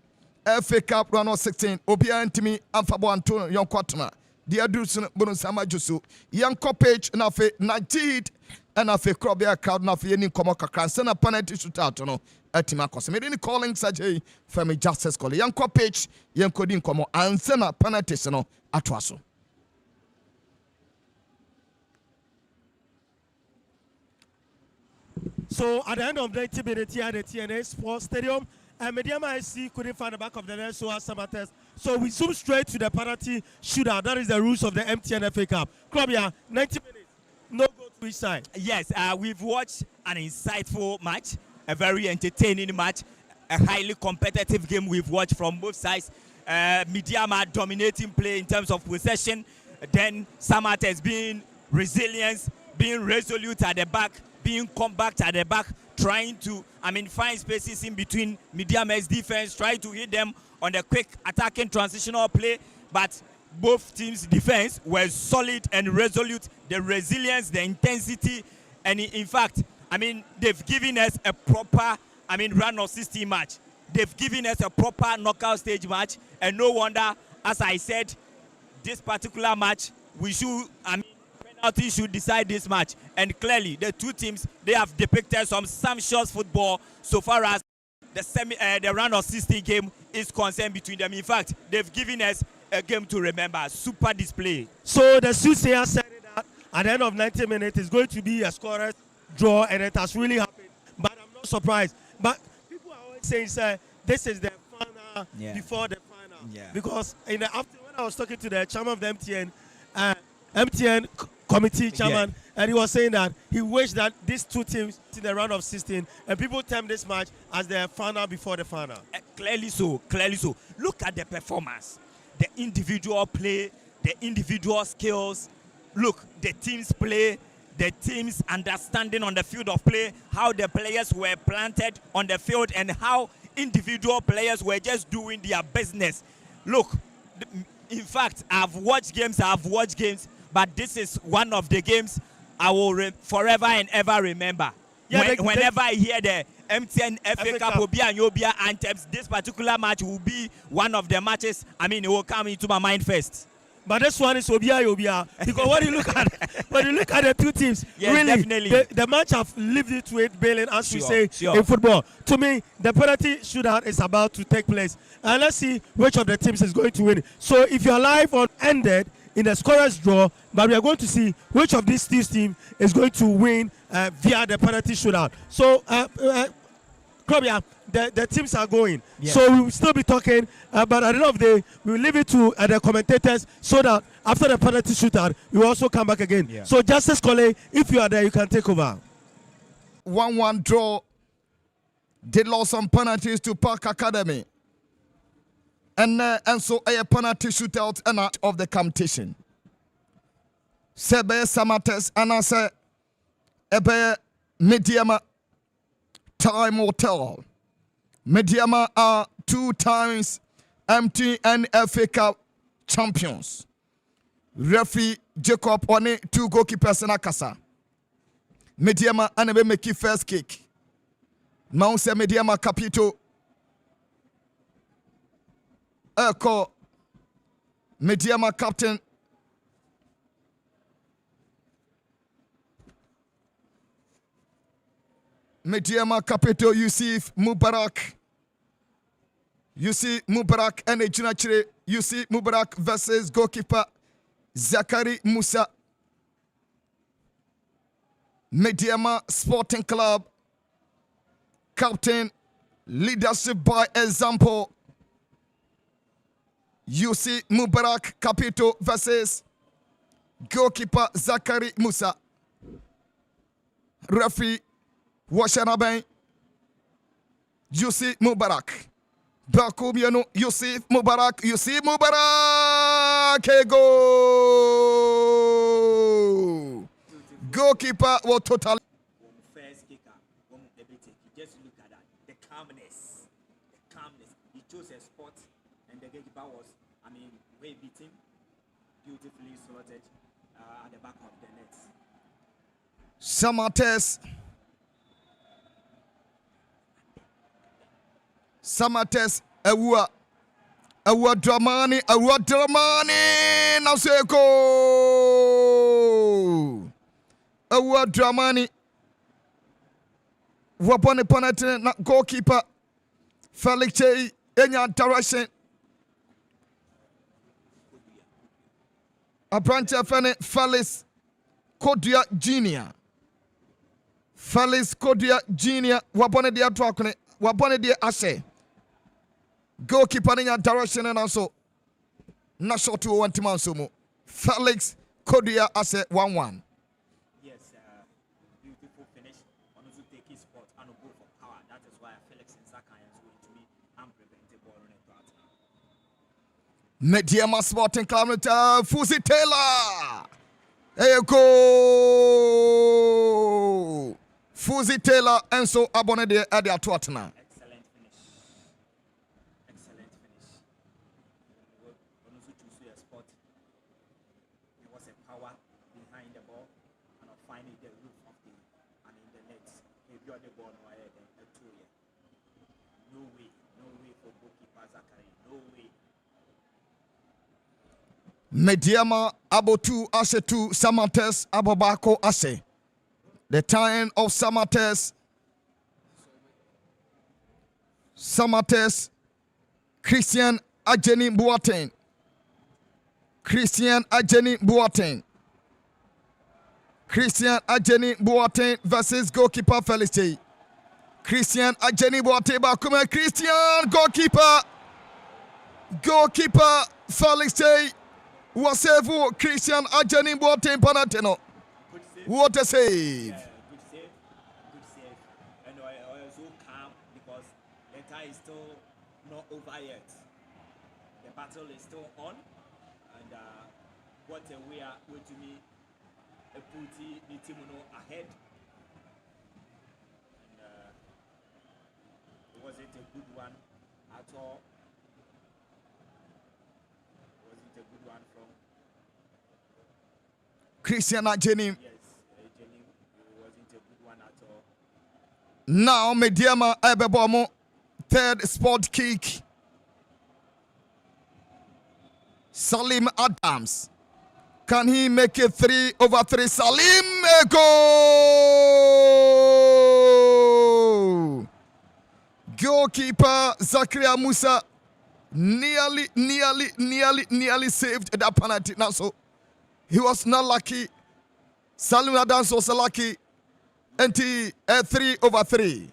FA Cup Run 16 Obia Antimi Amfabo Antonio Yonkotna the Adrusun Bonusama Jusu Yanko page and Afe Najid and Afe Krobia crowd na fe ni komo kakra sena penalty shootout no atima kose me ni calling Sajay Femi Justice call Yanko page yanko din komo ansena penalty no atwaso. So at the end of 90 minutes here at the TNA Sports Stadium, Medeama IC couldn't find the back of the net, so as Samartex. So we zoom straight to the penalty shootout. That is the rules of the MTN FA Cup. Krobia, 90 minutes, no goal to each side. Yes, we've watched an insightful match, a very entertaining match, a highly competitive game we've watched from both sides. Medeama dominating play in terms of possession, then Samartex being resilient, being resolute at the back, being compact at the back, trying to, find spaces in between Medeama's defense, trying to hit them on the quick attacking transitional play. But both teams' defense were solid and resolute. The resilience, the intensity, and in fact, they've given us a proper, run of 16 match. They've given us a proper knockout stage match, and no wonder, as I said, this particular match, we should, penalty should decide this match. And clearly, the two teams, they have depicted some sumptuous football so far as the round of 16 game is concerned between them. In fact, they've given us a game to remember. Super display. So the soothsayer said that at the end of 90 minutes, it's going to be a scoreless draw, and it has really happened. But I'm not surprised. But people are always saying, sir, this is the final before the final. Yeah. Because in the afternoon, when I was talking to the chairman of the MTN committee chairman, and he was saying that he wished that these two teams in the round of 16, and people term this match as the final before the final. Clearly so. Look at the performance, the individual play, the individual skills. Look, the team's play, the team's understanding on the field of play, how the players were planted on the field, and how individual players were just doing their business. Look, in fact, I've watched games, but this is one of the games I will forever and ever remember. Yeah, whenever I hear the MTN FA Cup Obia anthems, this particular match will be one of the matches. It will come into my mind first. But this one is Obia because when you look at the two teams, yes, really, definitely. the match have lived it with Bailing, as we say sure. in football. To me, the penalty shootout is about to take place, and let's see which of the teams is going to win. So if you're live on ended in the scorer's draw, but we are going to see which of these teams is going to win via the penalty shootout. So, Krobia, the teams are going. Yeah. So we will still be talking, but at the end of the day, we will leave it to the commentators so that after the penalty shootout, we will also come back again. Yeah. So, Justice Kole, if you are there, you can take over. 1-1 draw. They lost some penalties to Park Academy. And so a penalty shootout and out of the competition. Sebe Samartex and I say Ebe Medeama time will tell. Medeama are 2 times MTN FA Cup champions. Referee Jacob one 2 goalkeepers in Akasa. Medeama and make first kick. Now say Medeama Capito. Eko Medeama captain Medeama Capito Yusuf Mubarak You see Mubarak and Ejunachire. You see Mubarak versus goalkeeper Zakari Musa. Medeama Sporting Club. Captain, leadership by example. You see Mubarak Capito versus goalkeeper Zakari Musa. Referee Washanaben. You see Mubarak. Bakubiano, Yusuf Mubarak, Ego! Goalkeeper was totally. First kicker, just look at that. The calmness. He chose a spot, and the goalkeeper was, way beating, beautifully slotted at the back of the net. Samartex, Ewa Dramani, Naseko, Ewa Dramani, Wapone Ponete, goalkeeper, Felix J, Enya direction, a branch of Felix Kodia Junior, Wapone dia Twakone, Wapone dia Ase. Goalkeeper in your direction and also not short to 1 Timansumo. Felix Kodia as a 1-1. Yes, beautiful finish. On also take his spot and go for power. That is why Felix and Saka is going to be unpreventable on it. Medeama Sporting Club Fusi Taylor. There you go. Fusi Taylor and so Abonede at the Atwatana. Medeama Abotu Ase 2, Samartex Abobako Ase. The time of Samartex. Christian Ajeni Boateng versus goalkeeper Felicity. Christian Ajeni Boateng Bakuma Christian goalkeeper Felicity. Was save Christian Ajeni Boateng Panateno. What a save! Good save. And I also calm because the tie is still not over yet. The battle is still on, and what we are going to be a pretty Nitimuno ahead. And it wasn't a good one at all. Christian Ajeni. Yes, Ajeni wasn't a good one at all. Now Medeama Ebebomo, third spot kick. Salim Adams. Can he make it 3/3? Salim, a goal! Goalkeeper Zakaria Musa nearly saved that penalty. Now so he was not lucky. Salim Adams was lucky. And 3/3.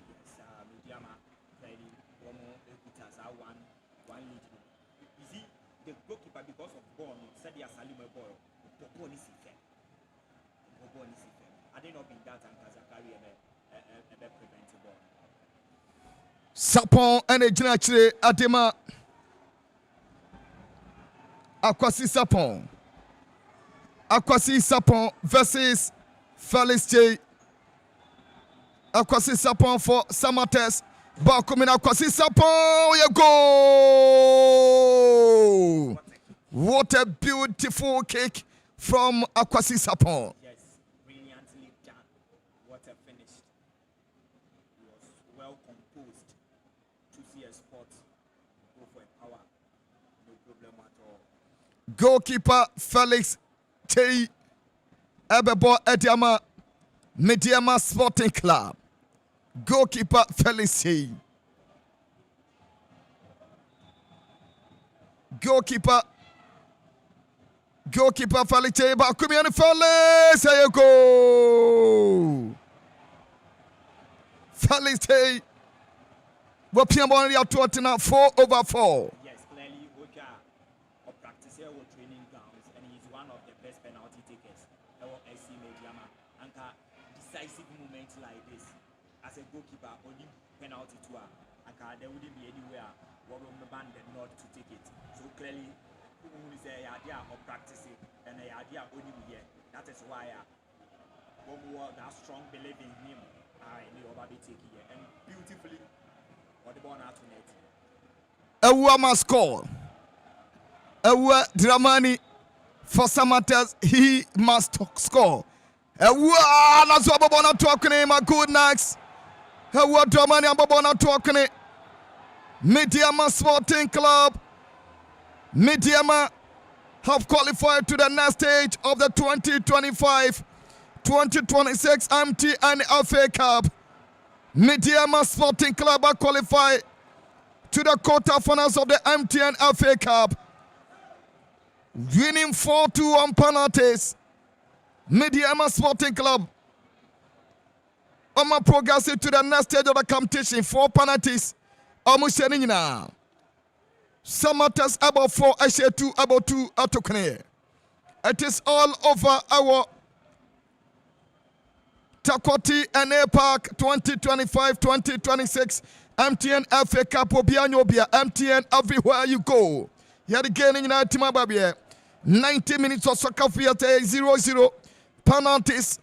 Sapon and a Jinachre Adema Akwasi Sapon versus Felix J. Akwasi Sapon for Samartex. Bakumina Akwasi Sapon, you go! What a beautiful kick from Akwasi Sapon. Yes, brilliantly done. What a finish. He was well composed to see a spot. Go for a power. No problem at all. Goalkeeper Felix J. Ebebo Ediama, Medeama Sporting Club. Goalkeeper Felix J. Goalkeeper Falite Bakumi and Fale say a goal. Falite Wapian Bonnie at 4/4. Yes, clearly Oka or practice or training grounds, and he's one of the best penalty takers. Or SC Medeama. And decisive moments like this, as a goalkeeper, only penalty to her. There wouldn't be anywhere where we ban them not to take it. So clearly, who is a idea of practicing and a idea only here. That is why when we that strong belief in him, I knew about it here and beautifully what the ball out to net. Ewa must score. Ewa Dramani for Samartex, he must score. Ewa Nazwabona talking my good nights. Ewa Dramani Ababona talking. Medeama Sporting Club. Medeama have qualified to the next stage of the 2025-2026 MTN FA Cup. Medeama Sporting Club are qualified to the quarterfinals of the MTN FA Cup, winning 4-2 on penalties. Medeama Sporting Club are progressing to the next stage of the competition. 4 penalties. Almost now. Samartex about 4, I say 2, about 2 atokne. It is all over our Takwati NA Park 2025-2026 MTN FA Cup Obianyobia MTN everywhere you go. Here again in Timababia. 90 minutes of soccer field 0-0 penalties.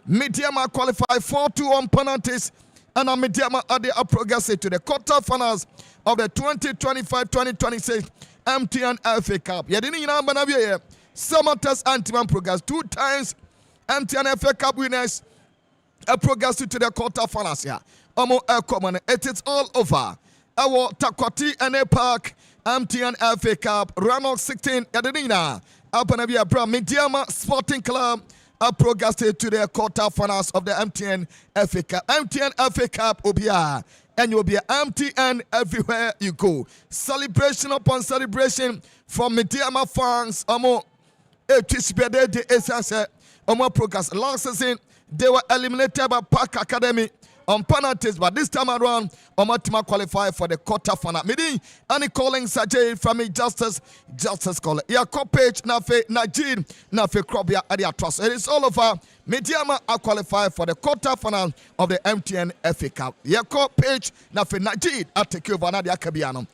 Medeama qualify 4-2 on penalties. And Medeama are progressing to the quarterfinals of the 2025-2026 MTN FA Cup. Samartex Antiman progress 2 times. MTN FA Cup winners are progressing to the quarterfinals here. It is all over. Our Takwati NA Park MTN FA Cup round of 16. Medeama Sporting Club are progressing to the quarterfinals of the MTN FA Cup. MTN FA Cup Obia, and you'll be MTN everywhere you go. Celebration upon celebration from Medeama fans. Progress. Last season they were eliminated by Park Academy on penalties, but this time around, Omatima qualify for the quarterfinal. Meaning, any calling Sajay from me justice call. Yako page nafe Najid nafe Krobia Adia Trust. It is all over. Medeama are qualified for the quarterfinal of the MTN FA Cup. Yako page nafe Najid at take over Nadia Kabiano.